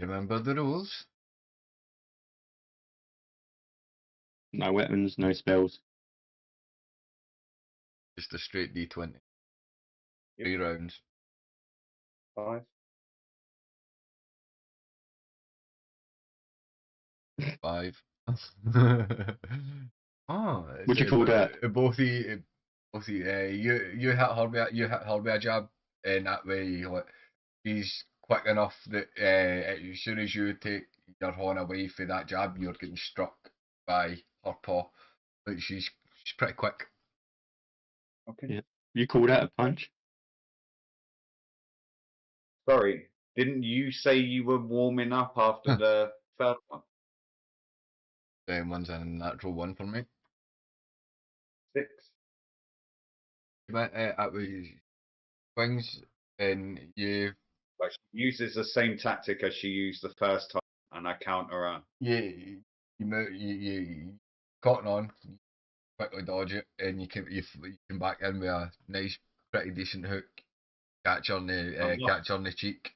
Remember the rules? No weapons, no spells. Just a straight D20. Yep. 3 rounds. 5. 5. Oh, What'd you call that? Both you hit her you hit her with a jab, and that way like, she's quick enough that as soon as you take your horn away for that jab, you're getting struck by her paw. But she's pretty quick. Okay. Yeah. You call that a punch? Sorry, didn't you say you were warming up after the third one? One's a natural 1 for me. 6. But that way swings and you Like she uses the same tactic as she used the first time, and I counter her. you cotton on, quickly dodge it, and you come back in with a nice, pretty decent hook, catch on the cheek.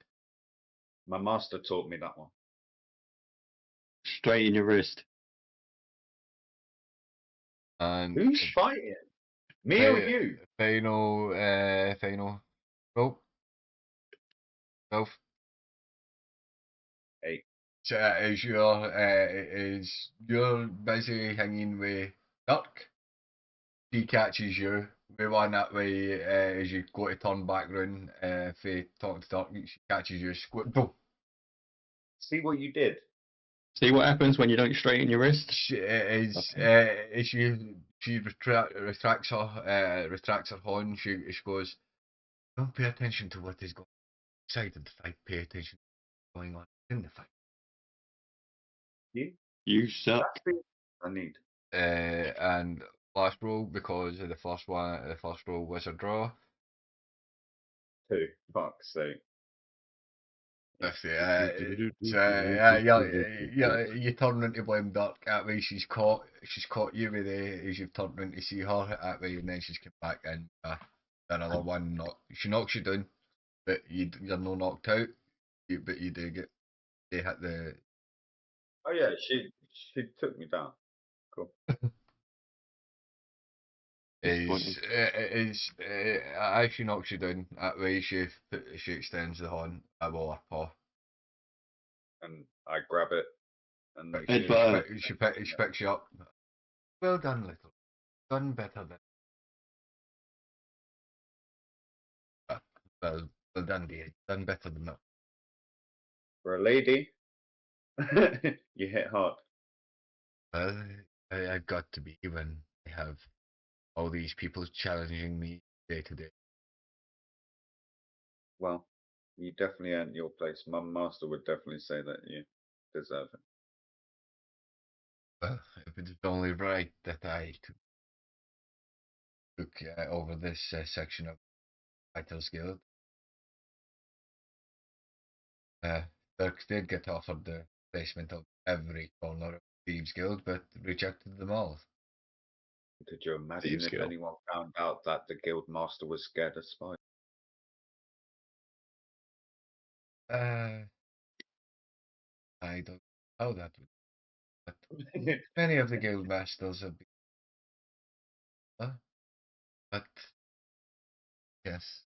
My master taught me that one. Straight in your wrist. And Who's fighting? Me or you? final roll. 12. 8. So you're busy hanging with Dirk. He catches you. We one that way as you go to turn back round for talking to Dirk. She catches you. Boom. See what you did? See what happens when you don't straighten your wrist? She retracts her horn. She goes, "Don't pay attention to what is going on outside of the fight. Pay attention to what's going on in the fight." You suck. That's the I need. And last roll, because the first roll was a draw. 2. Fuck's sake. That's it. You turn around to blame Dirk. That way she's caught you with as you've turned around to see her. That way, and then she's come back and another one. She knocks you down, but you're not knocked out. But you do get they hit the. Oh yeah, she took me down. Cool. As she knocks you down, that way she extends the horn above her paw. And I grab it, and She picks you up. Well done, little. Done better than. Well done, dear. Done better than that. for a lady, you hit hard. Well, I've got to be when I have all these people challenging me day to day. Well, you definitely earned your place. My master would definitely say that you deserve it. Well, if it's only right that I took over this section of Fighters Guild. Dirk did get offered the placement of every corner of Thieves Guild, but rejected them all. Could you imagine Thieves if Guild. anyone found out that the guild master was scared of spiders? I don't know how that would, but many of the guild masters have been. But yes,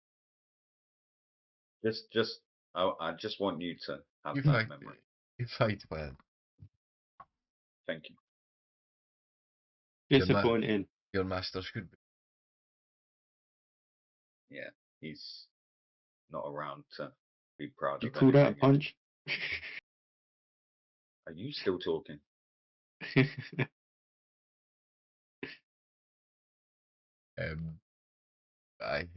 I just want you to have you that fight. memory. You fight well. Thank you. Disappointing. Your master should be. Yeah, he's not around to be proud You of call that a anything. punch? Are you still talking? I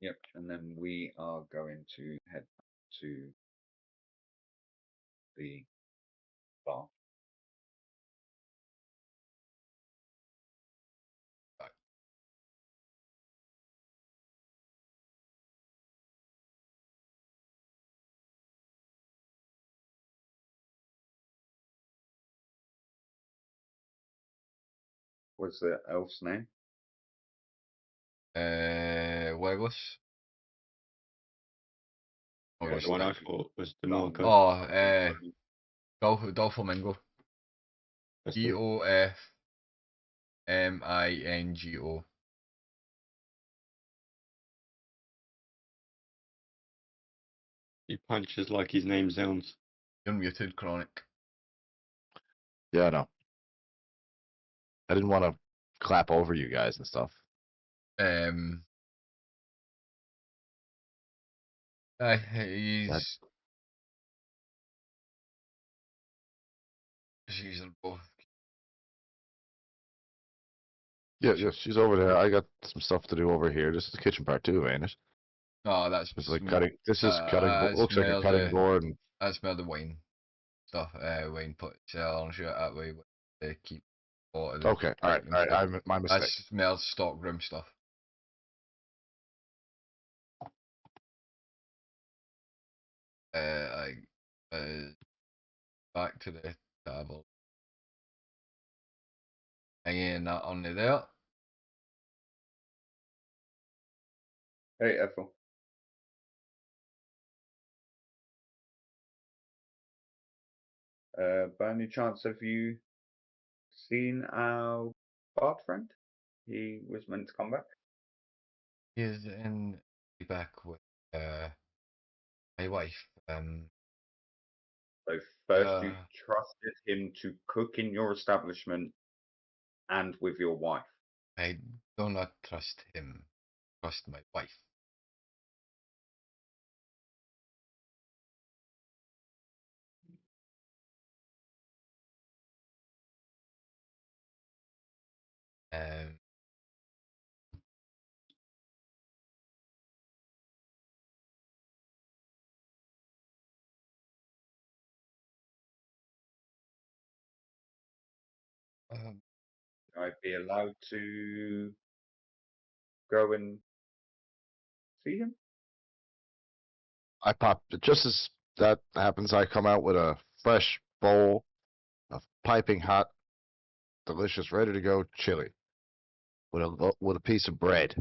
Yep. And then we are going to head to the bar. was the elf's name? Legolas. Yeah, What, the one I thought was the Done. Marco. Oh, Doflamingo. That's the- Doflamingo. He punches like his name sounds. You're muted, Chronic. Yeah, no. I didn't want to clap over you guys and stuff. He's using both. Yeah, she's over there. I got some stuff to do over here. This is the kitchen part too, ain't it? No, that's It's like sm- cutting. This is cutting. that's Looks like a more cutting the board. And that's more the wine stuff. Wine put sell and shit that way. They keep all of the okay, all right, and all right. stuff. My mistake. That smells stockroom stuff. Back to the table. Hanging that on there. Hey, Ethel. By any chance, have you seen our bard friend? He was meant to come back. He is in back with my wife. So first, you Uh, trusted him to cook in your establishment and with your wife. I do not trust him. Trust my wife. Um, um, I'd be allowed to go and see him. I pop just as that happens. I come out with a fresh bowl of piping hot, delicious, ready to go chili with a piece of bread,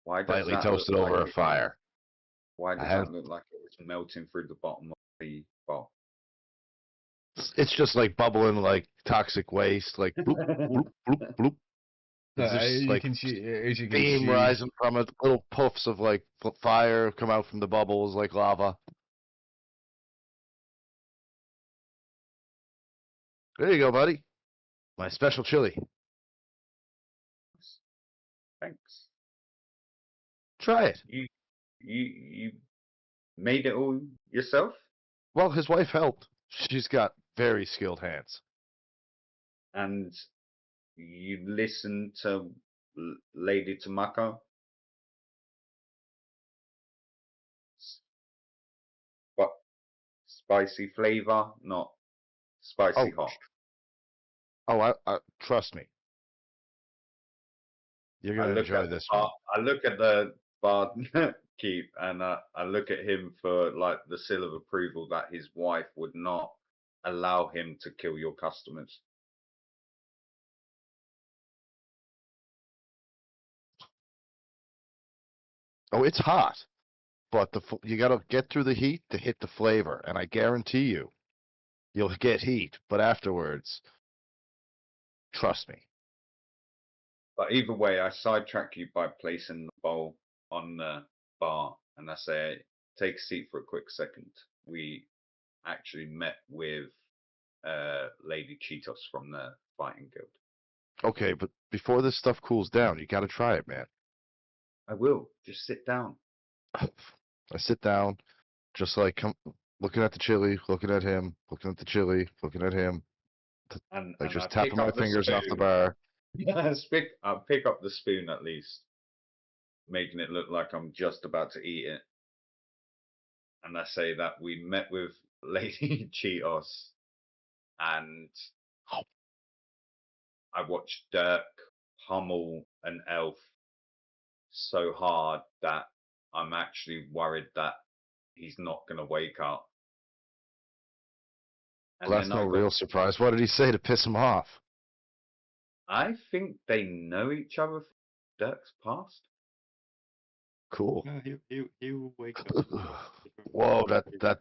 Why does lightly that toasted look over like a fire. Why I does have- that look like it was melting through the bottom of the bowl? It's just like bubbling like toxic waste, like bloop, bloop, bloop, bloop. It's as just you like can see, as you can steam see, rising from it, little puffs of like fire come out from the bubbles like lava. There you go, buddy. My special chili. Thanks. Try it. You made it all yourself? Well, his wife helped. She's got very skilled hands. And you listened to Lady Tamako? But spicy flavor, not spicy Oh, hot. Oh, I trust me. You're I gonna look enjoy at this the one. I look at the bar keep and I look at him for like the seal of approval that his wife would not allow him to kill your customers. Oh, it's hot, but you gotta get through the heat to hit the flavor, and I guarantee you, you'll get heat, but afterwards, trust me. But either way, I sidetrack you by placing the bowl on the bar and I say, take a seat for a quick second. We actually met with Lady Cheetos from the Fighting Guild. Okay, but before this stuff cools down, you gotta try it, man. I will. Just sit down. I sit down, just like looking at the chili, looking at him, looking at the chili, looking at him, And like just I tapping pick my up the fingers off the spoon. bar. I'll pick up the spoon at least, making it look like I'm just about to eat it. And I say that we met with Lady Cheetos and I watched Dirk pummel an elf so hard that I'm actually worried that he's not going to wake up. And Well, that's then no real surprise. What did he say to piss him off? I think they know each other from Dirk's past. Cool. No, he'll wake up. Whoa, that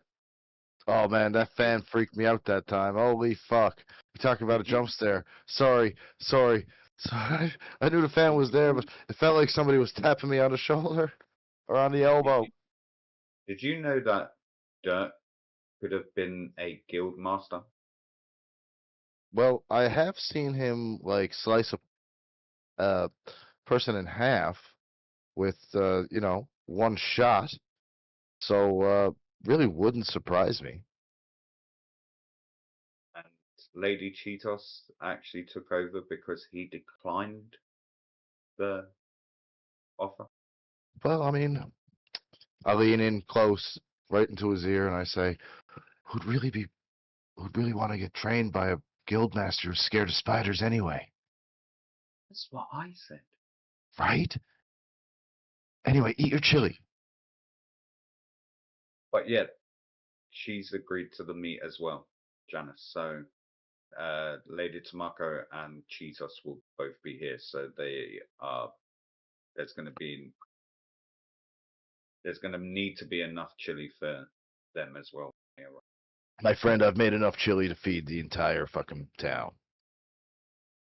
oh man, that fan freaked me out that time. Holy fuck. You talking about a jump scare. Sorry. Sorry. I knew the fan was there, but it felt like somebody was tapping me on the shoulder or on the elbow. Did you know that Dirk could have been a guild master? Well, I have seen him like slice a person in half with one shot. So really wouldn't surprise me. And Lady Cheetos actually took over because he declined the offer. Well, I mean, I lean in close, right into his ear, and I say, "Who'd really want to get trained by a guildmaster who's scared of spiders anyway, That's what I said. right? Anyway, eat your chili." But yeah, she's agreed to the meet as well, Janice. So Lady Tomako and Cheetos will both be here. So they are. There's going to need to be enough chili for them as well. Yeah, right. My friend, I've made enough chili to feed the entire fucking town.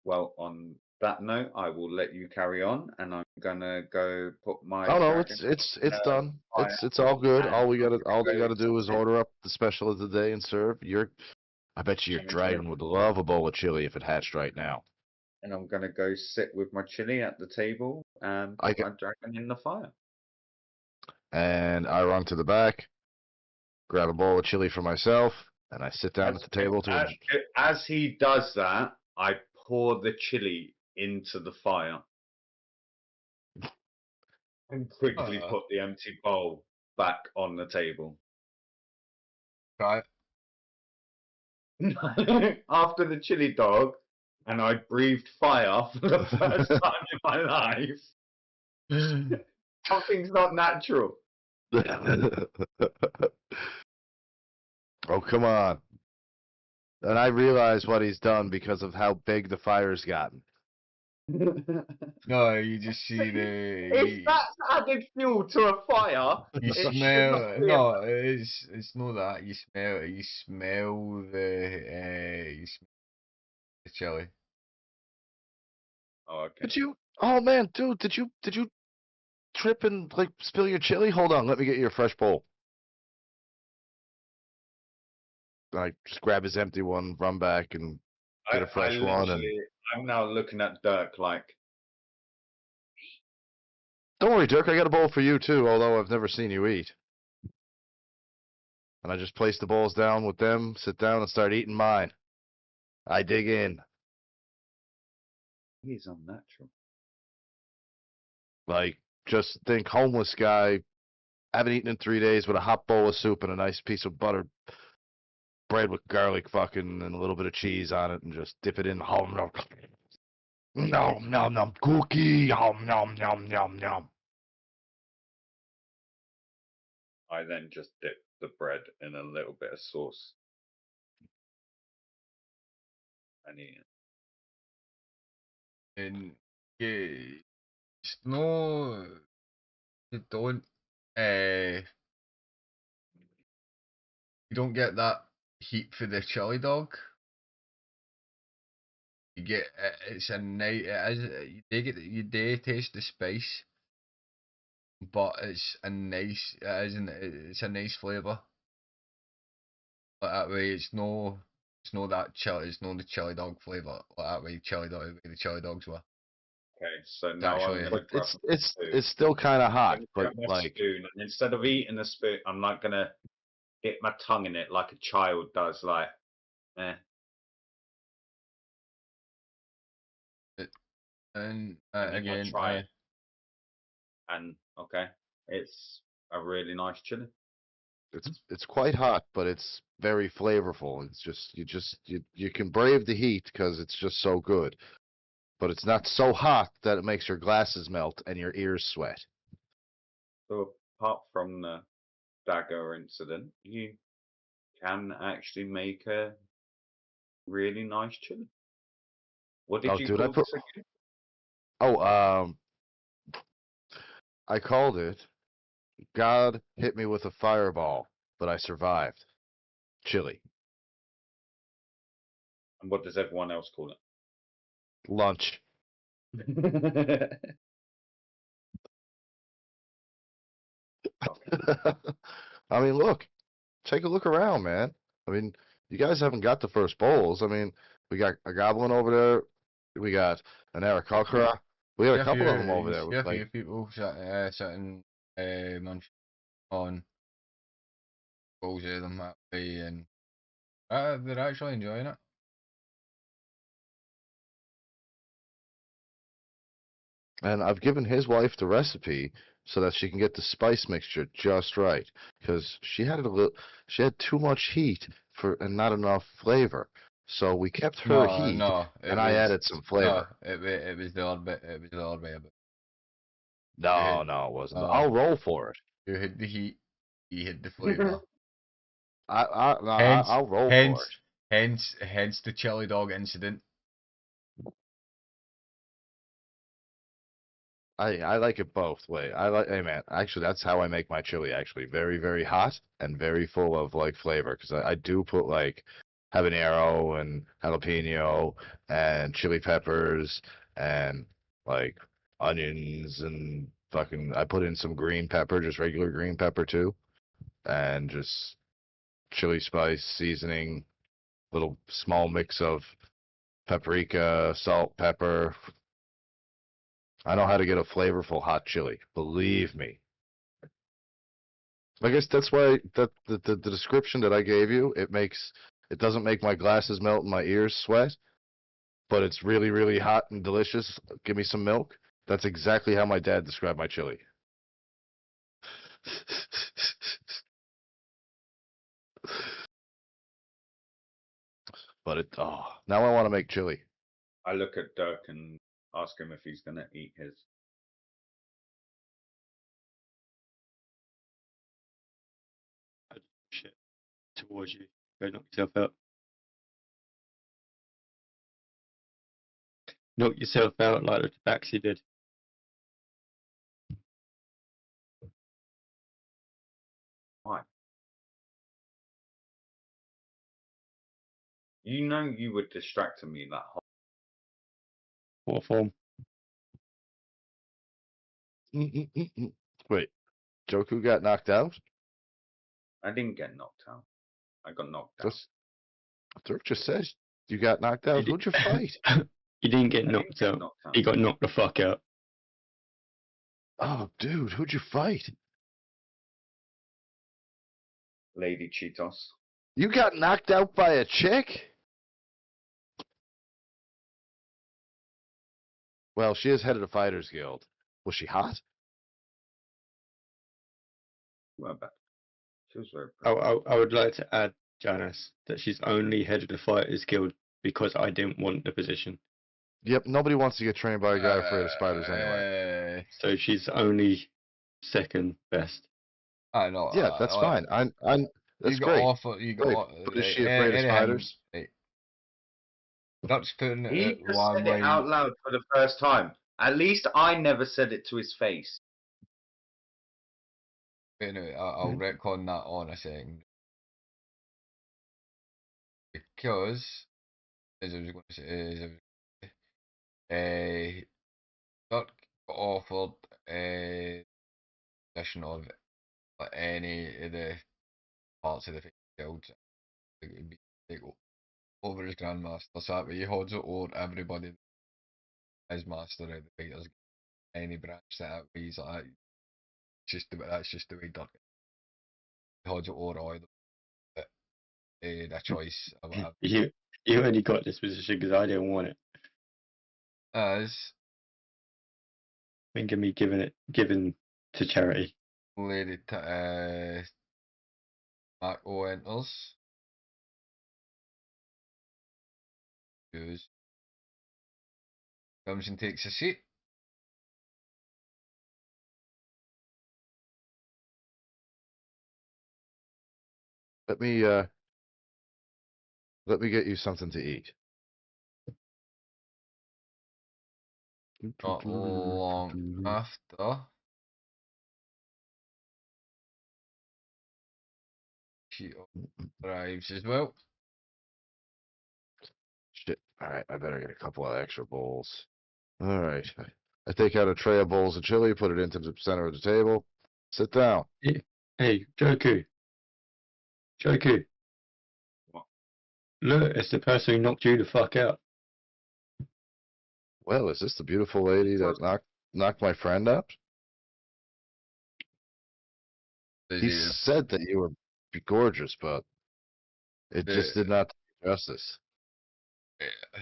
Well, on that note, I will let you carry on, and I'm gonna go put my. Oh no, dragon it's in a done. fire, It's all good. and All I'm you gonna gotta go do is sit order up the special of the day and serve. I bet you your and dragon would love a bowl of chili if it hatched right now. and I'm gonna go sit with my chili at the table and I put get, my dragon in the fire. and I run to the back, grab a bowl of chili for myself, and I sit down at the table to as, as he does that, I pour the chili into the fire and quickly Uh, put the empty bowl back on the table. Try After the chili dog, and I breathed fire for the first time in my life. it. Something's not natural. Oh, come on. And I realize what he's done because of how big the fire's gotten. No, you just see If that's added fuel to a fire, you it should smell. not be. No, it's not that. You smell it. You smell the chili. Oh, okay. Did you? Oh man, dude, did you trip and like spill your chili? Hold on, let me get you a fresh bowl. I just grab his empty one, run back, and get a fresh one. And I'm now looking at Dirk like, don't worry, Dirk, I got a bowl for you too. Although I've never seen you eat. And I just place the bowls down with them, sit down, and start eating mine. I dig in. he's unnatural. Like, just think homeless guy, haven't eaten in 3 days with a hot bowl of soup and a nice piece of buttered bread with garlic fucking and a little bit of cheese on it and just dip it in. Nom nom nom nom nom cookie. Nom nom nom nom nom. I then just dip the bread in a little bit of sauce and eat it. And yeah, it's no. You don't. You don't get that heat for the chili dog. You get it's a nice. It is. You do taste the spice, but it's a nice. It isn't. It's a nice flavour. Like that way, it's no. It's no that chili. It's no the chili dog flavour. Like that way, chili dog. The chili dogs were. Okay, so now actually- I'm gonna grab It's a it's spoon. it's still kind of I'm hot, gonna but grab my like spoon, and instead of eating the spoon, I'm not gonna dip my tongue in it like a child does. Like, eh. And And then I again, try it. And okay, it's a really nice chili. it's quite hot, but it's very flavorful. It's just you can brave the heat because it's just so good. But it's not so hot that it makes your glasses melt and your ears sweat. So apart from the dagger incident, you can actually make a really nice chili. What did Oh, you dude, I call put. this again? Oh, I called it. God hit me with a fireball, but I survived. Chili. And what does everyone else call Lunch. it? I mean, look. Take a look around, man. I mean, you guys haven't got the first bowls. I mean, we got a goblin over there. We got an Aarakocra. We got a couple of them over there. a few Like, people sitting munching on balls of them that way, and they're actually enjoying it. and I've given his wife the recipe so that she can get the spice mixture just right, because she had too much heat and not enough flavor. So we kept her No, heat, no, and I added some flavor. it was the odd bit. It was the odd way. But you No, had, no, it wasn't. uh, I'll roll for it. you had the heat, you had the flavour. No, Hence, I'll roll for hence, it. hence the chili dog incident. I like it both way. Hey man, actually that's how I make my chili actually. Very, very hot and very full of like flavor. Because I do put like habanero and jalapeno and chili peppers and like onions and fucking I put in some green pepper, just regular green pepper too. And just chili spice, seasoning, little small mix of paprika, salt, pepper. I know how to get a flavorful hot chili. Believe me. I guess that's why the description that I gave you, it doesn't make my glasses melt and my ears sweat, but it's really, really hot and delicious. Give me some milk. That's exactly how my dad described my chili. But now I want to make chili. I look at Dirk and ask him if he's going to eat his. Shit towards you. Go knock yourself out. Knock yourself out like the Tabaxi did. Why? You know you were distracting me that whole. What form? Wait, Joku got knocked out? I didn't get knocked out. I got knocked out. That's Dirk just said you got knocked out. Who'd you fight? He didn't get I didn't knocked get out. knocked out. He got knocked the fuck out. Oh, dude, who'd you fight? Lady Cheetos. You got knocked out by a chick? Well, she is head of the Fighters Guild. Was she hot? Well, bad. She was very I, pretty. I would like to add, Janice, that she's only head of the Fighters Guild because I didn't want the position. Yep, nobody wants to get trained by a guy afraid of spiders anyway. So she's only second best. I know. Yeah, that's fine. That's you got great. offer. You got. Great. But is she afraid of spiders? That's putting He it just one said it way. out loud for the first time. At least I never said it to his face. Anyway, I'll retcon that on a second. Because, as I was going to say, Dirk got offered a position of any of the parts of the guilds. It would be take over as Grandmaster, so that way he holds it over everybody as Master of the Fighters. Any branch that he's like, that's just the way Dirk holds it over all of them. But, the choice of whatever. You only got this position because I didn't want it. As Think of me given to charity. Lady Mark O enters. Goes. Comes and takes a seat. Let me get you something to eat. not long after, she arrives as well. Shit. All right, I better get a couple of extra bowls. All right. I take out a tray of bowls of chili, put it into the center of the table. Sit down. Hey, Joku. Joku. What? Look, it's the person who knocked you the fuck out. Well, is this the beautiful lady that knocked my friend out? Does He he- said that you were gorgeous, but it just the- did not do justice.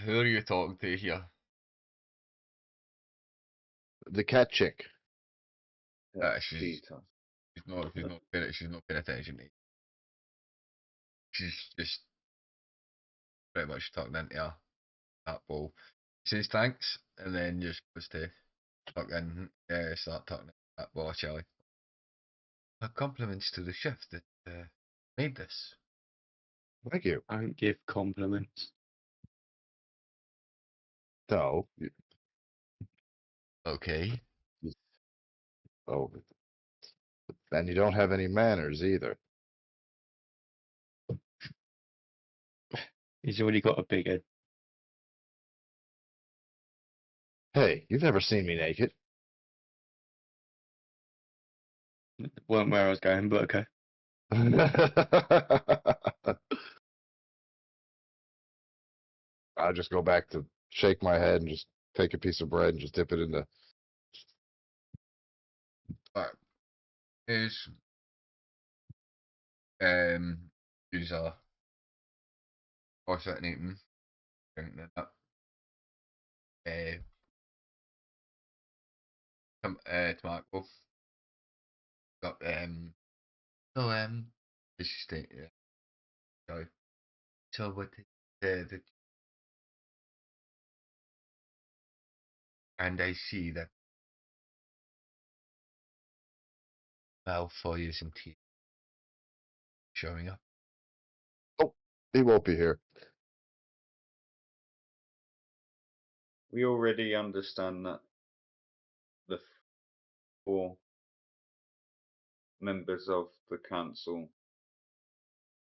Who are you talking to here? The cat chick. She's Peter. she's not paying attention to you. She's just pretty much talking into her that bowl. Says thanks, and then just goes to fucking start talking about that bowl of chili. Compliments to the chef that made this. Thank you. I don't give compliments. No. Okay. Oh. And you don't have any manners either. He's already got a big head. Hey, you've never seen me naked. Weren't where I was going, but okay. I'll just go back to shake my head and just take a piece of bread and just dip it into. Alright. Is use a or sitting eating, drinking it up. Tomato. Got this is the so what the and I see that Malfoy isn't here showing up. He won't be here. We already understand that the 4 members of the council,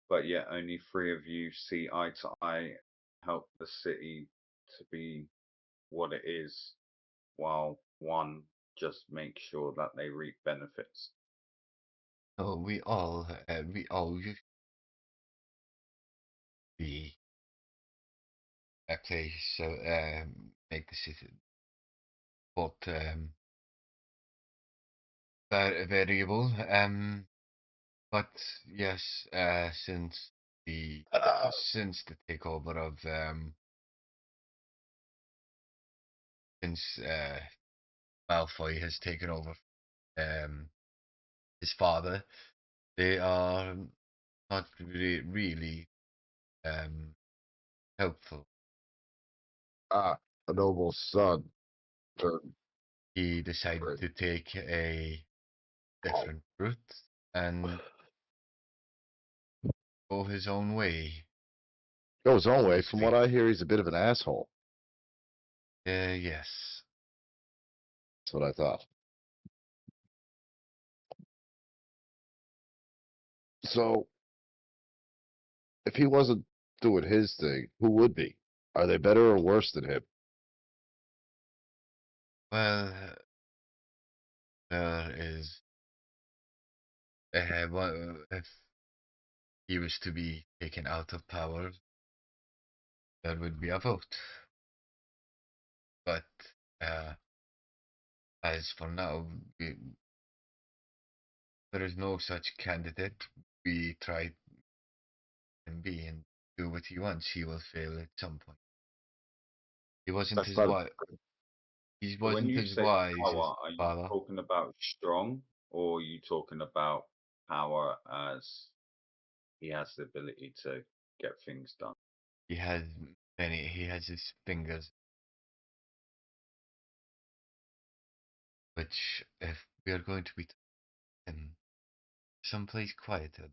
but yet only 3 of you see eye to eye, help the city to be what it is, while 1 just makes sure that they reap benefits. Oh, we all used to be exactly so make the city, but variable. But yes, since the takeover of since Malfoy has taken over his father, they are not really helpful. Ah, a noble son. He decided Right. to take a different route and go his own way. Go his own way. Yes, From what I hear, he's a bit of an asshole. Yes. That's what I thought. So, if he wasn't doing his thing, who would be? Are they better or worse than him? Well, there is. If he was to be taken out of power, there would be a vote. But as for now, there is no such candidate. We try and be and do what he wants. He will fail at some point. He wasn't That's as not. wise. He When wasn't you as say wise as power, are his you father. talking about strong, or are you talking about power as he has the ability to get things done? He has many. He has his fingers, which if we are going to be in someplace quieter,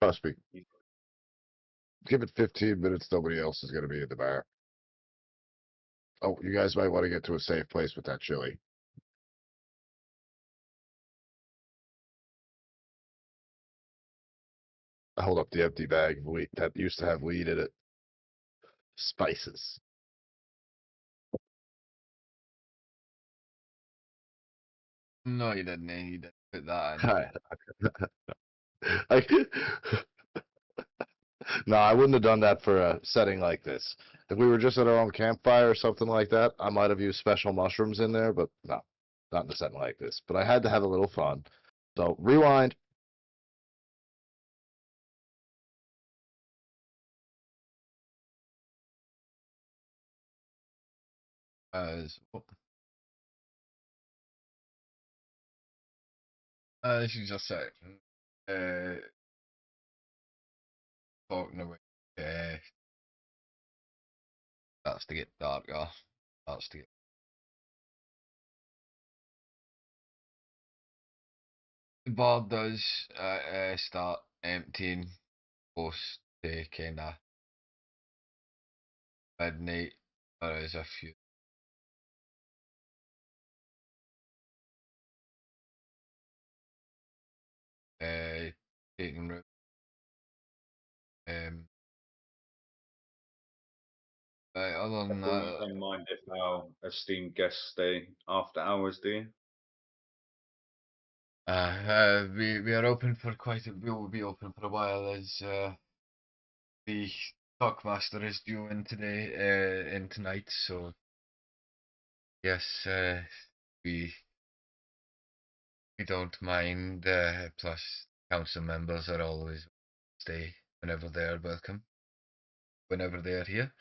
Trust me. Give it 15 minutes, nobody else is going to be in the bar. Oh, you guys might want to get to a safe place with that chili. I hold up the empty bag of weed that used to have weed in it. Spices. No, you didn't. You didn't put that in. Hi. I, no, I wouldn't have done that for a setting like this. If we were just at our own campfire or something like that, I might have used special mushrooms in there, but no, not in a setting like this. But I had to have a little fun. So rewind. As you just said, talking about starts to get darker. Starts to get. The bar does start emptying close to kind of midnight. There is a few. Taking room. Other than Everyone, that, don't mind if our esteemed guests stay after hours, do you? we are open for quite a. We will be open for a while as the Talkmaster is due in today, in tonight. So yes, we we don't mind. Plus, council members are always stay whenever they are welcome, whenever they are here.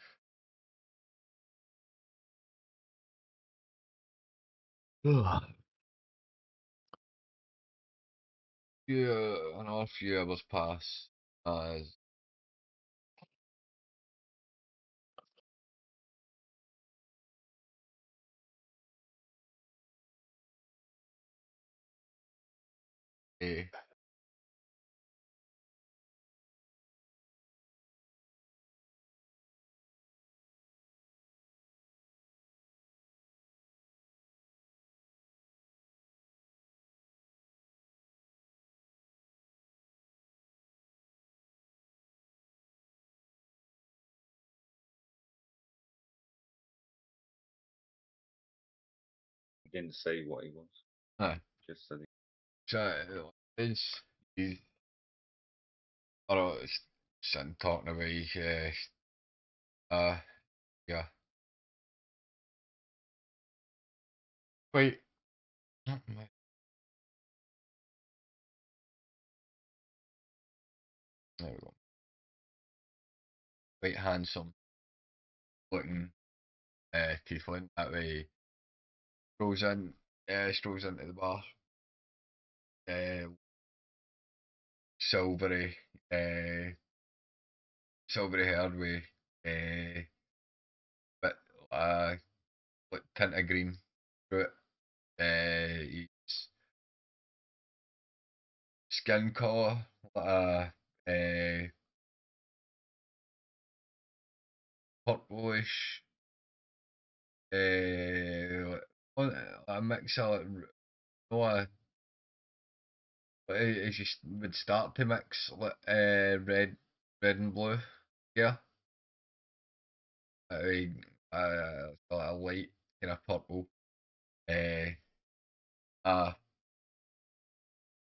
Yeah, and all few hours pass as a He didn't say what he was. Just said is he's alright sitting talking away. Yeah. Wait. There we go. Quite handsome looking tiefling that way strolls into the bar. Silvery silvery haired with bit like tint of green through it. His skin colour purplish a mix of like, no, as you would start to mix like, red and blue. Yeah, a light kind of purple. Uh, a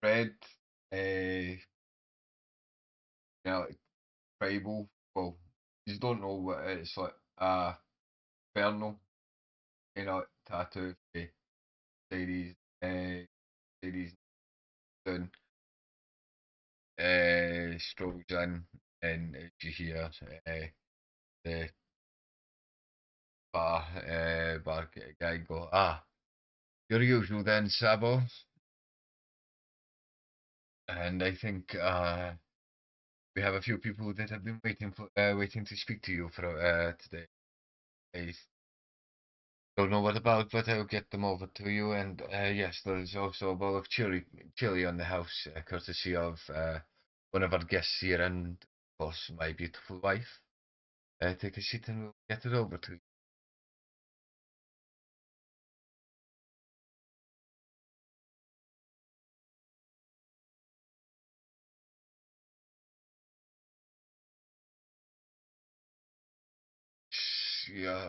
red. Like tribal. Well, you don't know what it is like. Infernal. Tattoo. Ladies. Ladies down. Strolls in, and as you hear the bar guy go, your usual then, Sabo. And I think we have a few people that have been waiting to speak to you for today. I don't know what about, but I'll get them over to you. And yes, there's also a bowl of chili on the house, courtesy of one of our guests here, and of course my beautiful wife. Take a seat and we'll get it over to you.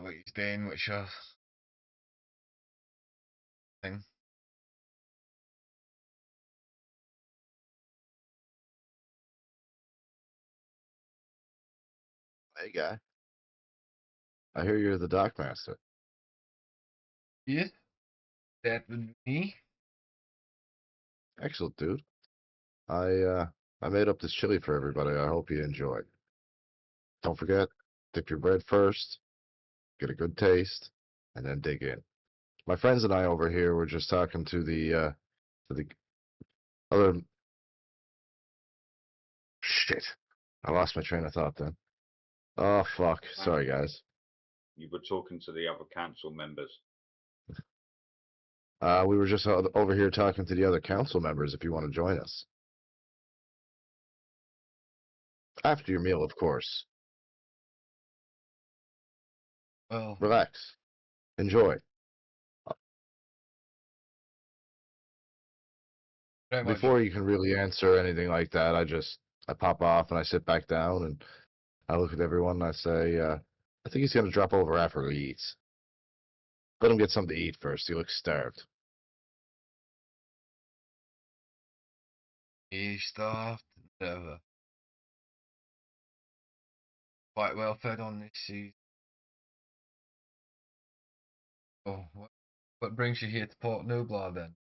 what he's doing, what's your thing? Hey, guy. I hear you're the dock master. Yeah, that would be me. Excellent, dude. I made up this chili for everybody. I hope you enjoy. Don't forget, dip your bread first, get a good taste, and then dig in. My friends and I over here were just talking to the other shit. I lost my train of thought then. Oh fuck. Sorry guys. You were talking to the other council members. We were just over here talking to the other council members if you want to join us. After your meal, of course. Well, Relax. Enjoy. pretty much. Before you can really answer anything like that, I pop off and I sit back down and I look at everyone and I say, I think he's gonna drop over after he eats. Let him get something to eat first. He looks starved. He starved, whatever. Quite well fed on this season. Oh, what brings you here to Port Nublar then?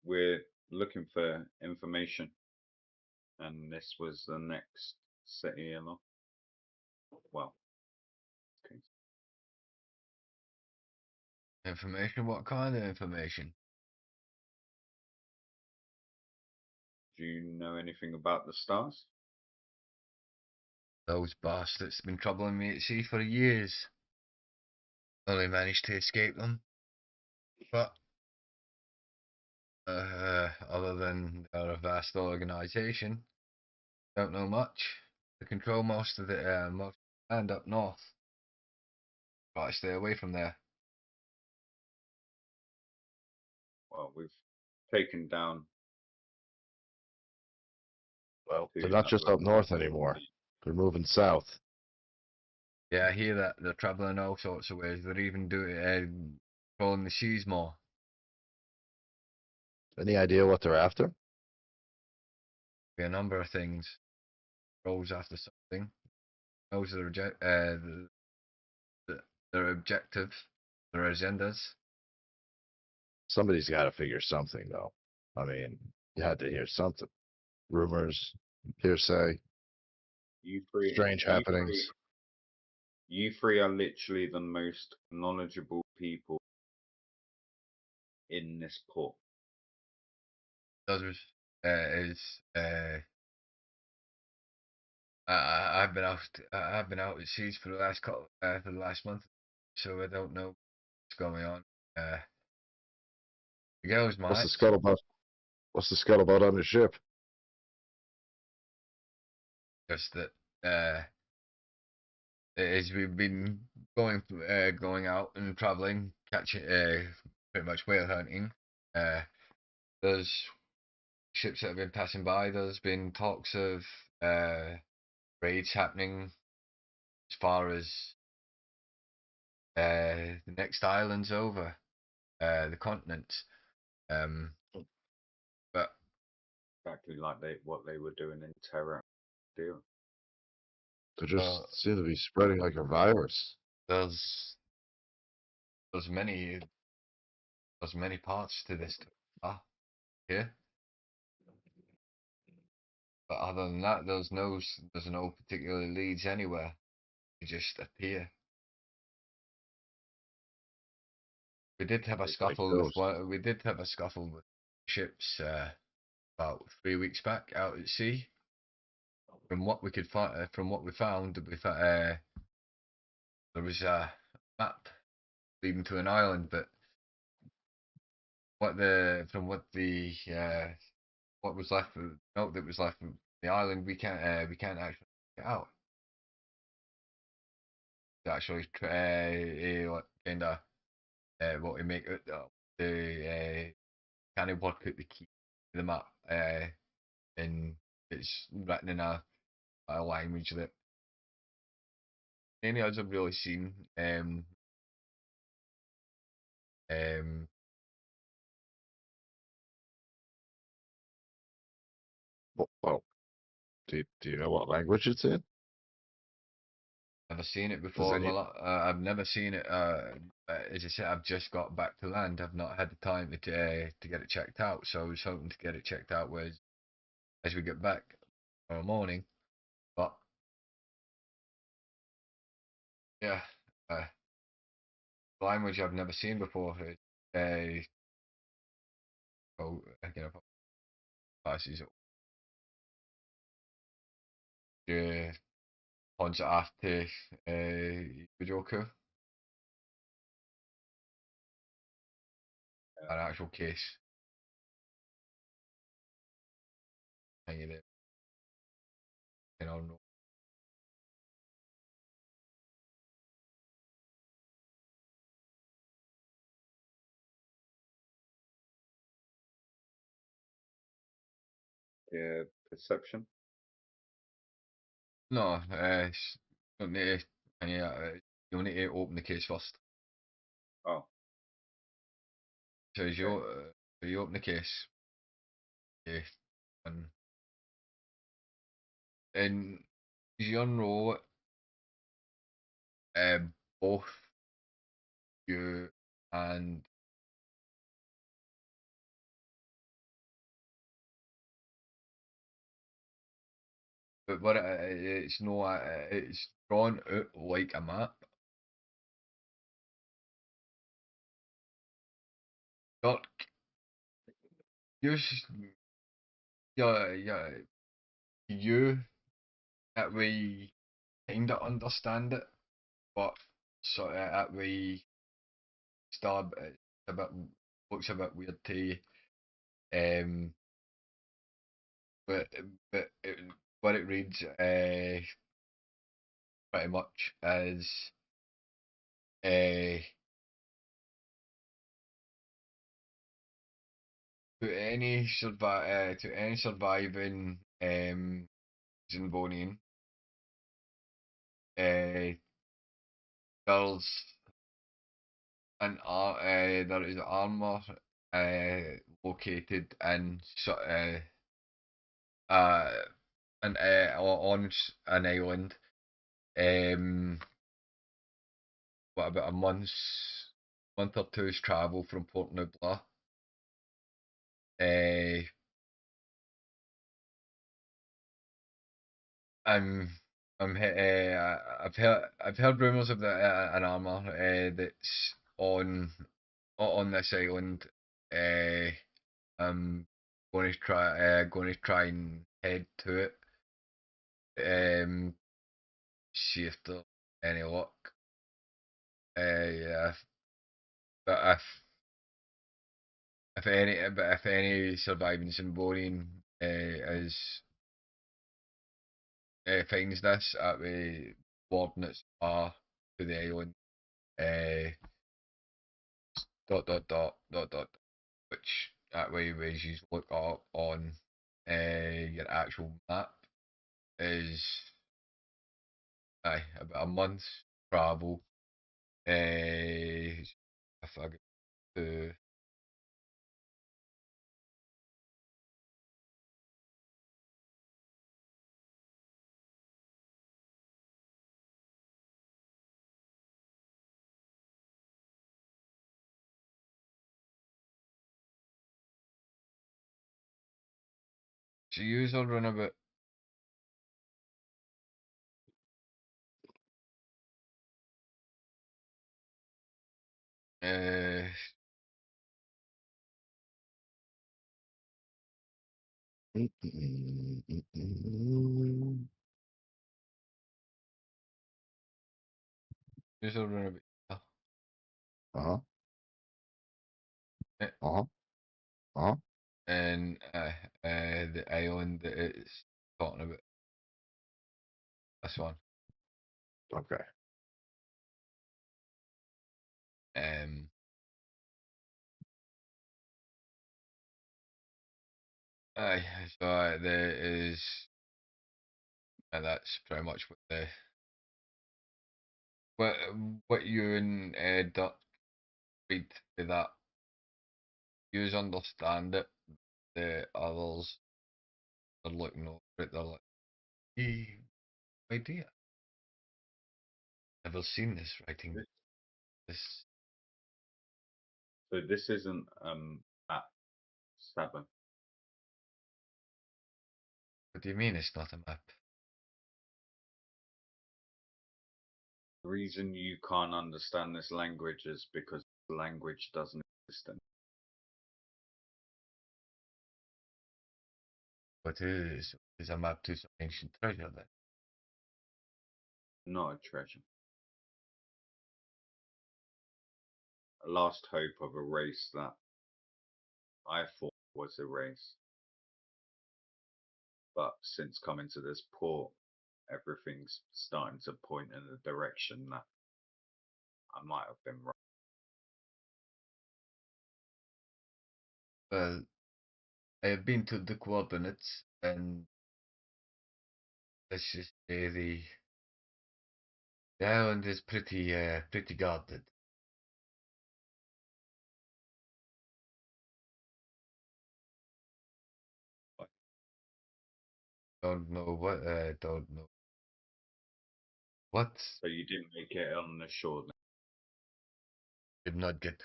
We're looking for information, and this was the next city along. Well, okay. Information? What kind of information? Do you know anything about the stars? Those bastards been troubling me at sea for years. Only managed to escape them. But other than they're a vast organisation, don't know much. They control most of the most land up north. Try to stay away from there. Well, we've taken down Well, they're two not just up other north anymore. They're moving south. Yeah, I hear that they're travelling all sorts of ways. They're even controlling the seas more. Any idea what they're after? Be a number of things. Goes after something. Those are their objectives, their agendas. Somebody's got to figure something, though. I mean, you had to hear something. Rumors, hearsay, you three. strange happenings. You three are literally the most knowledgeable people in this port. Those is I've been out. I've been out at seas for the last for the last month, so I don't know what's going on. The girls might. What's the scuttlebutt? What's the scuttlebutt on the ship? Just that as we've been going out and traveling, catching pretty much whale hunting. There's ships that have been passing by. There's been talks of raids happening as far as the next islands over the continent. But Exactly like what they were doing in Terra Deal. They just seem to be spreading like a virus. there's many parts to this here. But other than that, there's no particular leads anywhere. They just appear. We did have a Like scuffle with ghosts. one. We did have a scuffle with ships about 3 weeks back out at sea. From what we could find, from what we found, there was a map leading to an island, but what was left of the note that was left from the island, we can't actually get out. Actually, what kind of what we make it the kind of work out the key to the map in it's written in a language that any of us have really seen. Um, Well, do you know what language it's in? Never seen it Does before. any I've never seen it. As I said, I've just got back to land. I've not had the time to get it checked out. So I was hoping to get it checked out as we get back tomorrow morning. But yeah, language I've never seen before. Oh, again, passes points it after Budoku, an actual case. And you know, Yeah, perception. no, don't need to, and yeah, you'll need to open the case first. Oh, So as okay. you open the case, yeah, and you unroll it, both you and but what it's no, it's drawn out like a map. Dirk, you, yeah, you that way kinda understand it, but so that way stab a bit looks a bit weird to you. Um, but what it reads pretty much is uh, to any surviving Zinbonian, there's there is armor located in uh, on an island. Um, what about a month or two's travel from Port Nubla. Uh, I'm I've heard rumors of an armor that's on this island. Uh, I'm going to try and head to it. Um, see if there's any luck. Yeah, but if any surviving Symbolian is finds this at the coordinates are to the island. Uh, dot, which that way ways you look up on your actual map is about a month's travel. If I get to so use will run about uh use will run about Uh-huh. uh, Uh-huh. Uh-huh. and the island that it's talking about. This one. Okay. Um Aye, so there is, and that's pretty much what what you and Duck read to that. You understand it. The others are looking over it. They're like, "Eh, idea. Never seen this writing. This. So this isn't at 7. What do you mean it's not a map? The reason you can't understand this language is because the language doesn't exist. What is a map to some ancient treasure then? Not a treasure. A last hope of a race that I thought was a race. But since coming to this port, everything's starting to point in the direction that I might have been wrong. Well, I have been to the coordinates, and let's just say the island is pretty guarded. Don't know what. Don't know what. So you didn't make it on the shore. Did not get.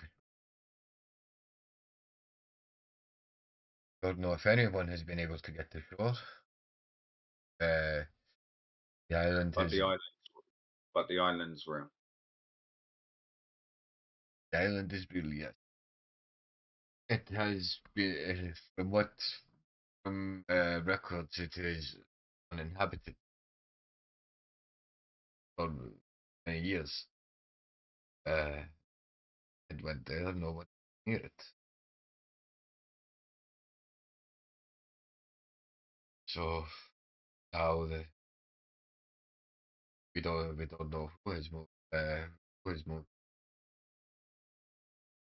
Don't know if anyone has been able to get to shore. The island But is the island's real. the island is real, yes. It has been from records. It is uninhabited for many years. It went there. No one near it. So now we don't know who has moved. Who has moved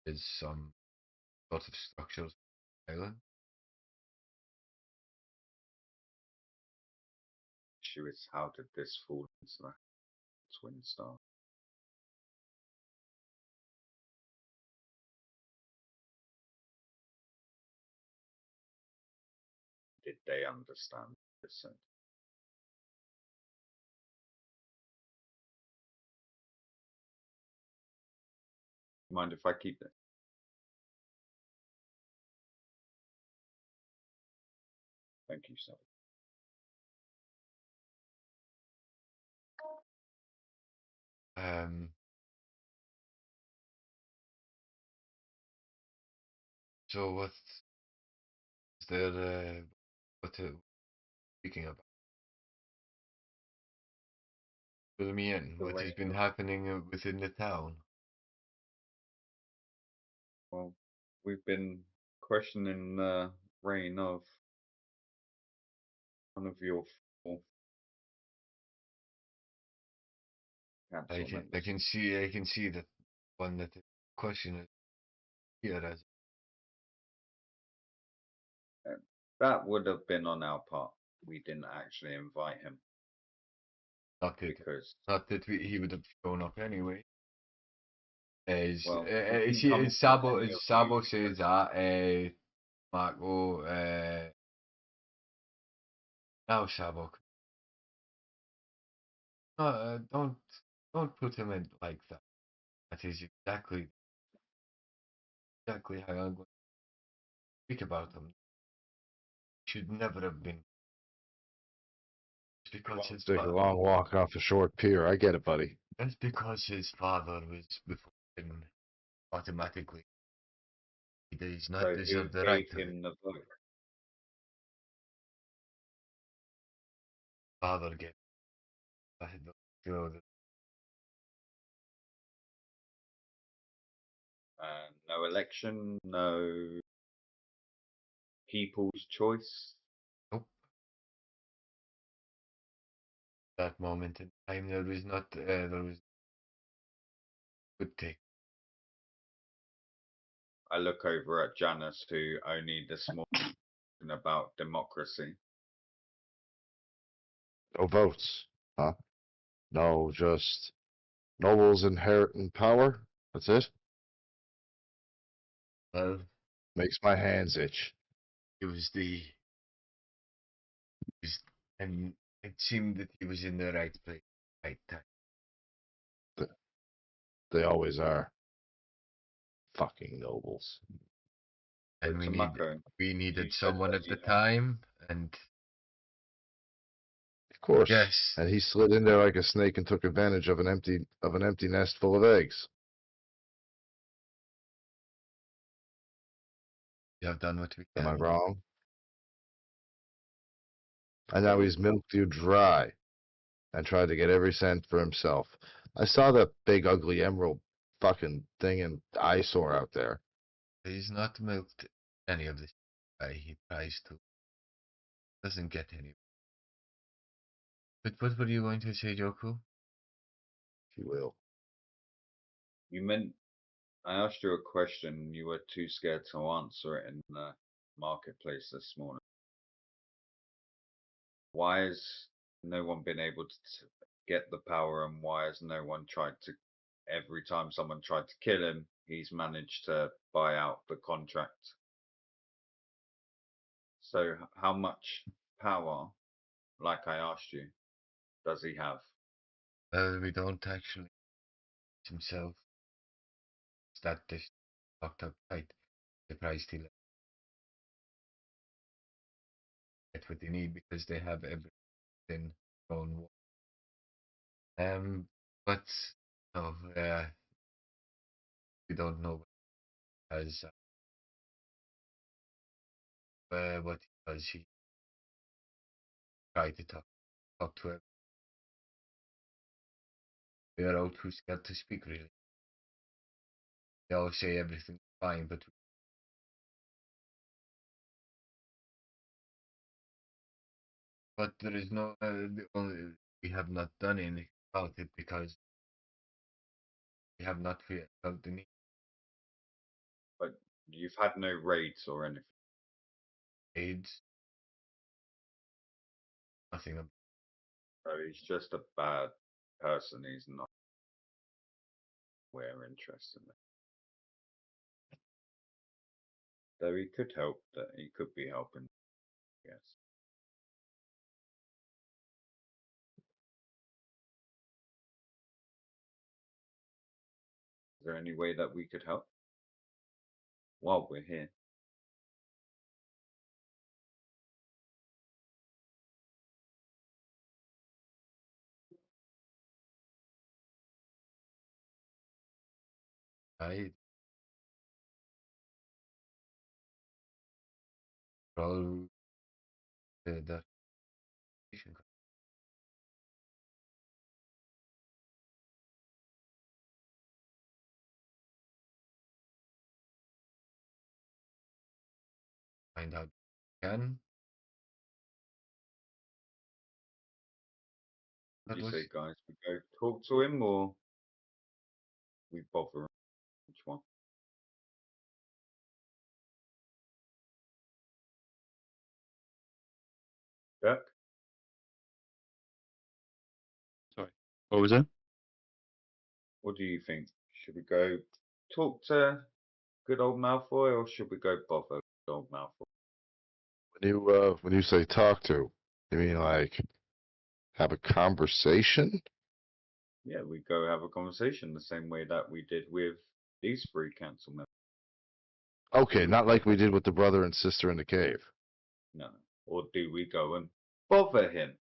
is some sort of structures island. Issue is, how did this fall into the twin star? Did they understand this? Mind if I keep it? Thank you, sir. Um. So what is there? What speaking about? Fill me in. The What has rain. been happening within the town? Well, we've been questioning the reign of one of your 4 council I members. can see that one that question is here as That would have been on our part. We didn't actually invite him not that because, he would have shown up anyway. Is well, he is didn't he come is from Sabo any is of Sabo you. says that Marco now Sabo no don't put him in like that. That is exactly how I'm going to speak about him. Should never have been just because Well, his Take a long walk off a short pier. I get it, buddy. that's because his father was before him automatically. He does So not who deserve the right gave to it. him the vote? Father gave I had no No election, no people's choice. nope. That moment in time there was not there was good take. I look over at Janice, who only this morning talking about democracy. No votes, huh? No, just nobles inheriting power. That's it. Well, Makes my hands itch. it was and it seemed that he was in the right place, right time. They always are. Fucking nobles. And Tomako, we you needed said someone that at the you had- time, and Of course. yes, And he slid in there like a snake and took advantage of an empty nest full of eggs. we have done what we Am I can. wrong? And now he's milked you dry and tried to get every cent for himself. I saw that big ugly emerald fucking thing and eyesore out there. He's not milked any of this guy. He tries to. Doesn't get any. But what were you going to say, Joku? If you will. You meant I asked you a question. You were too scared to answer it in the marketplace this morning. Why has no one been able to get the power, and why has no one tried to? Every time someone tried to kill him, he's managed to buy out the contract. So, how much power, like I asked you, does he have? We don't actually himself. It's that this fucked up fight. The price dealer get what they need because they have everything on war. But no, we don't know what he has. What he does, he tried to talk to him. We are all too scared to speak, really. They all say everything's fine, but there is no. We have not done anything about it because we have not felt the need. But you've had no raids or anything. AIDS, nothing. So he's just a bad person. He's not. We're interested in. Though he could help. That he could be helping. Yes. Is there any way that we could help while we're here? I all the find out can. What That do you was say, guys? We go talk to him, or we bother him? Which one? Dirk? Sorry. What was it? What do you think? Should we go talk to good old Malfoy, or should we go bother good old Malfoy? When you say talk to, you mean like have a conversation? Yeah, we go have a conversation the same way that we did with these three council members. Okay, not like we did with the brother and sister in the cave. No. Or do we go and bother him?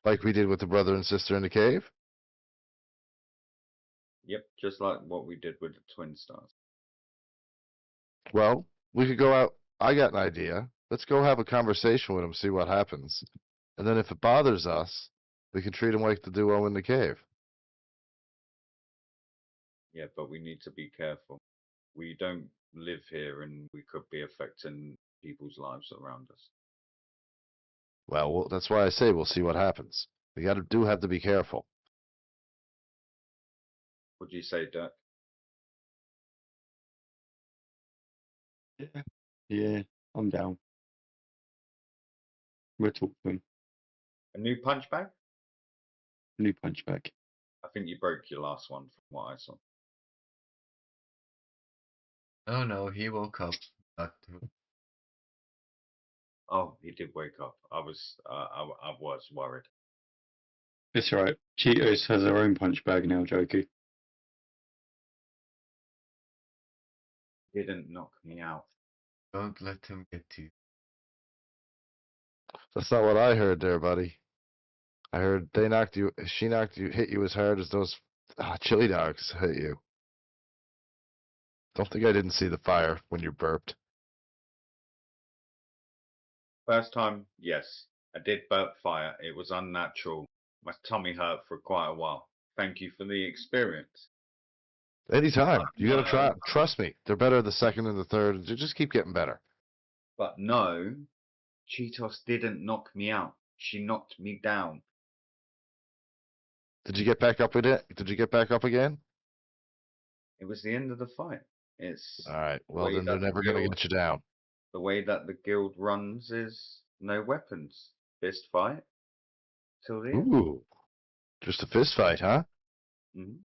Like we did with the brother and sister in the cave? Yep, just like what we did with the Twin Stars. Well, we could go out. I got an idea. Let's go have a conversation with him, see what happens. And then if it bothers us, we can treat him like the duo in the cave. Yeah, but we need to be careful. We don't live here, and we could be affecting people's lives around us. Well, that's why I say we'll see what happens. We have to be careful. What do you say, Dirk? Yeah. Yeah. I'm down. We'll talk to him. A new punch bag? New punch bag. I think you broke your last one from what I saw. Oh no, he woke up. Oh, he did wake up. I was worried. It's all right. Cheetos has her own punch bag now, Joku. Didn't knock me out. Don't let him get to you. That's not what I heard there, buddy. I heard she knocked you, hit you as hard as those chili dogs hit you. Don't think I didn't see the fire when you burped. First time, yes. I did burp fire. It was unnatural. My tummy hurt for quite a while. Thank you for the experience. Anytime. You gotta try. No. Trust me. They're better the second and the third. They just keep getting better. But no, Cheetos didn't knock me out. She knocked me down. Did you get back up with it? Did you get back up again? It was the end of the fight. It's All right. Well, way then they're that the never gonna guild- get you down. The way that the guild runs is no weapons. Fist fight. Till the end. Ooh. Just a fist fight, huh? Mhm.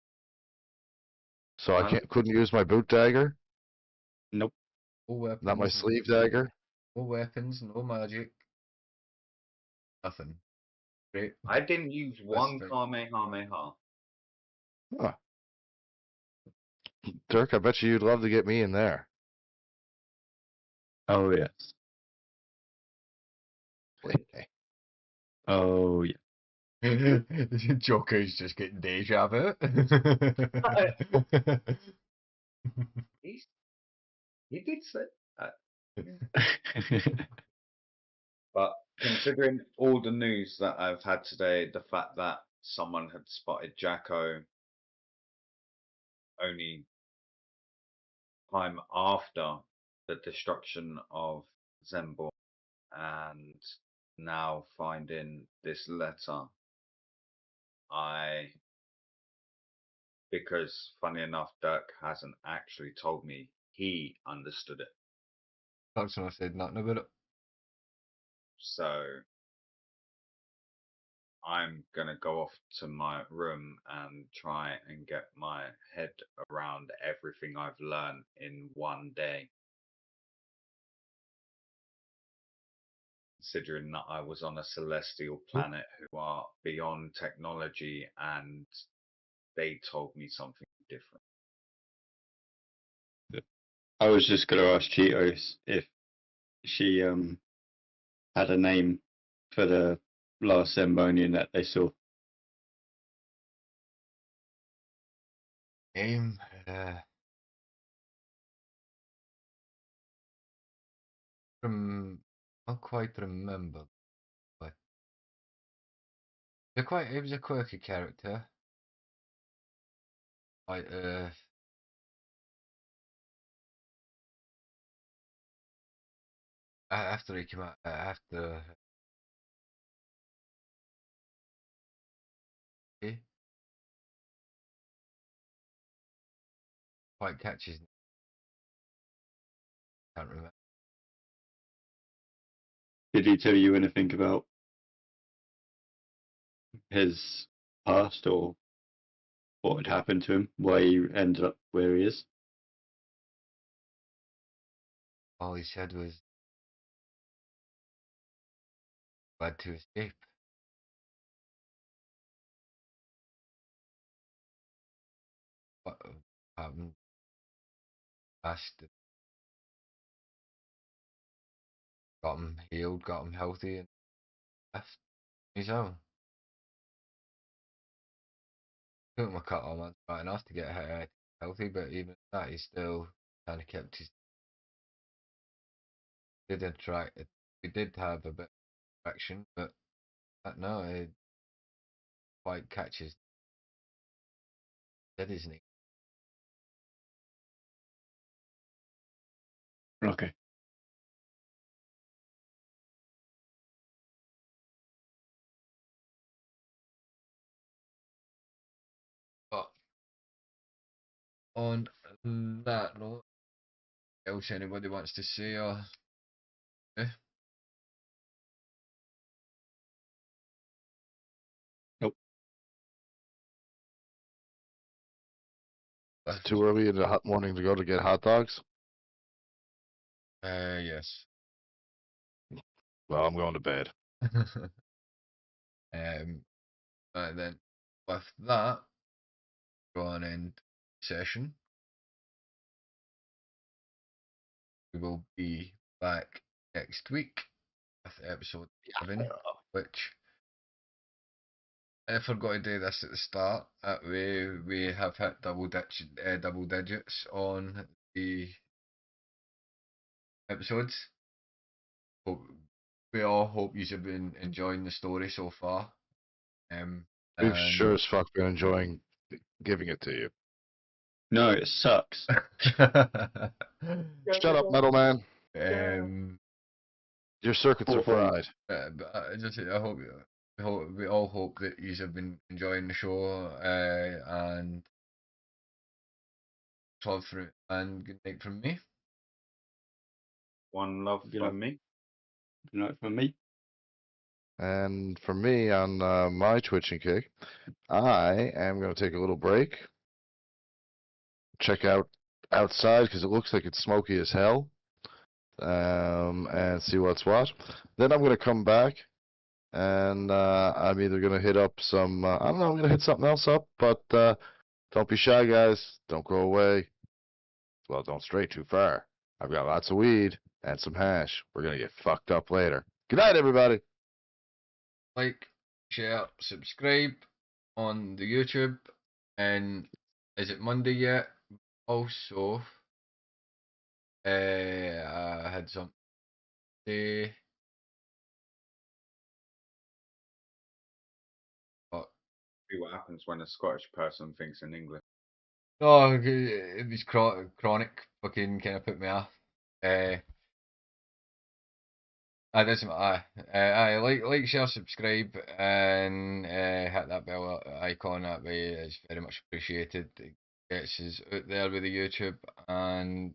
So I Huh? couldn't use my boot dagger, Nope. No weapons. not my sleeve dagger. No weapons, no magic. Nothing. Great. I didn't use one fair. Kamehameha. Huh. Dirk, I bet you'd love to get me in there. Oh yes. Oh yeah. Joker's just getting deja vu. He did say But considering all the news that I've had today, the fact that someone had spotted Jacko only time after the destruction of Zembor and now finding this letter, because funny enough, Dirk hasn't actually told me he understood it. That's when I said nothing about it. So I'm gonna go off to my room and try and get my head around everything I've learned in one day. Considering that I was on a celestial planet who are beyond technology and they told me something different. I was just gonna ask Cheetos if she had a name for the last Zambonian that they saw. Aim. Not quite remember, but it was a quirky character. Like after he came out, after he quite catches. Can't remember. Did he tell you anything about his past or what had happened to him, why he ended up where he is? All he said was glad to escape. What happened? Past got him healed, got him healthy, and left his own. Took him a couple of months right enough to get healthy, but even that, he still kind of kept his. Didn't try. He did have a bit of traction, but no, it quite catches. That isn't it? Okay. But on that note, else anybody wants to say or Eh? It's too early in the hot morning to go to get hot dogs. Yes. Well, I'm going to bed. And then with that, go on end session. We will be back next week with episode 7, which I forgot to do this at the start. That way we have hit double digits on the episodes. We all hope you have been enjoying the story so far. We've And sure as fuck been enjoying giving it to you. No, it sucks. Shut up, metal man. Your circuits are fried. But I hope we all hope that you have been enjoying the show. And love and good night from me. One love Good from night. me. Good night from me. And for me, on my twitching kick, I am going to take a little break. Check out outside because it looks like it's smoky as hell. And see what's what. Then I'm going to come back and I'm either going to hit up some, I don't know, I'm going to hit something else up, but don't be shy, guys. Don't go away. Well, don't stray too far. I've got lots of weed and some hash. We're going to get fucked up later. Good night, everybody. Like, share, subscribe on the YouTube. And is it Monday yet? Also, I had some say. See what happens when a Scottish person thinks in English. Oh, it was chronic. Fucking kind of put me off. Doesn't matter. I like, share, subscribe, and hit that bell icon. That way, it's very much appreciated. It gets us out there with the YouTube, and